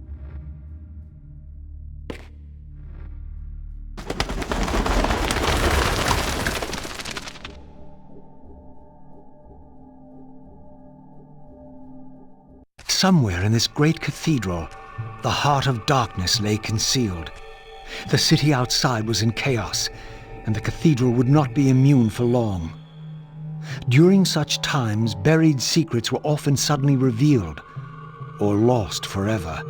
Somewhere in this great cathedral, the Heart of Darkness lay concealed. The city outside was in chaos, and the cathedral would not be immune for long. During such times, buried secrets were often suddenly revealed, or lost forever.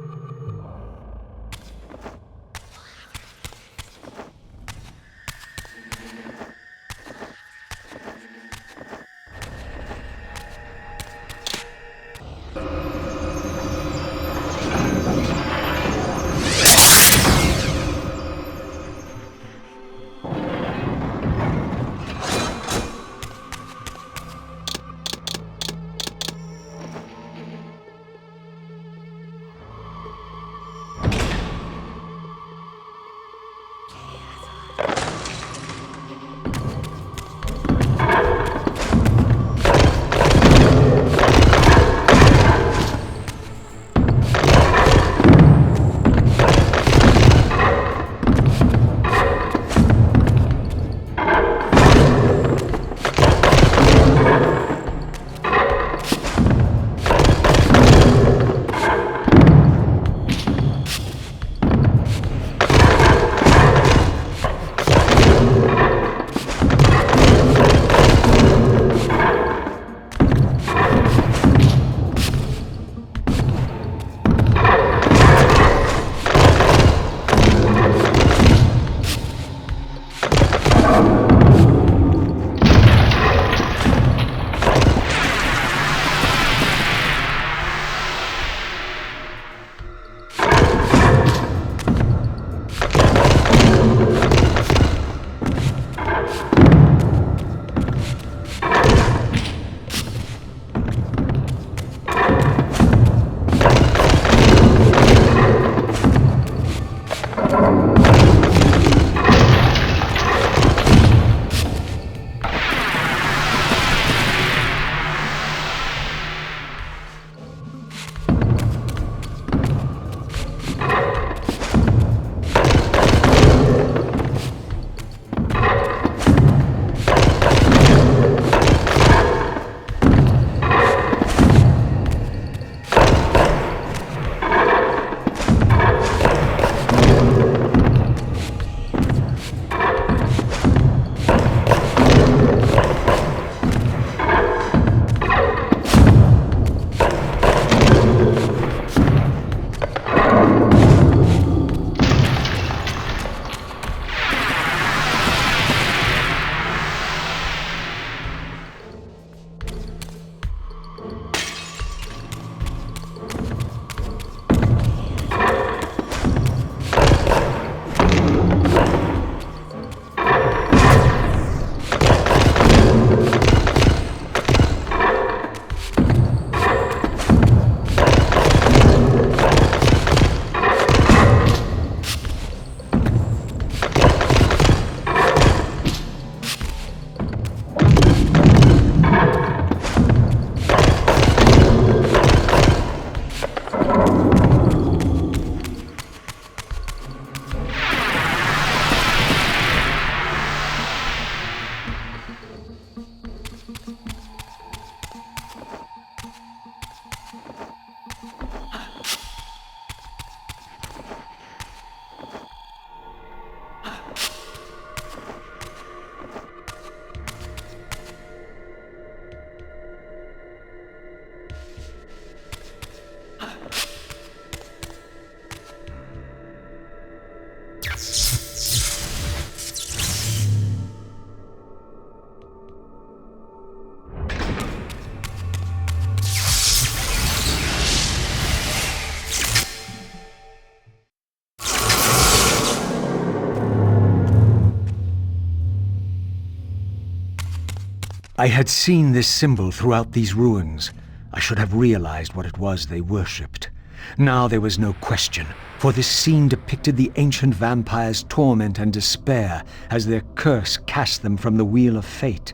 I had seen this symbol throughout these ruins. I should have realized what it was they worshipped. Now there was no question, for this scene depicted the ancient vampires' torment and despair as their curse cast them from the wheel of fate.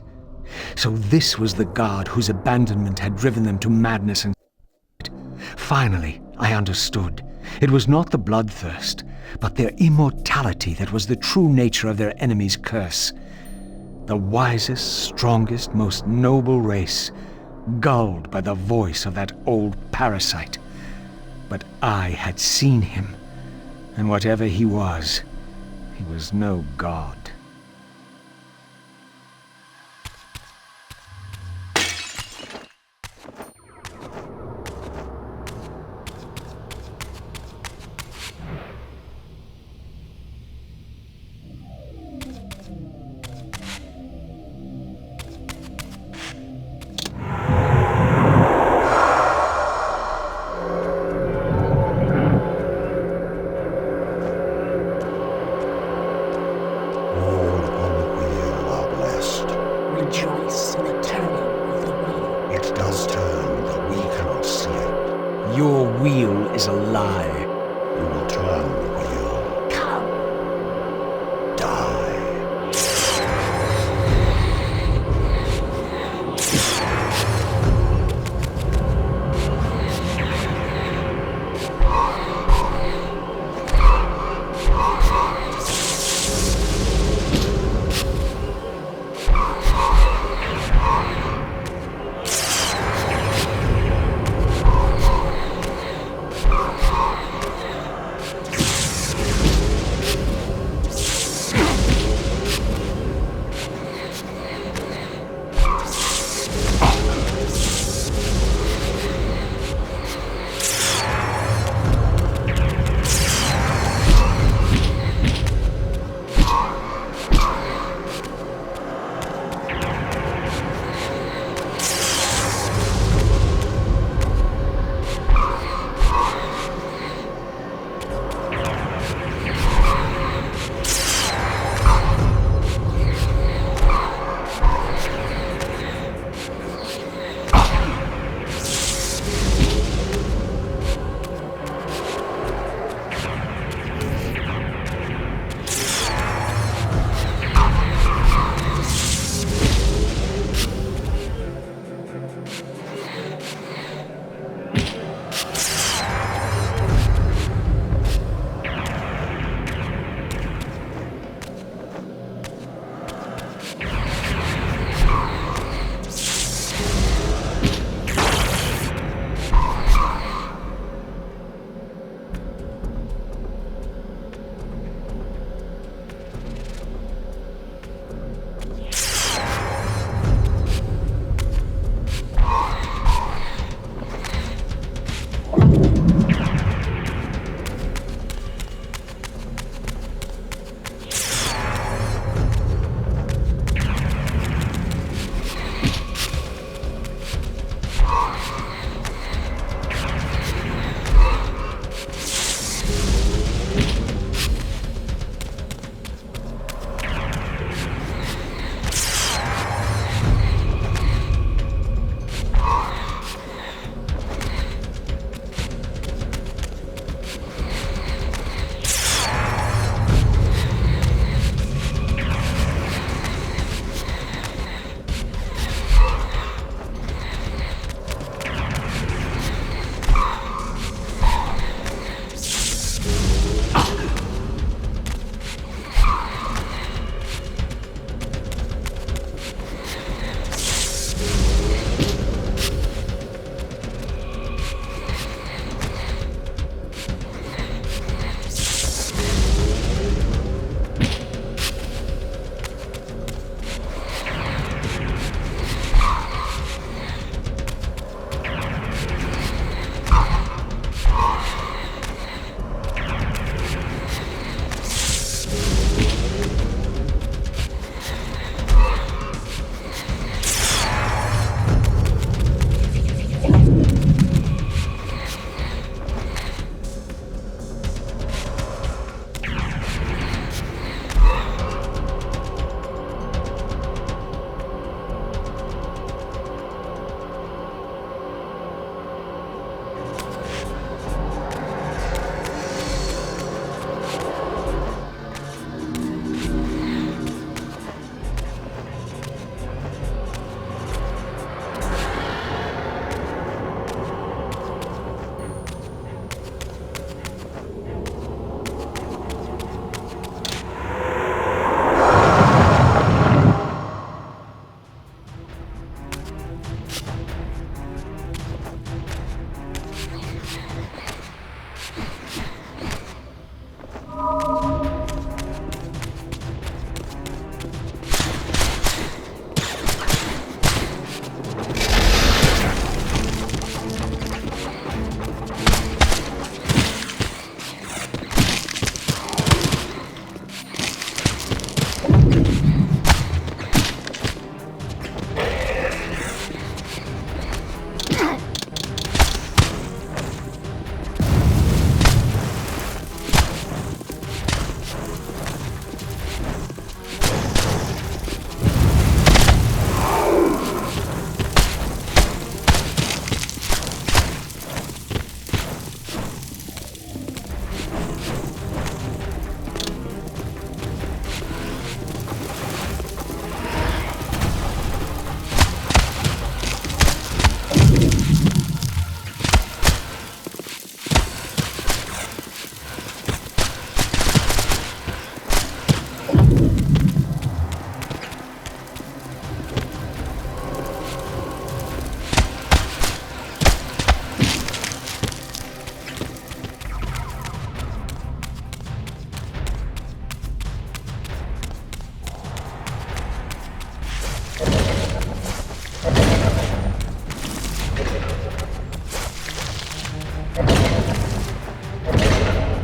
So this was the god whose abandonment had driven them to madness and Finally, I understood. It was not the bloodthirst, but their immortality that was the true nature of their enemy's curse. The wisest, strongest, most noble race, gulled by the voice of that old parasite. But I had seen him, and whatever he was no god.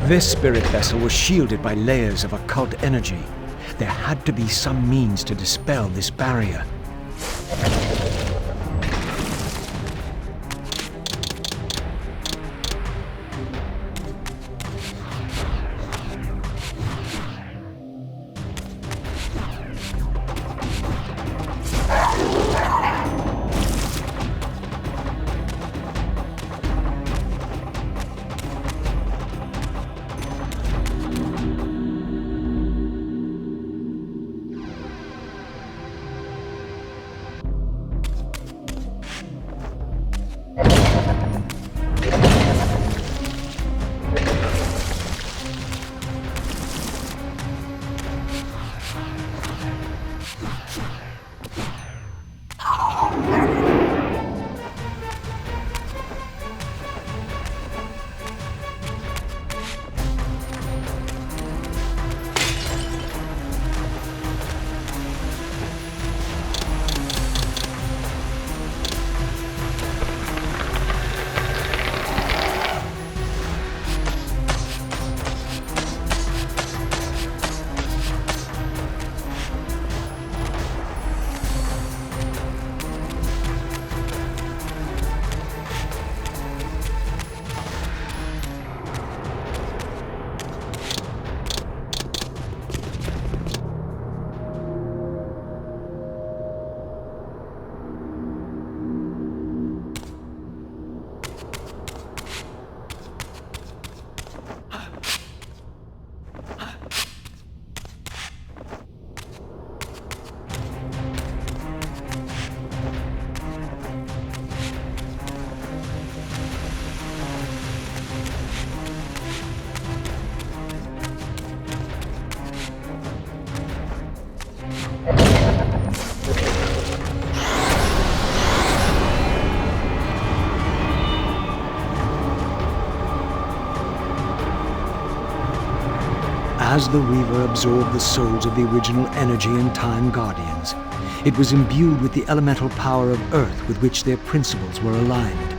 This spirit vessel was shielded by layers of occult energy. There had to be some means to dispel this barrier. As the Reaver absorbed the souls of the original Energy and Time Guardians, it was imbued with the elemental power of Earth with which their principles were aligned.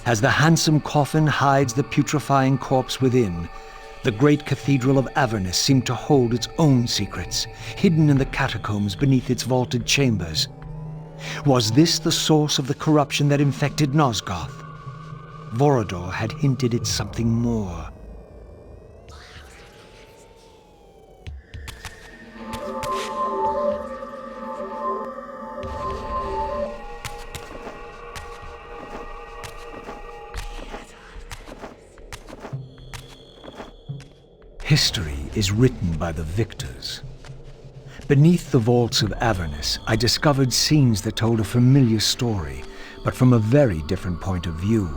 As the handsome coffin hides the putrefying corpse within, the great cathedral of Avernus seemed to hold its own secrets, hidden in the catacombs beneath its vaulted chambers. Was this the source of the corruption that infected Nosgoth? Voridor had hinted at something more. History is written by the victors. Beneath the vaults of Avernus, I discovered scenes that told a familiar story, but from a very different point of view.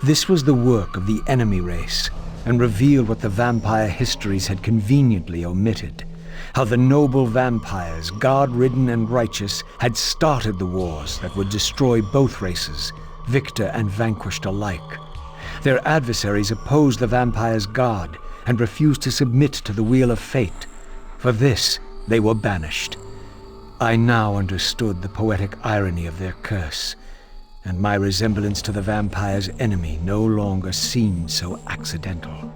This was the work of the enemy race, and revealed what the vampire histories had conveniently omitted. How the noble vampires, god-ridden and righteous, had started the wars that would destroy both races, victor and vanquished alike. Their adversaries opposed the vampires' god, and refused to submit to the wheel of fate. For this, they were banished. I now understood the poetic irony of their curse, and my resemblance to the vampire's enemy no longer seemed so accidental.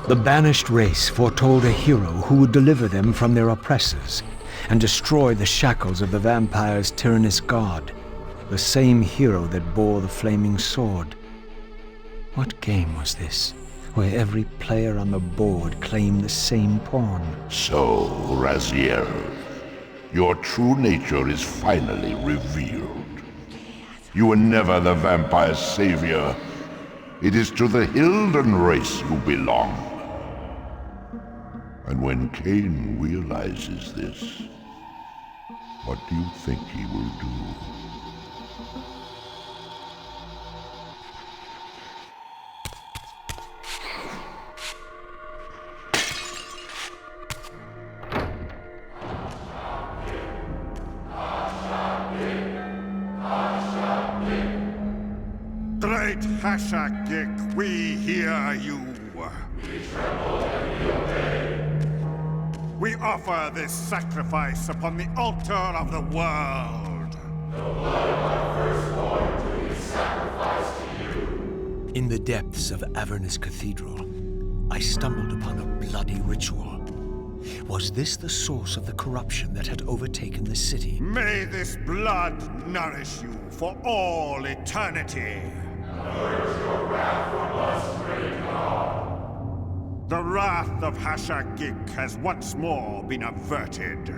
The banished race foretold a hero who would deliver them from their oppressors and destroy the shackles of the vampire's tyrannous god, the same hero that bore the flaming sword. What game was this, where every player on the board claimed the same pawn? So, Raziel, your true nature is finally revealed. You were never the vampire's savior. It is to the Hilden race you belong. And when Kain realizes this, what do you think he will do? Great Hashagik, we hear you. We tremble and we obey. We offer this sacrifice upon the altar of the world. The blood of our firstborn do we sacrifice to you. In the depths of Avernus Cathedral, I stumbled upon a bloody ritual. Was this the source of the corruption that had overtaken the city? May this blood nourish you for all eternity. Purge your wrath from us, great God. The wrath of Hashagik has once more been averted.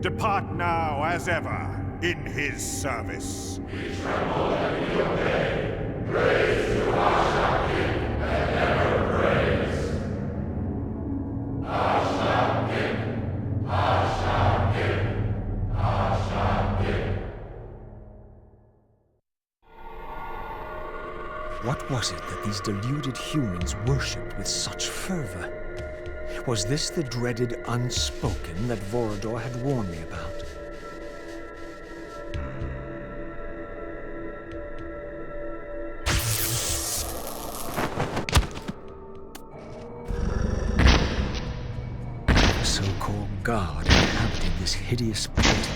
Depart now as ever in his service. We tremble and we obey. Praise to Hashagik and ever praise. Hashagik, Hashagik, Hashagik. What was it that these deluded humans worshipped with such fervor? Was this the dreaded unspoken that Voridor had warned me about? The so-called god inhabited this hideous pit.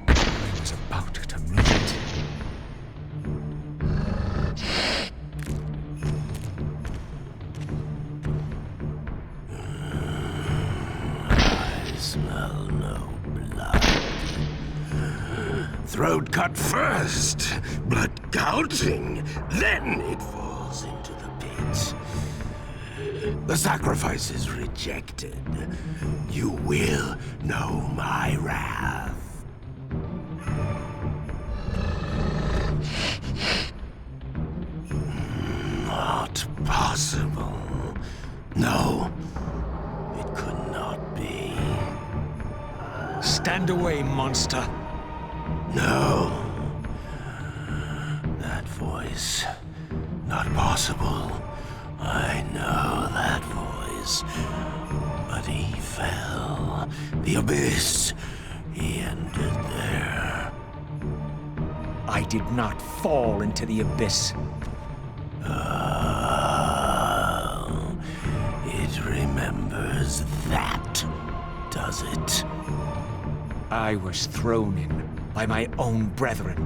I was about to meet it. Smell no blood. Throat cut first, blood gouging, then it falls into the pit. The sacrifice is rejected. You will know my wrath. Not possible. No, it could not be. Stand away, monster! No. That voice. Not possible. I know that voice. But he fell. The abyss. He ended there. I did not fall into the abyss. Oh, it remembers that, does it? I was thrown in by my own brethren.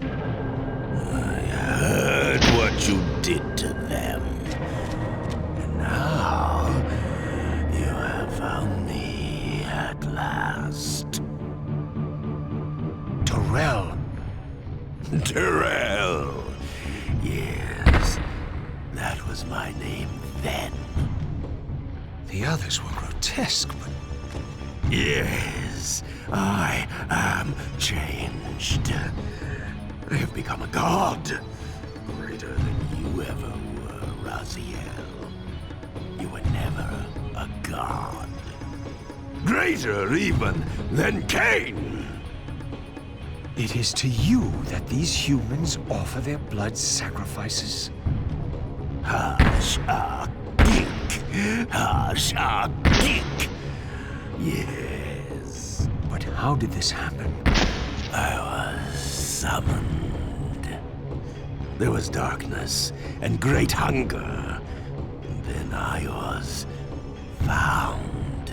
I heard what you did to them. And now you have found me at last. Terrell! Terrell! Yes, that was my name then. The others were grotesque, but... Yes, I am changed. I have become a god. Greater than you ever were, Raziel. You were never a god. Greater even than Kain! It is to you that these humans offer their blood sacrifices. Hashagik! Yes. But how did this happen? I was summoned. There was darkness and great hunger. And then I was found.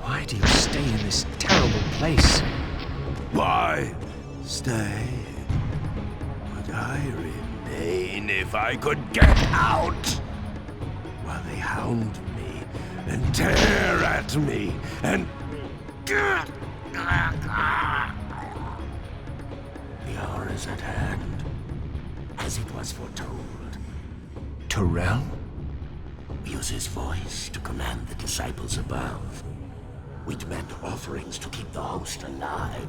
Why do you stay in this terrible place? Why stay? Would I remain if I could get out? While they hound me and tear at me and... The hour is at hand, as it was foretold. Terrell? Use his voice to command the disciples above. We demand offerings to keep the host alive.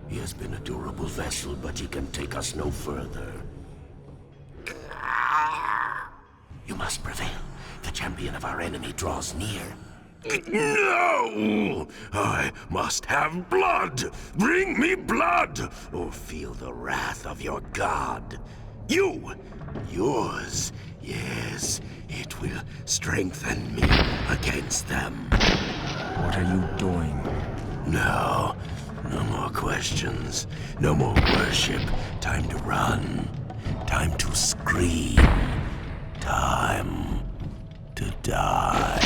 He has been a durable vessel, but he can take us no further. You must prevail. The champion of our enemy draws near. No! I must have blood! Bring me blood! Or feel the wrath of your god. Yours. Yes, it will strengthen me against them. What are you doing? No more questions. No more worship. Time to run. Time to scream. Time to die.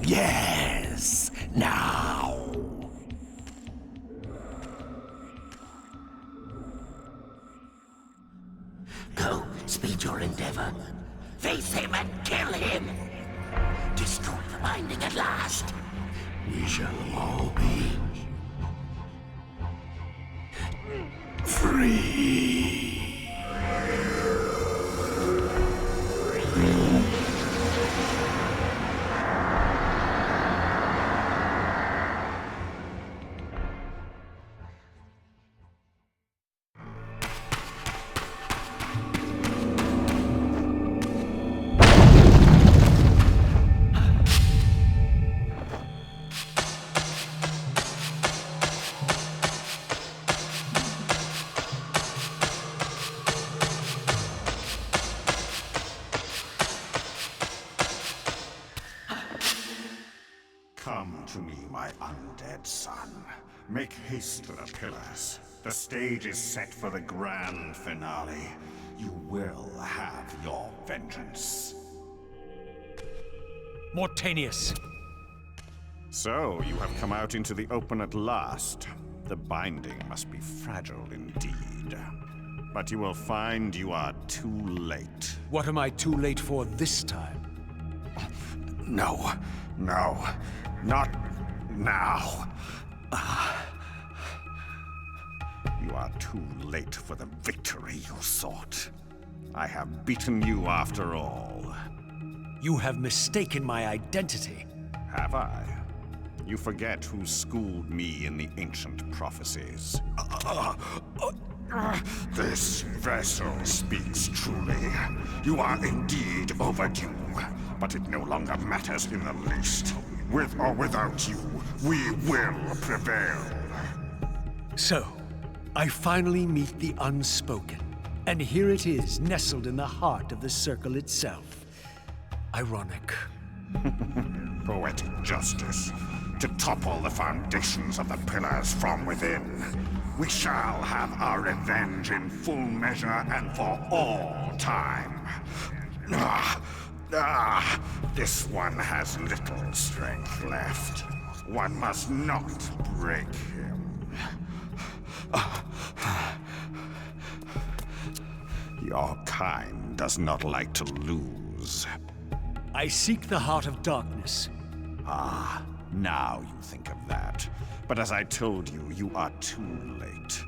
Yes, now. Go, speed your endeavor. Face him and kill him. Destroy the binding at last. We shall all be free. Come to me, my undead son. Make haste to the Pillars. The stage is set for the grand finale. You will have your vengeance. Mortanius! So, you have come out into the open at last. The binding must be fragile indeed. But you will find you are too late. What am I too late for this time? No, not now. You are too late for the victory you sought. I have beaten you after all. You have mistaken my identity. Have I? You forget who schooled me in the ancient prophecies. This vessel speaks truly. You are indeed overdue, but it no longer matters in the least. With or without you, we will prevail. So, I finally meet the unspoken. And here it is, nestled in the heart of the circle itself. Ironic. Poetic justice. To topple the foundations of the Pillars from within. We shall have our revenge in full measure and for all time. This one has little strength left. One must not break him. Your kind does not like to lose. I seek the heart of darkness. Ah, now you think of that. But as I told you, you are too late.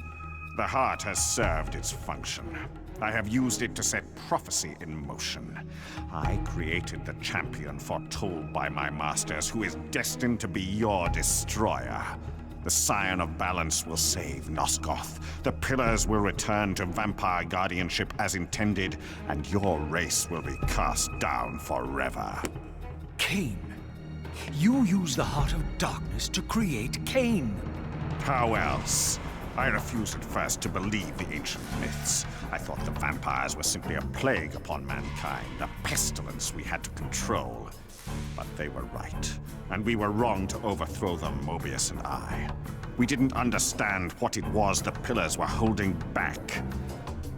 The heart has served its function. I have used it to set prophecy in motion. I created the champion foretold by my masters, who is destined to be your destroyer. The Scion of Balance will save Nosgoth. The Pillars will return to vampire guardianship as intended, and your race will be cast down forever. Kain. You use the heart of darkness to create Kain. How else? I refused at first to believe the ancient myths. I thought the vampires were simply a plague upon mankind, a pestilence we had to control. But they were right, and we were wrong to overthrow them, Moebius and I. We didn't understand what it was the Pillars were holding back.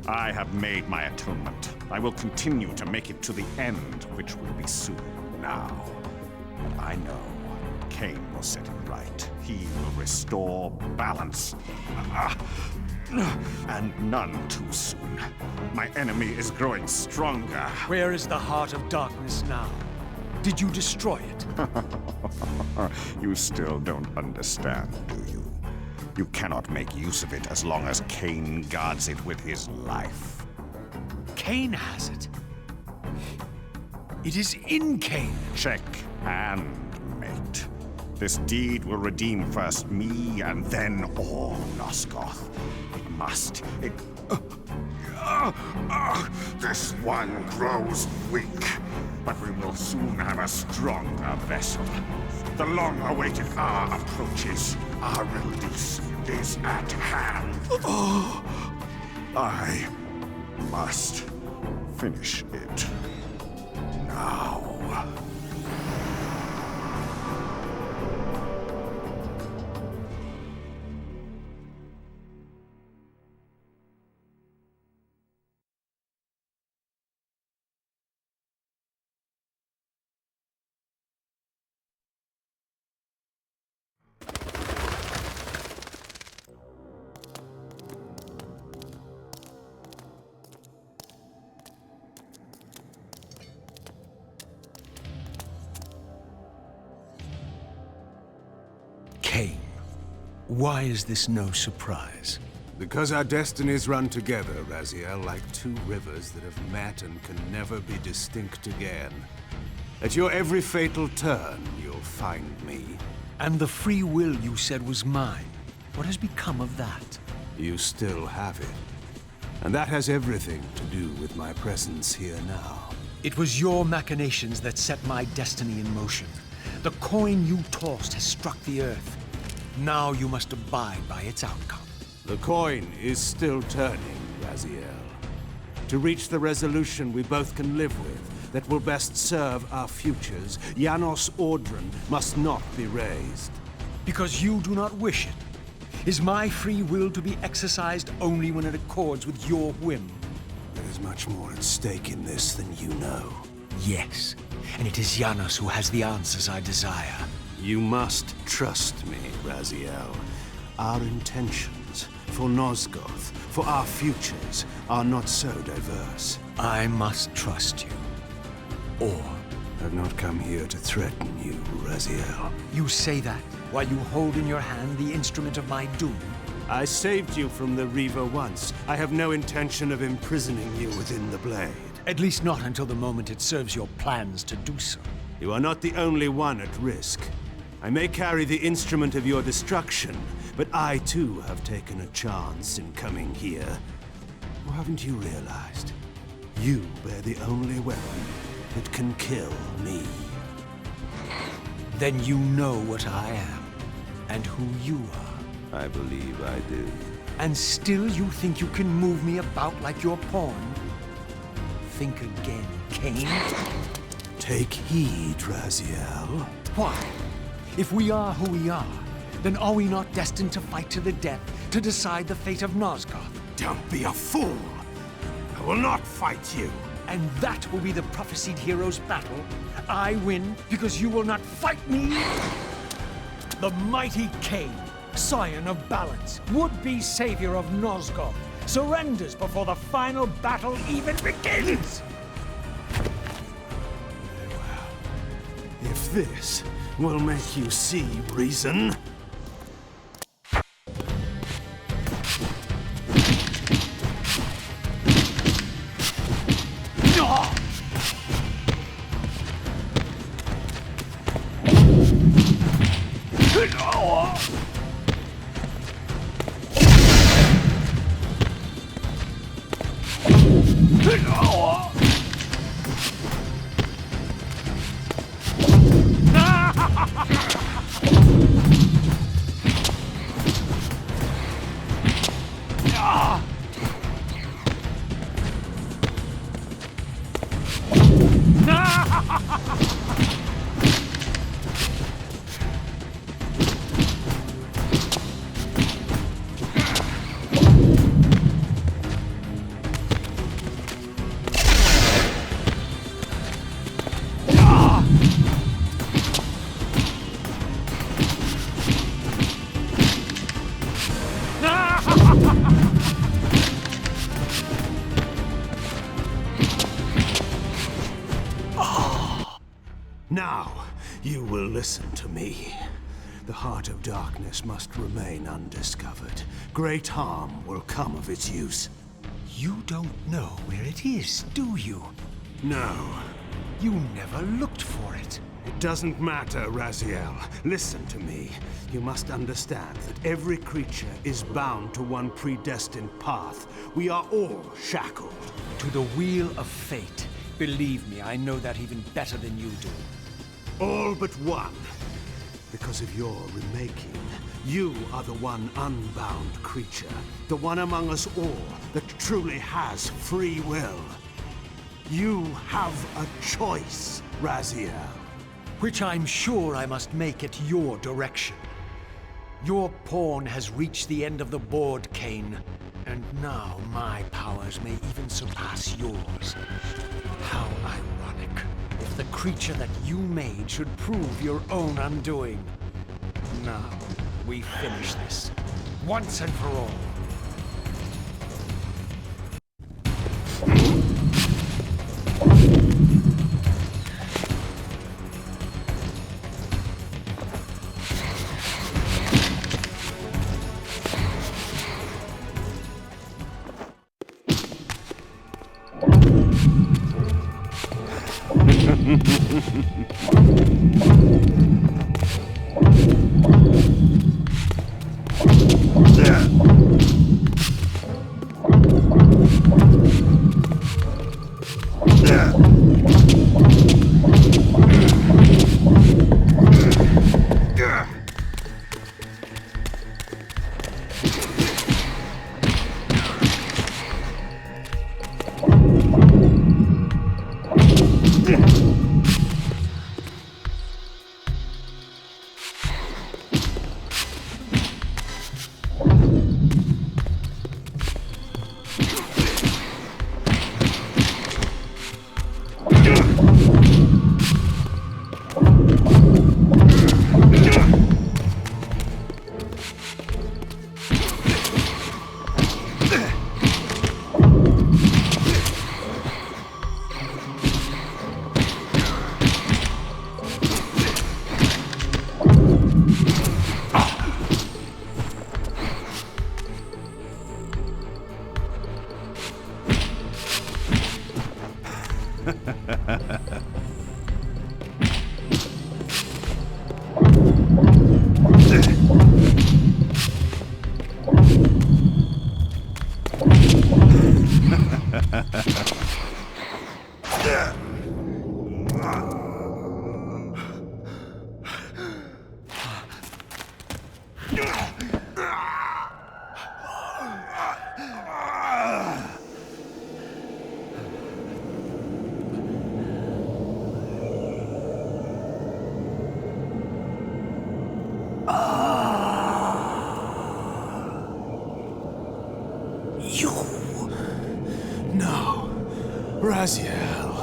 I have made my atonement. I will continue to make it to the end, which will be soon now. I know Kain will set it right. He will restore balance. And none too soon. My enemy is growing stronger. Where is the Heart of Darkness now? Did you destroy it? You still don't understand, do you? You cannot make use of it as long as Kain guards it with his life. Kain has it. It is in Kain. Check and mate. This deed will redeem first me and then all Nosgoth. It must. This one grows weak, but we will soon have a stronger vessel. The long-awaited hour approaches. Our release is at hand. I must finish it now. Kain, why is this no surprise? Because our destinies run together, Raziel, like two rivers that have met and can never be distinct again. At your every fatal turn, you'll find me. And the free will you said was mine. What has become of that? You still have it. And that has everything to do with my presence here now. It was your machinations that set my destiny in motion. The coin you tossed has struck the earth. Now you must abide by its outcome. The coin is still turning, Raziel. To reach the resolution we both can live with, that will best serve our futures, Janos Audron must not be raised. Because you do not wish it. Is my free will to be exercised only when it accords with your whim? There is much more at stake in this than you know. Yes, and it is Janos who has the answers I desire. You must trust me, Raziel. Our intentions, for Nosgoth, for our futures, are not so diverse. I must trust you. Or I've not come here to threaten you, Raziel. You say that while you hold in your hand the instrument of my doom? I saved you from the Reaver once. I have no intention of imprisoning you within the blade. At least not until the moment it serves your plans to do so. You are not the only one at risk. I may carry the instrument of your destruction, but I too have taken a chance in coming here. Or haven't you realized? You bear the only weapon that can kill me. Then you know what I am, and who you are. I believe I do. And still you think you can move me about like your pawn? Think again, Kain. Take heed, Raziel. Why? If we are who we are, then are we not destined to fight to the death, to decide the fate of Nosgoth? Don't be a fool! I will not fight you! And that will be the prophesied hero's battle? I win because you will not fight me? The mighty Kain, scion of Balance, would-be savior of Nosgoth, surrenders before the final battle even begins! If this will make you see reason... Now, you will listen to me. The heart of darkness must remain undiscovered. Great harm will come of its use. You don't know where it is, do you? No. You never looked for it. It doesn't matter, Raziel. Listen to me. You must understand that every creature is bound to one predestined path. We are all shackled. To the wheel of fate. Believe me, I know that even better than you do. All but one. Because of your remaking, you are the one unbound creature. The one among us all that truly has free will. You have a choice, Raziel. Which I'm sure I must make at your direction. Your pawn has reached the end of the board, Kain. And now my powers may even surpass yours. How ironic. If the creature that you made should prove your own undoing. Now, we finish this. Once and for all. Raziel.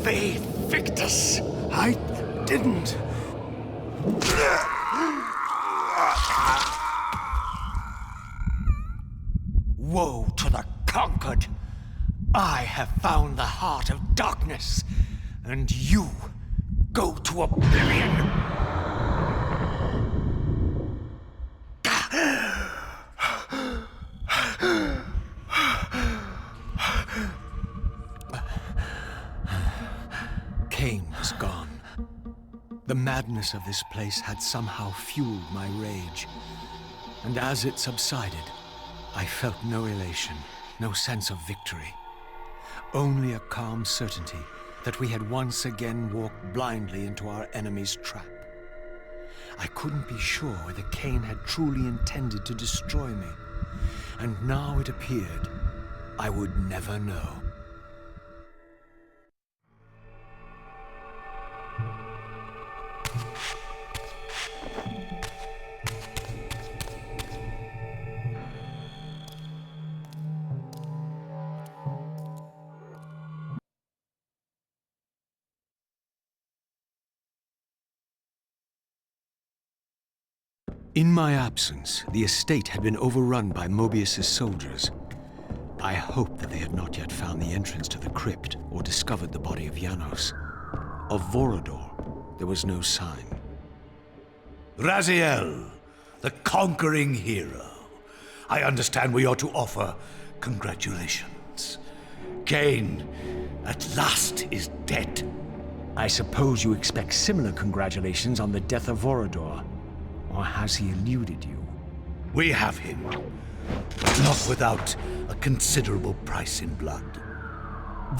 Ve Victus! I didn't. Woe to the conquered! I have found the heart of darkness, and you go to oblivion! Kain was gone. The madness of this place had somehow fueled my rage, and as it subsided, I felt no elation, no sense of victory. Only a calm certainty that we had once again walked blindly into our enemy's trap. I couldn't be sure whether Kain had truly intended to destroy me, and now it appeared I would never know. In my absence, the estate had been overrun by Moebius's soldiers. I hoped that they had not yet found the entrance to the crypt or discovered the body of Janos. Of Voridor, there was no sign. Raziel, the conquering hero. I understand we ought to offer congratulations. Kain, at last, is dead. I suppose you expect similar congratulations on the death of Voridor. Or has he eluded you? We have him. Not without a considerable price in blood.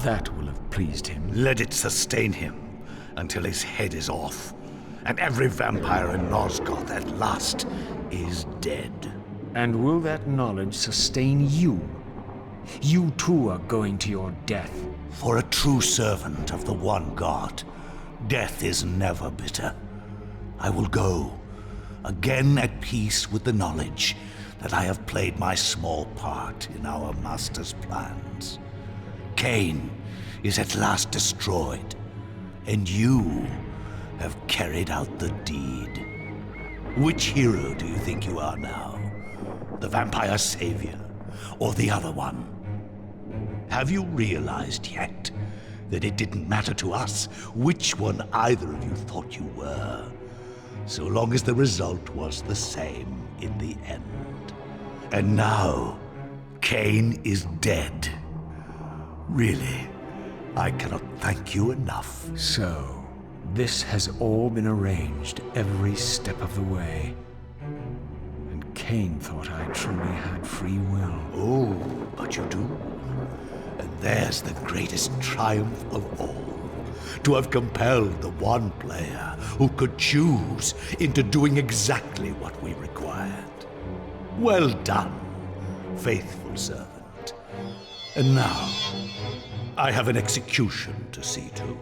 That will have pleased him. Let it sustain him until his head is off, and every vampire in Nosgoth at last is dead. And will that knowledge sustain you? You too are going to your death. For a true servant of the one God, death is never bitter. I will go, again at peace with the knowledge that I have played my small part in our master's plans. Kain is at last destroyed, and you have carried out the deed. Which hero do you think you are now? The vampire savior, or the other one? Have you realized yet that it didn't matter to us which one either of you thought you were, so long as the result was the same in the end? And now, Kain is dead. Really, I cannot thank you enough. So, this has all been arranged every step of the way. And Kain thought I truly had free will. Oh, but you do. And there's the greatest triumph of all. To have compelled the one player who could choose into doing exactly what we required. Well done, faithful servant. And now, I have an execution to see to.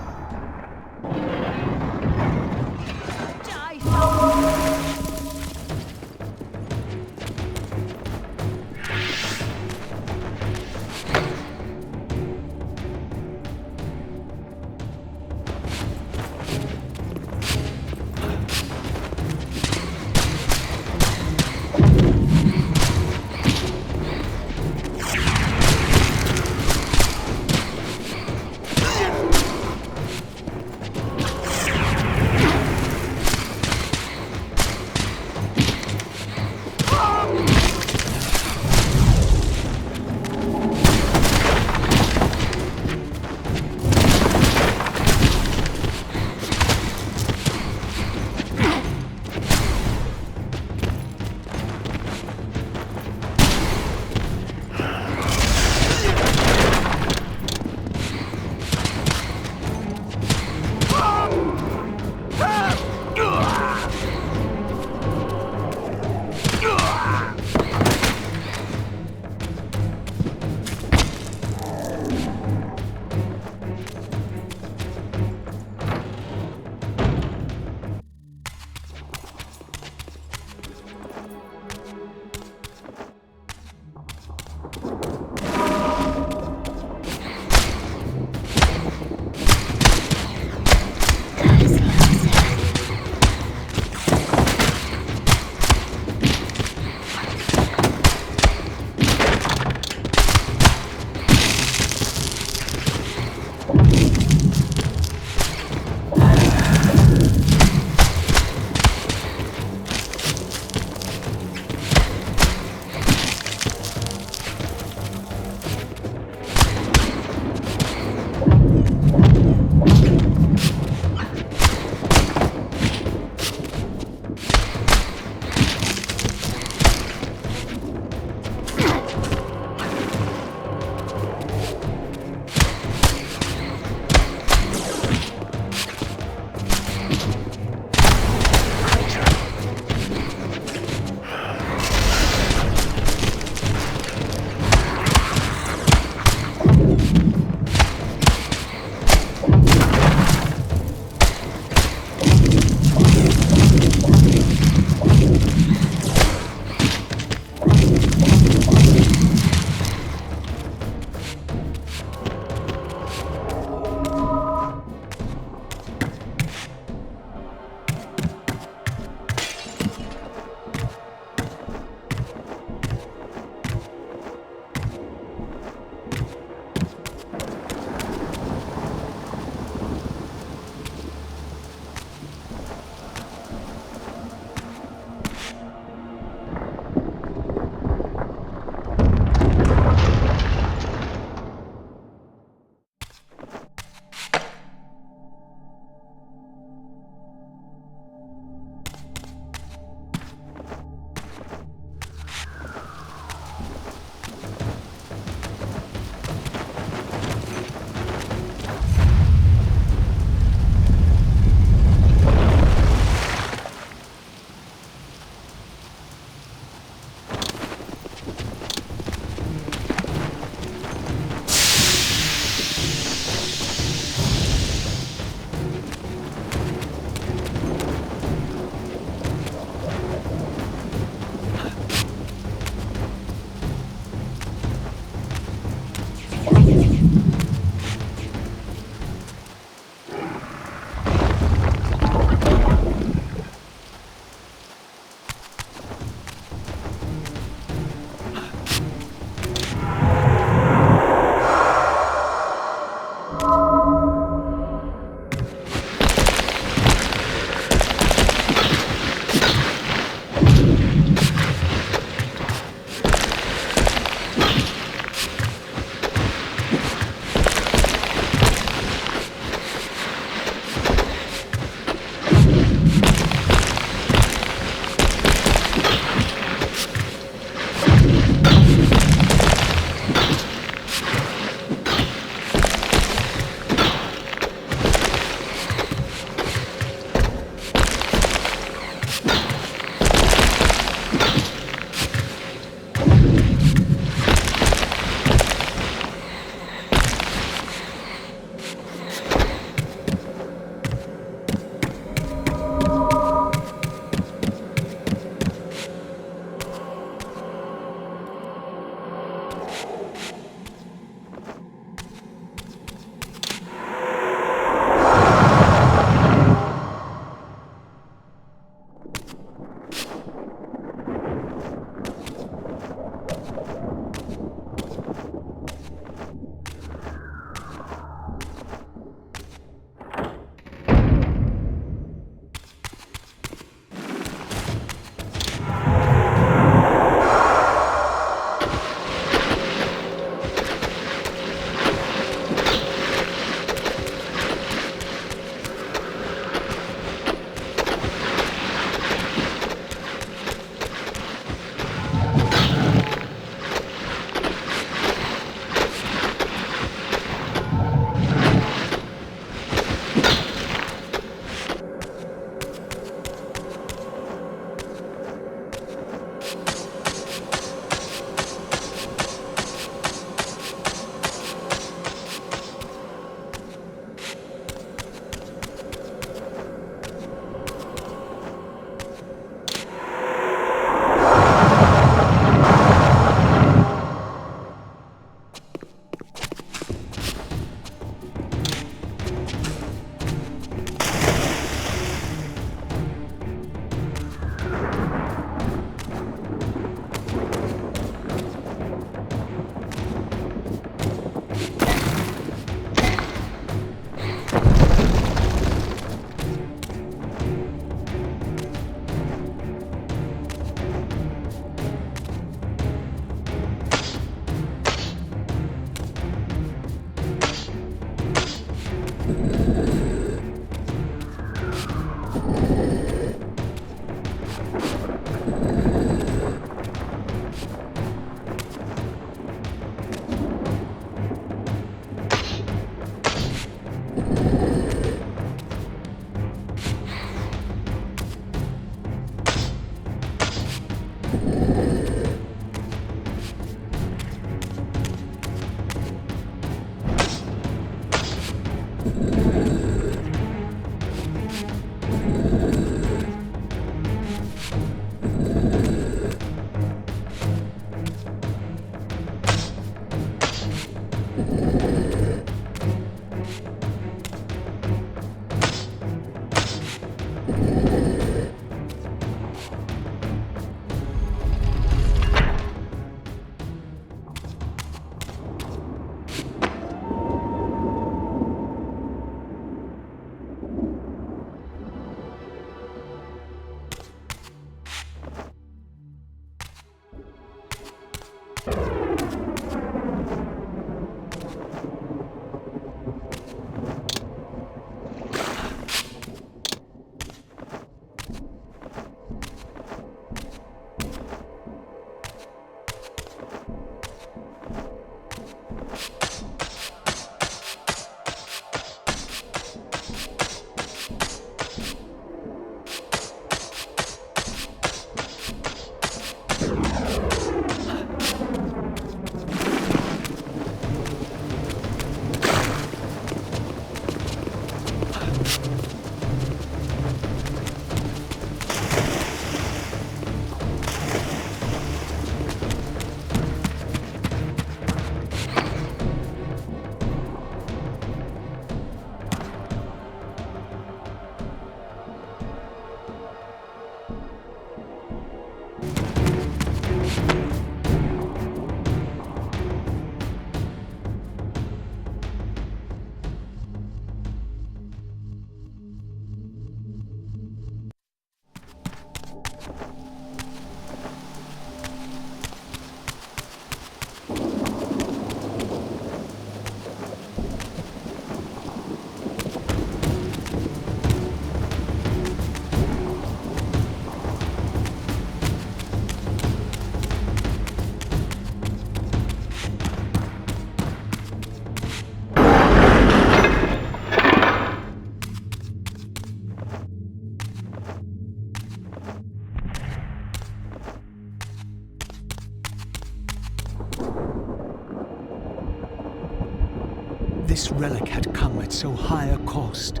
This relic had come at so high a cost.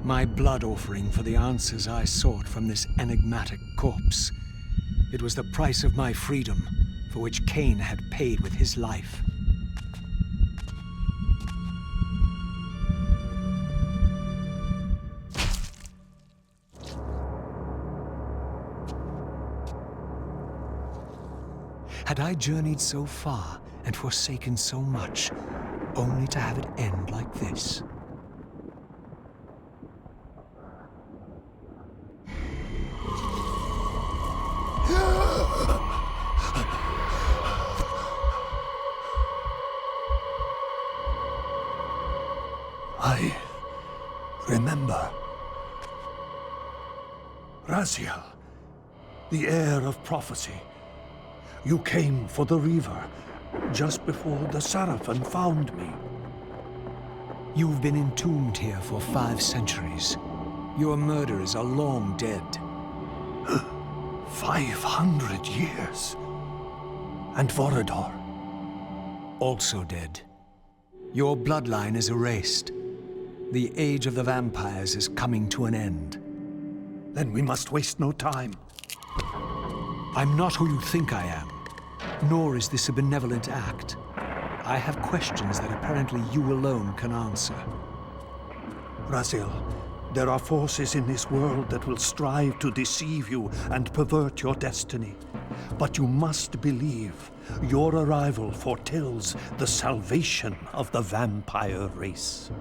My blood offering for the answers I sought from this enigmatic corpse. It was the price of my freedom, for which Kain had paid with his life. Had I journeyed so far and forsaken so much, only to have it end like this? I remember. Raziel, the heir of prophecy. You came for the Reaver, just before the Seraphim found me. You've been entombed here for 5 centuries. Your murderers are long dead. 500 years. And Voridor? Also dead. Your bloodline is erased. The age of the vampires is coming to an end. Then we must waste no time. I'm not who you think I am, nor is this a benevolent act. I have questions that apparently you alone can answer. Raziel, there are forces in this world that will strive to deceive you and pervert your destiny. But you must believe your arrival foretells the salvation of the vampire race.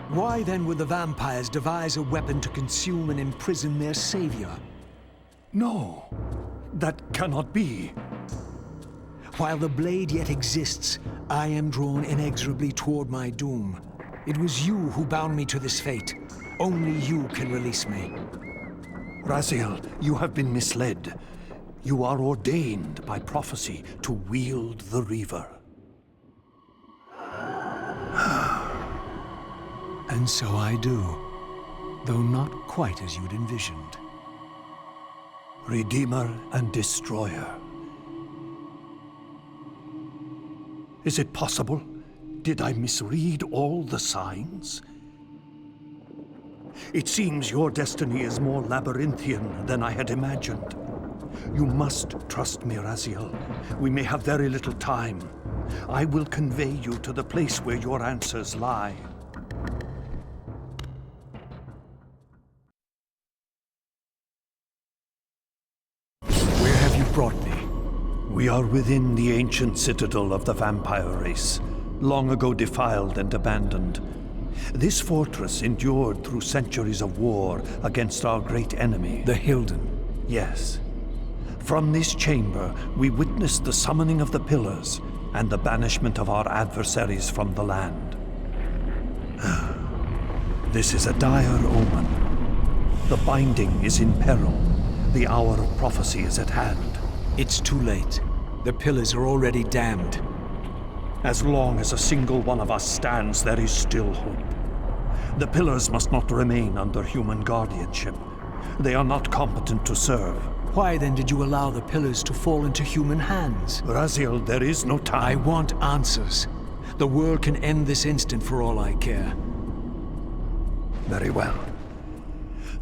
Why then would the vampires devise a weapon to consume and imprison their savior? No, that cannot be. While the blade yet exists, I am drawn inexorably toward my doom. It was you who bound me to this fate. Only you can release me. Raziel, you have been misled. You are ordained by prophecy to wield the Reaver. And so I do, though not quite as you'd envisioned. Redeemer and Destroyer. Is it possible? Did I misread all the signs? It seems your destiny is more labyrinthian than I had imagined. You must trust me, Raziel. We may have very little time. I will convey you to the place where your answers lie. Where have you brought me? We are within the ancient citadel of the vampire race, long ago defiled and abandoned. This fortress endured through centuries of war against our great enemy. The Hilden. Yes. From this chamber, we witnessed the summoning of the Pillars and the banishment of our adversaries from the land. This is a dire omen. The binding is in peril. The hour of prophecy is at hand. It's too late. The Pillars are already damned. As long as a single one of us stands, there is still hope. The Pillars must not remain under human guardianship. They are not competent to serve. Why then did you allow the Pillars to fall into human hands? Raziel, there is no time. I want answers. The world can end this instant for all I care. Very well.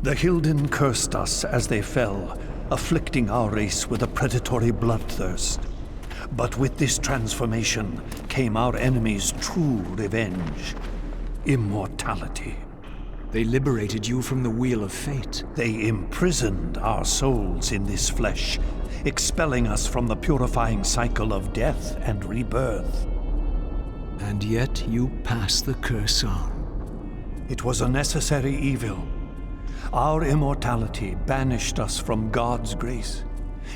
The Hilden cursed us as they fell, afflicting our race with a predatory bloodthirst. But with this transformation came our enemy's true revenge. Immortality. They liberated you from the Wheel of Fate. They imprisoned our souls in this flesh, expelling us from the purifying cycle of death and rebirth. And yet you pass the curse on. It was a necessary evil. Our immortality banished us from God's grace.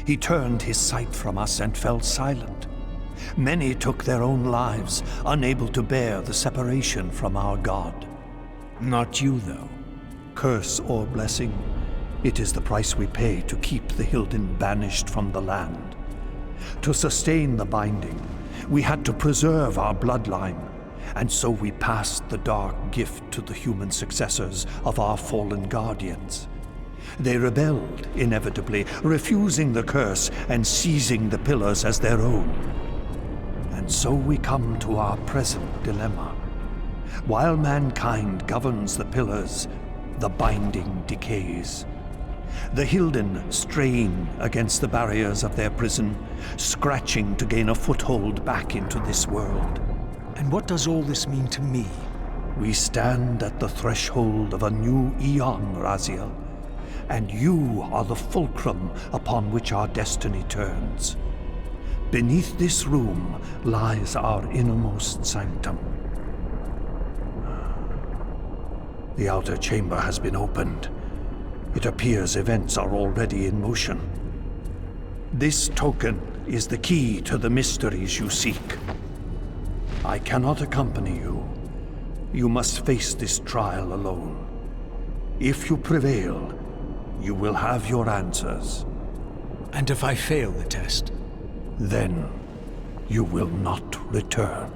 He turned his sight from us and fell silent. Many took their own lives, unable to bear the separation from our God. Not you, though. Curse or blessing, it is the price we pay to keep the Hilden banished from the land. To sustain the binding, we had to preserve our bloodline, and so we passed the dark gift to the human successors of our fallen guardians. They rebelled, inevitably, refusing the curse and seizing the Pillars as their own. And so we come to our present dilemma. While mankind governs the Pillars, the binding decays. The Hilden strain against the barriers of their prison, scratching to gain a foothold back into this world. And what does all this mean to me? We stand at the threshold of a new eon, Raziel, and you are the fulcrum upon which our destiny turns. Beneath this room lies our innermost sanctum. The outer chamber has been opened. It appears events are already in motion. This token is the key to the mysteries you seek. I cannot accompany you. You must face this trial alone. If you prevail, you will have your answers. And if I fail the test? Then you will not return.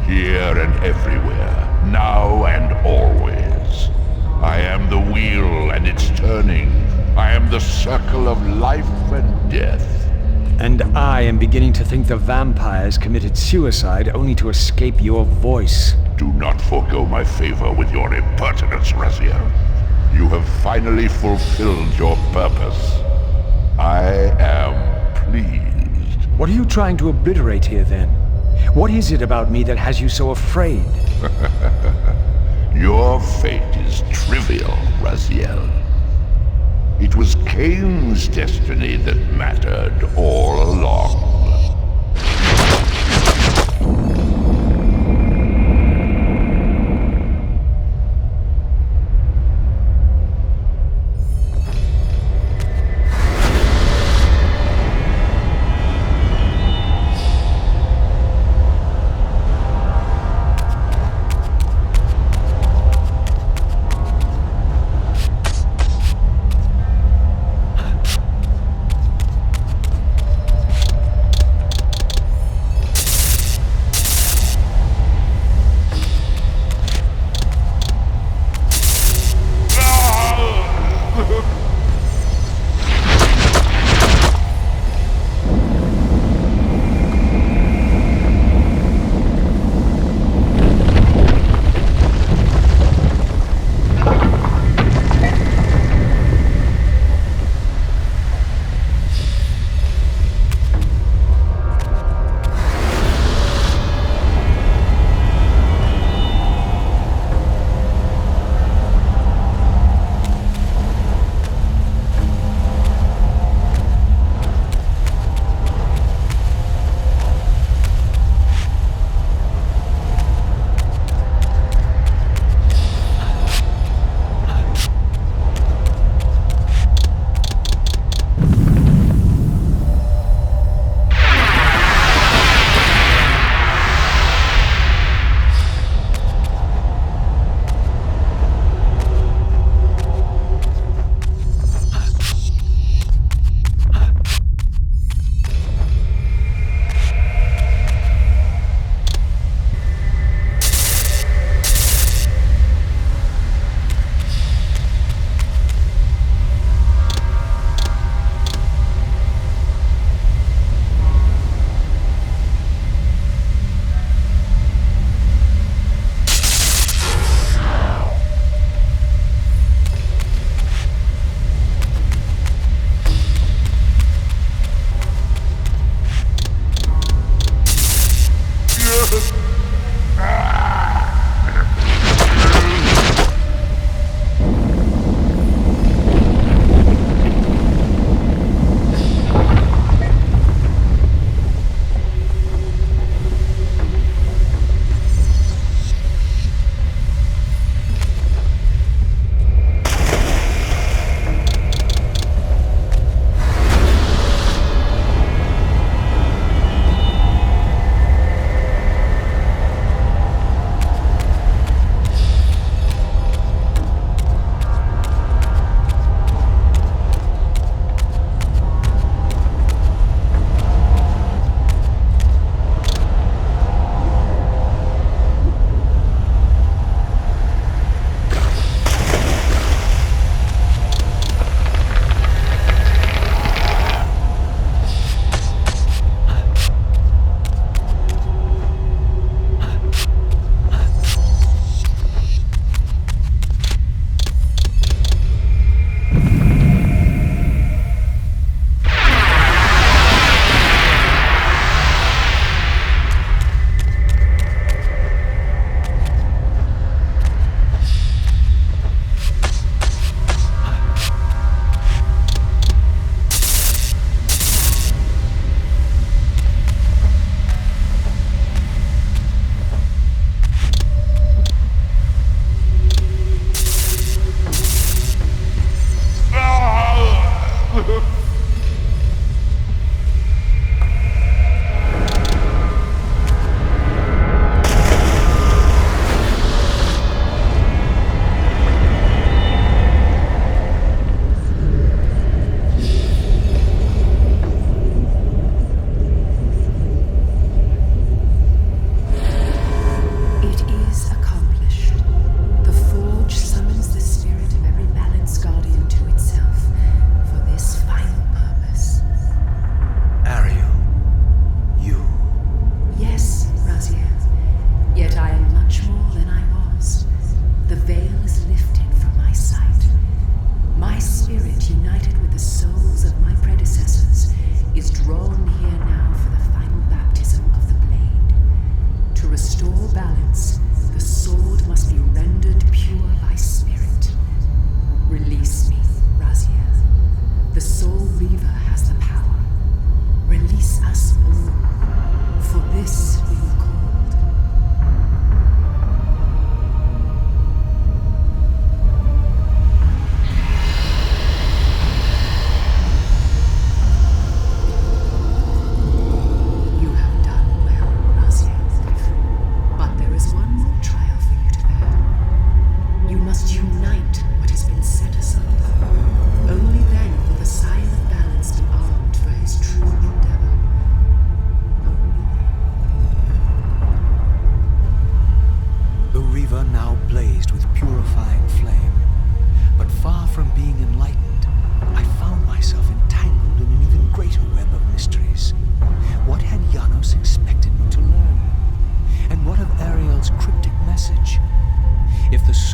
here and everywhere, now and always. I am the wheel and its turning. I am the circle of life and death. And I am beginning to think the vampires committed suicide only to escape your voice. Do not forego my favor with your impertinence, Raziel. You have finally fulfilled your purpose. I am pleased. What are you trying to obliterate here, then? What is it about me that has you so afraid? Your fate is trivial, Raziel. It was Kain's destiny that mattered all along.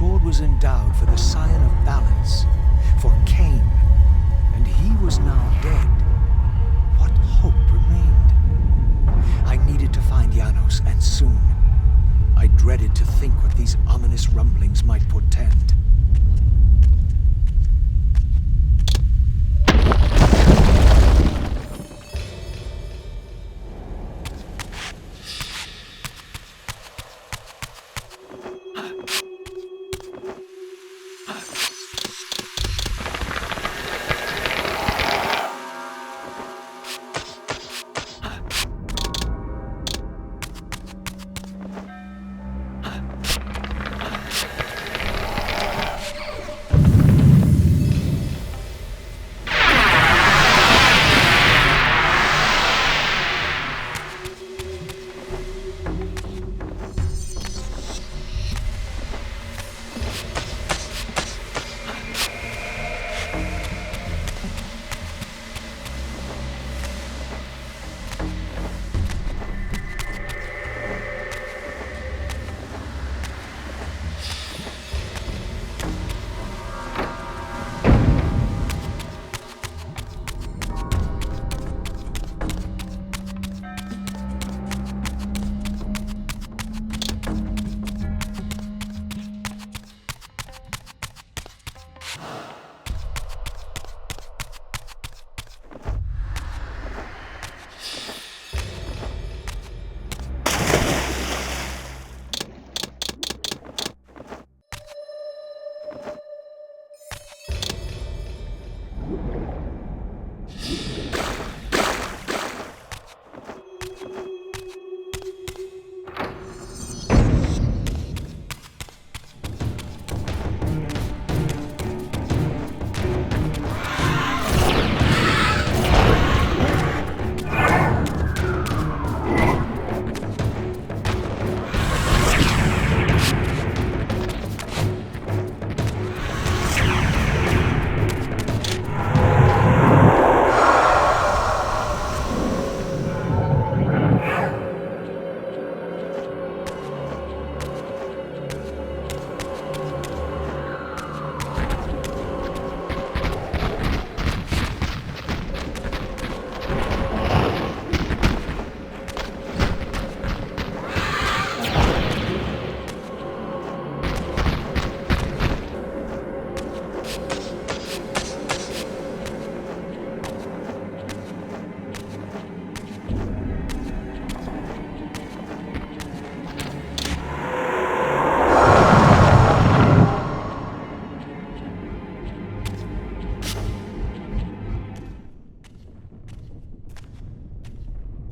sword was endowed for the Scion of Balance, for Kain, and he was now dead. What hope remained? I needed to find Janos, and soon. I dreaded to think what these ominous rumblings might portend.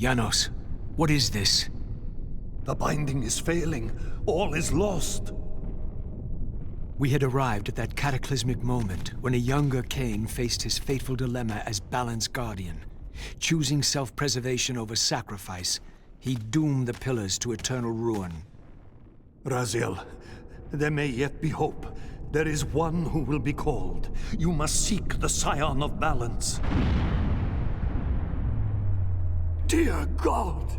Janos, what is this? The binding is failing. All is lost. We had arrived at that cataclysmic moment when a younger Kain faced his fateful dilemma as Balance Guardian. Choosing self-preservation over sacrifice, he doomed the Pillars to eternal ruin. Raziel, there may yet be hope. There is one who will be called. You must seek the Scion of Balance. Dear God!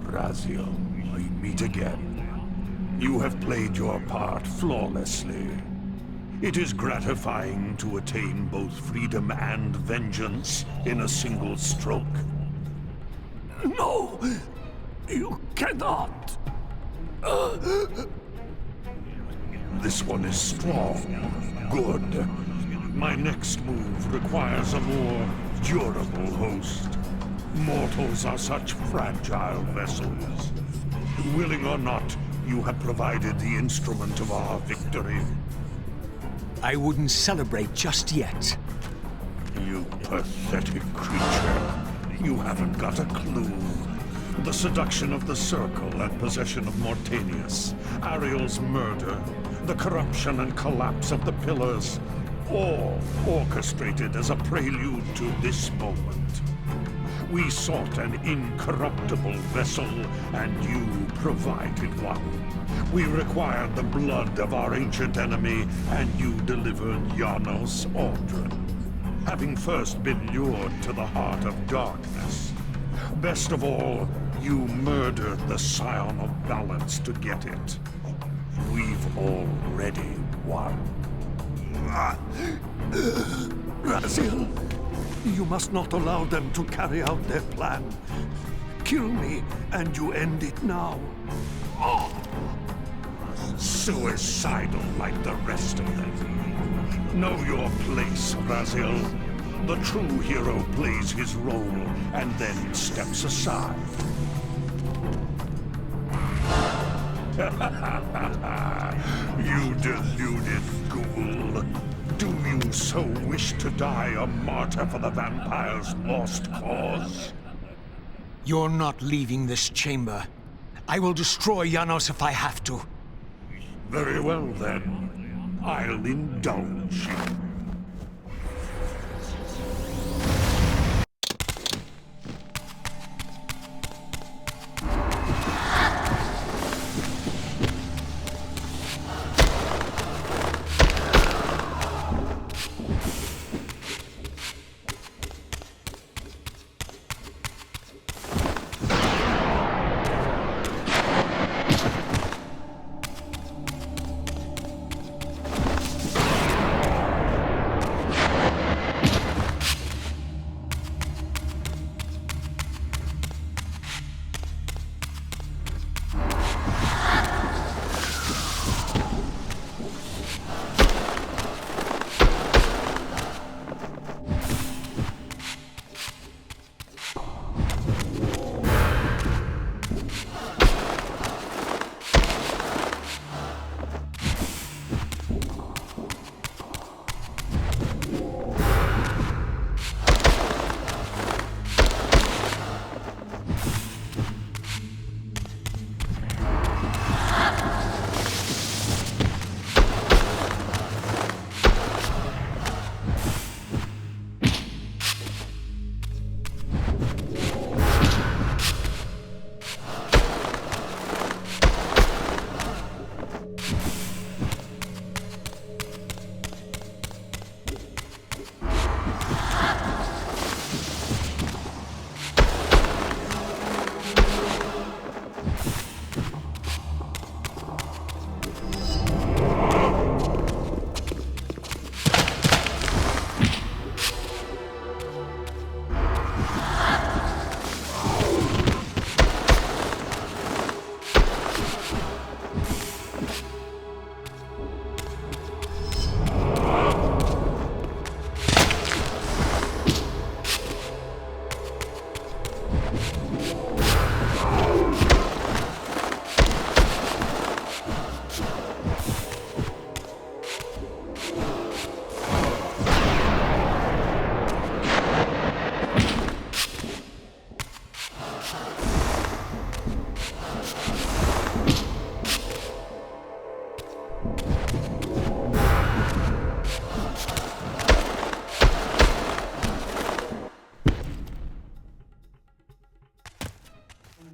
Raziel, we meet again. You have played your part flawlessly. It is gratifying to attain both freedom and vengeance in a single stroke. No! You cannot! This one is strong. Good. My next move requires a more durable host. Mortals are such fragile vessels. Willing or not, you have provided the instrument of our victory. I wouldn't celebrate just yet. You pathetic creature. You haven't got a clue. The seduction of the Circle and possession of Mortanius, Ariel's murder, the corruption and collapse of the Pillars, all orchestrated as a prelude to this moment. We sought an incorruptible vessel, and you provided one. We required the blood of our ancient enemy, and you delivered Janos Audron, having first been lured to the heart of darkness. Best of all, you murdered the Scion of Balance to get it. We've already won. Raziel, you must not allow them to carry out their plan. Kill me, and you end it now. Suicidal like the rest of them. Know your place, Raziel. The true hero plays his role and then steps aside. You deluded ghoul. Do you so wish to die a martyr for the vampire's lost cause? You're not leaving this chamber. I will destroy Janos if I have to. Very well, then. I'll indulge you.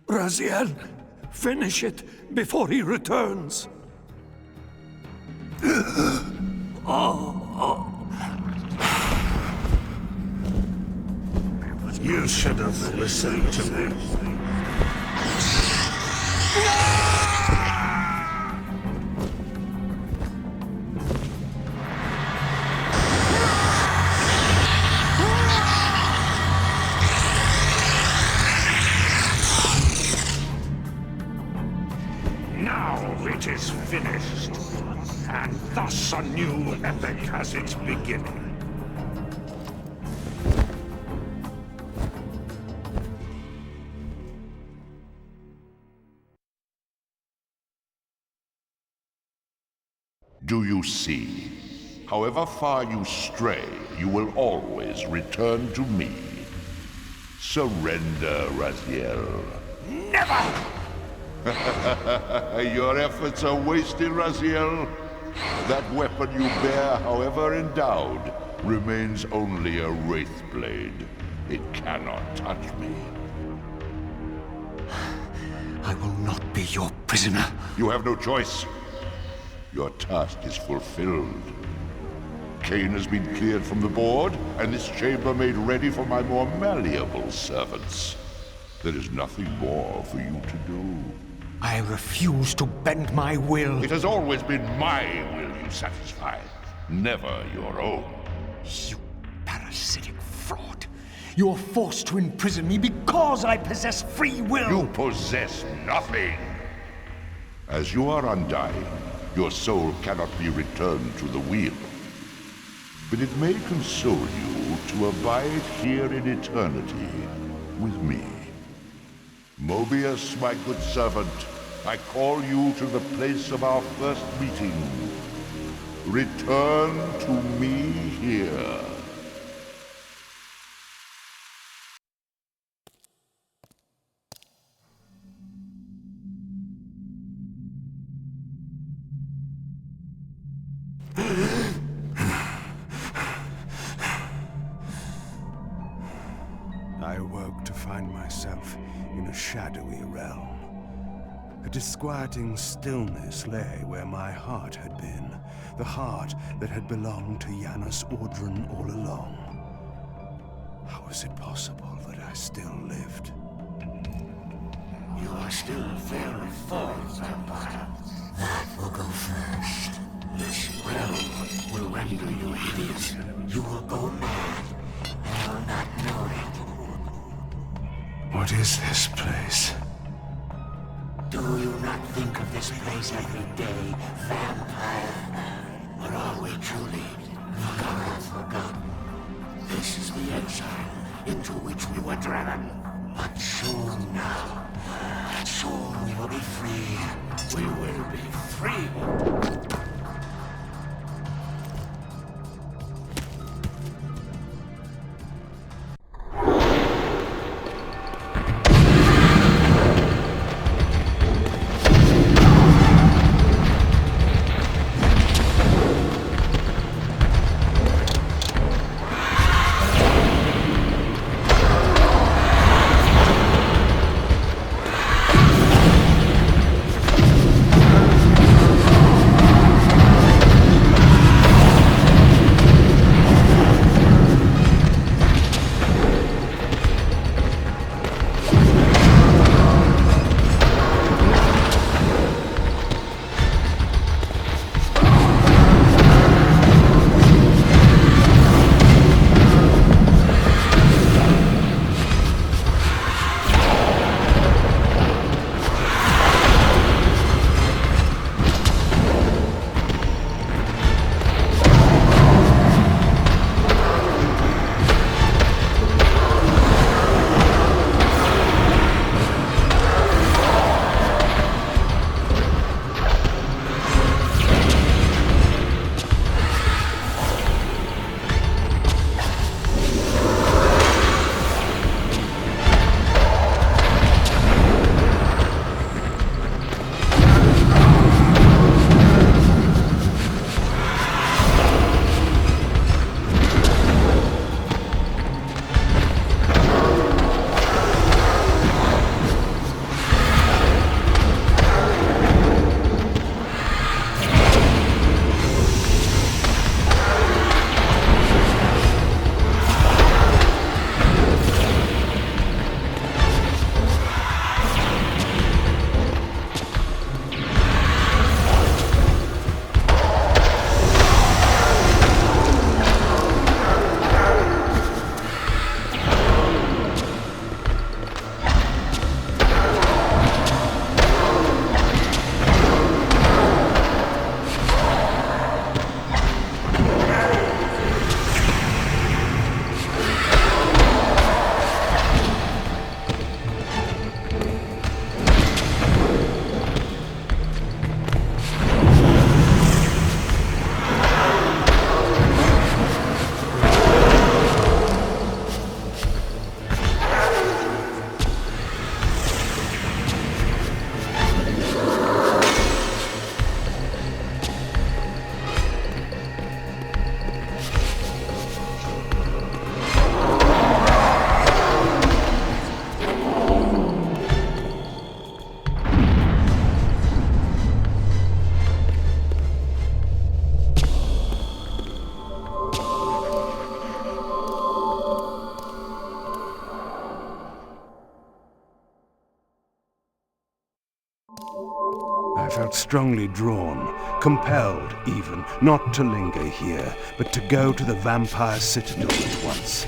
Raziel, finish it before he returns. You should have listened to me. It is finished, and thus a new epic has its beginning. Do you see? However far you stray, you will always return to me. Surrender, Raziel. Never! Your efforts are wasted, Raziel. That weapon you bear, however endowed, remains only a wraith blade. It cannot touch me. I will not be your prisoner. You have no choice. Your task is fulfilled. Kain has been cleared from the board, and this chamber made ready for my more malleable servants. There is nothing more for you to do. I refuse to bend my will. It has always been my will you satisfy, never your own. You parasitic fraud. You're forced to imprison me because I possess free will. You possess nothing. As you are undying, your soul cannot be returned to the wheel. But it may console you to abide here in eternity with me. Moebius, my good servant, I call you to the place of our first meeting. Return to me here. I awoke to find myself in a shadowy realm. A disquieting stillness lay where my heart had been, the heart that had belonged to Janus Audrun all along. How was it possible that I still lived? You are still very false, Vampire. That will go first. This realm will render you hideous. You will go mad. I will not know it. What is this place? Do you not think of this place every day, Vampire? Or are we truly forgotten? This is the exile into which we were driven. But soon now, soon we will be free. We will be free. strongly drawn, compelled even, not to linger here, but to go to the vampire citadel at once.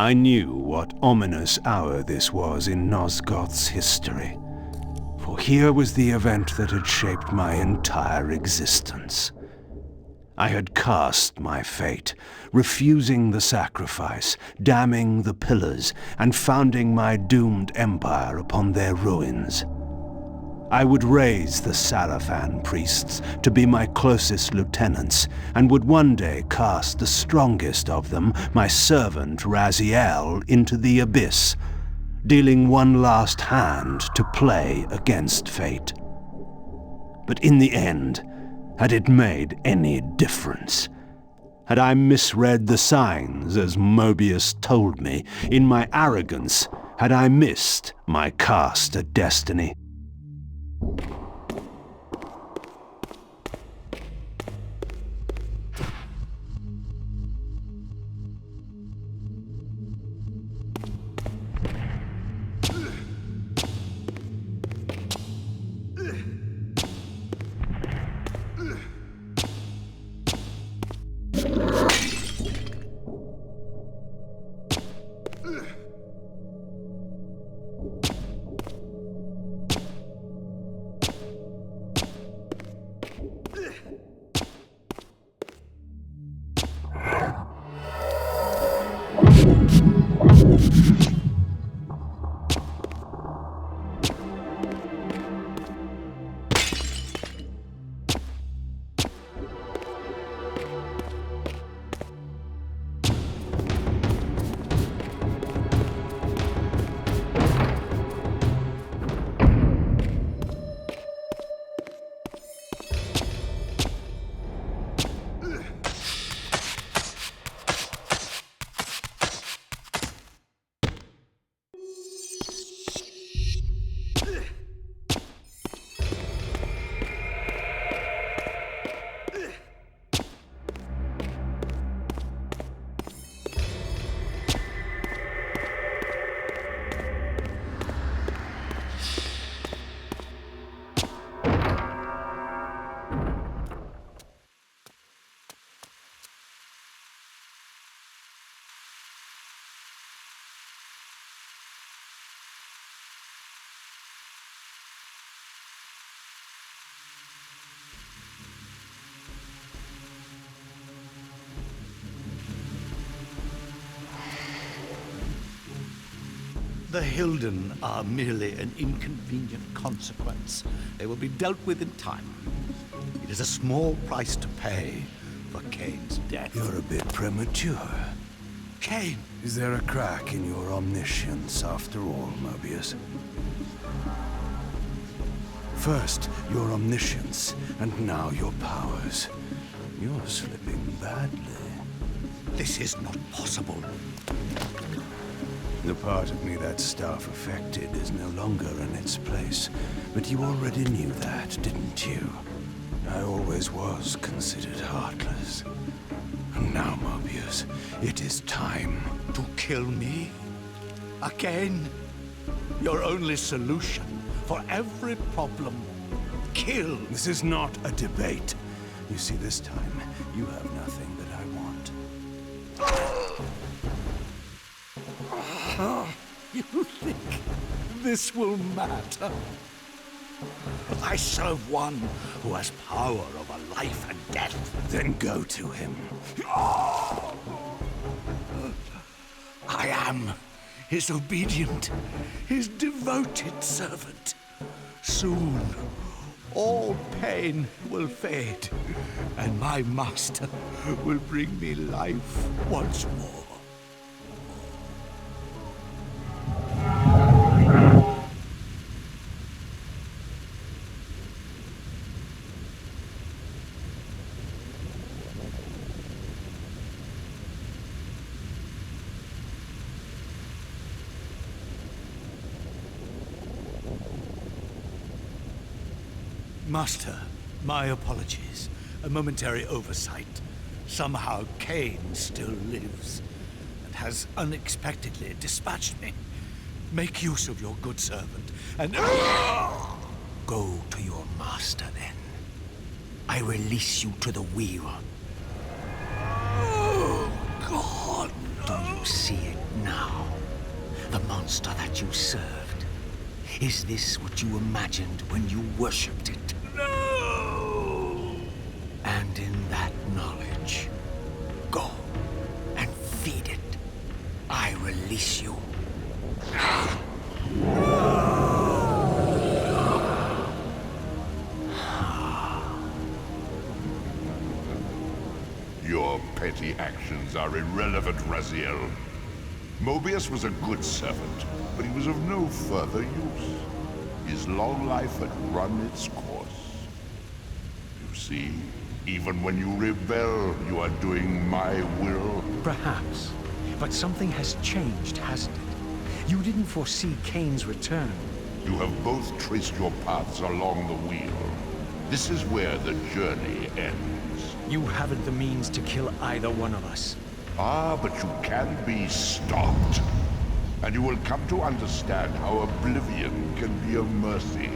I knew what ominous hour this was in Nosgoth's history, for here was the event that had shaped my entire existence. I had cast my fate, refusing the sacrifice, damning the pillars, and founding my doomed empire upon their ruins. I would raise the Sarafan priests to be my closest lieutenants, and would one day cast the strongest of them, my servant Raziel, into the abyss, dealing one last hand to play against fate. But in the end, had it made any difference? Had I misread the signs, as Moebius told me? In my arrogance, had I missed my cast at destiny? The Hilden are merely an inconvenient consequence. They will be dealt with in time. It is a small price to pay for Kain's death. You're a bit premature. Kain! Is there a crack in your omniscience after all, Moebius? First, your omniscience, and now your powers. You're slipping badly. This is not possible. The part of me that staff affected is no longer in its place. But you already knew that, didn't you? I always was considered heartless. And now, Moebius, it is time. To kill me? Again? Your only solution for every problem. Kill! This is not a debate. You see, this time, you have nothing that I want. You think this will matter? But I serve one who has power over life and death. Then go to him. I am his obedient, his devoted servant. Soon, all pain will fade, and my master will bring me life once more. Master, my apologies. A momentary oversight. Somehow Kain still lives, and has unexpectedly dispatched me. Make use of your good servant, and... Go to your master, then. I release you to the wheel. Oh, God! Do you see it now? The monster that you served. Is this what you imagined when you worshipped it? No! And in that knowledge, go and feed it. I release you. Your petty actions are irrelevant, Raziel. Moebius was a good servant, but he was of no further use. His long life had run its course. You see, even when you rebel, you are doing my will. Perhaps, but something has changed, hasn't it? You didn't foresee Kain's return. You have both traced your paths along the wheel. This is where the journey ends. You haven't the means to kill either one of us. Ah, but you can be stopped. And you will come to understand how oblivion can be a mercy.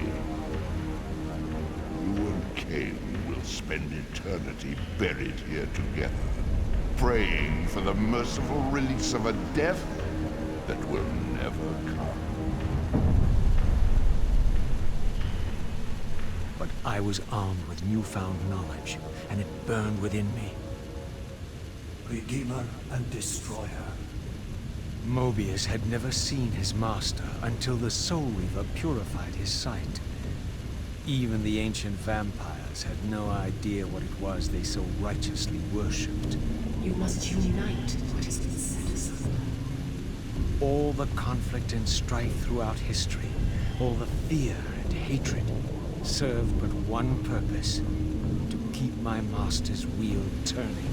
You and Kain will spend eternity buried here together, praying for the merciful release of a death that will never come. But I was armed with newfound knowledge, and it burned within me. Redeemer and Destroyer. Moebius had never seen his master until the Soul Reaver purified his sight. Even the ancient vampires had no idea what it was they so righteously worshipped. You must unite what has been set aside. All the conflict and strife throughout history, all the fear and hatred, served but one purpose: to keep my master's wheel turning.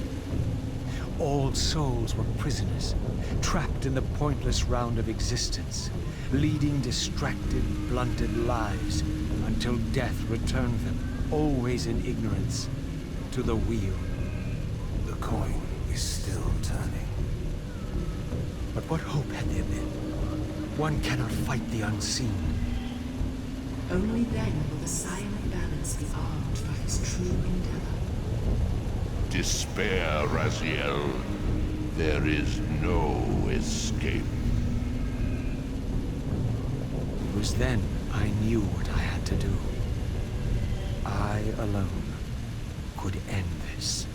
All souls were prisoners, trapped in the pointless round of existence, leading distracted, blunted lives until death returned them, always in ignorance, to the wheel. The coin is still turning. But what hope had there been? One cannot fight the unseen. Only then will the silent balance be armed for his true endeavor. Despair, Raziel. There is no escape. It was then I knew what I had to do. I alone could end this.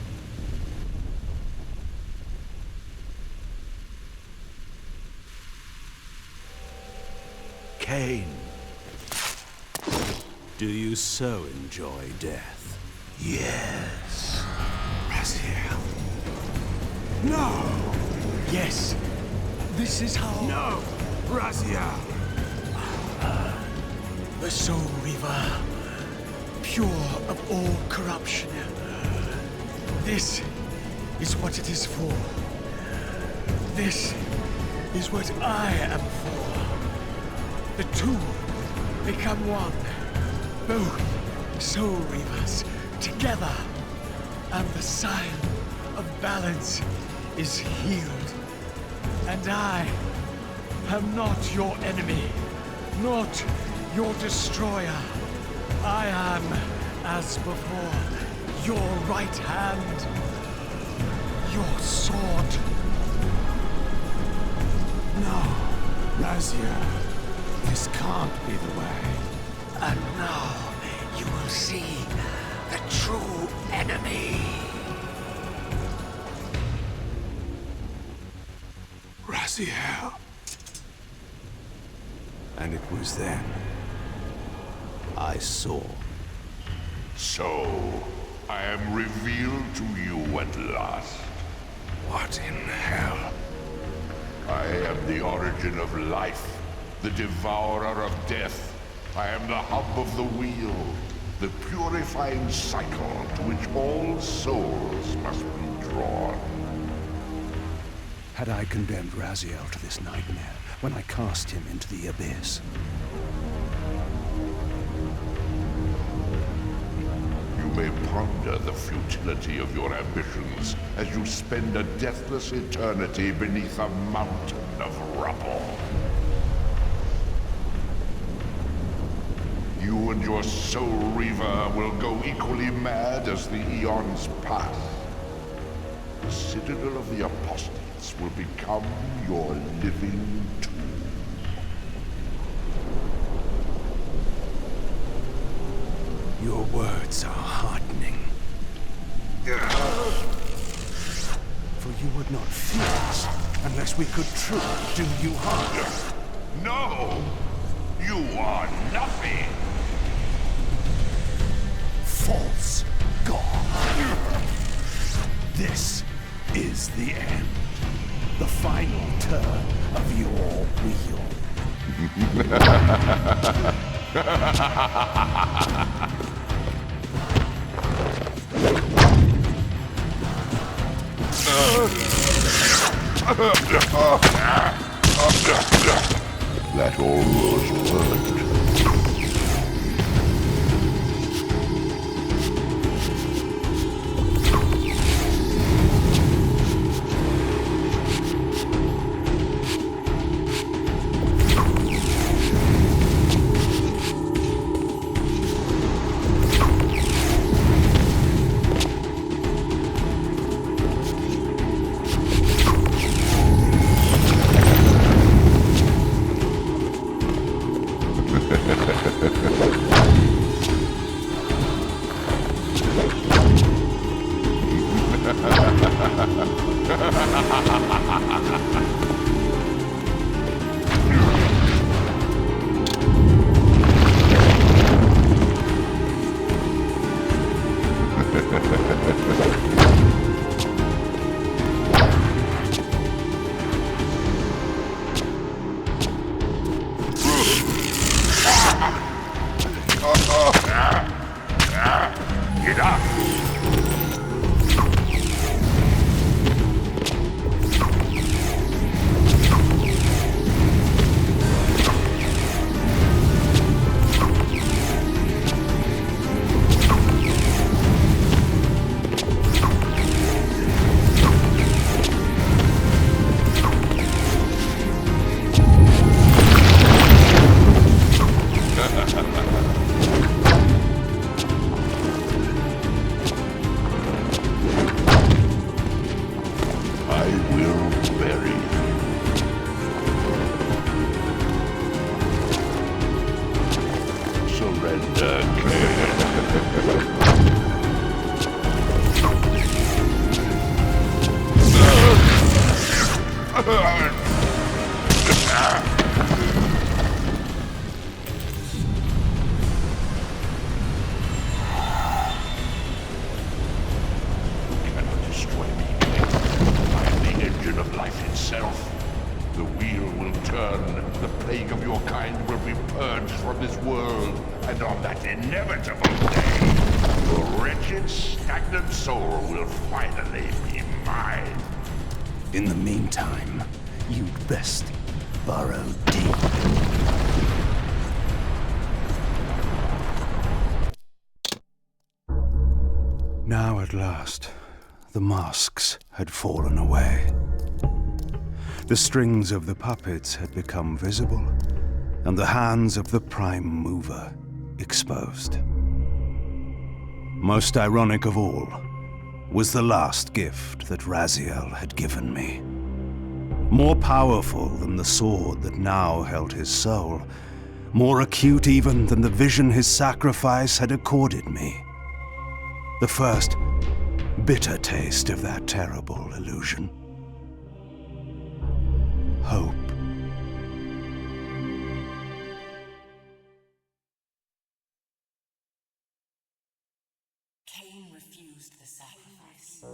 Kain. Do you so enjoy death? Yes. Raziel. No! Yes. This is how... No! Raziel! The Soul Reaver, pure of all corruption. This is what it is for. This is what I am for. The two become one. Both Soul Reavers together. And the sign of balance is healed. And I am not your enemy, not your destroyer. I am, as before, your right hand, your sword. No, Raziel, this can't be the way. And now you will see the true enemy. Raziel. And it was then I saw. So, I am revealed to you at last. What in hell? I am the origin of life, the devourer of death. I am the hub of the wheel, the purifying cycle to which all souls must be drawn. Had I condemned Raziel to this nightmare when I cast him into the abyss? You may ponder the futility of your ambitions as you spend a deathless eternity beneath a mountain of rubble. You and your Soul Reaver will go equally mad as the eons pass. The Citadel of the Apostates will become your living tomb. Your words are heartening. For you would not fear us unless we could truly do you harm. No! You are nothing! False god! This is the end. The final turn of your wheel. Let all roads burn. purged from this world, and on that inevitable day, your wretched, stagnant soul will finally be mine. In the meantime, you'd best burrow deep. Now at last, the masks had fallen away. The strings of the puppets had become visible, and the hands of the Prime Mover exposed. Most ironic of all was the last gift that Raziel had given me. More powerful than the sword that now held his soul, more acute even than the vision his sacrifice had accorded me. The first bitter taste of that terrible illusion. Hope. Kain refused the sacrifice.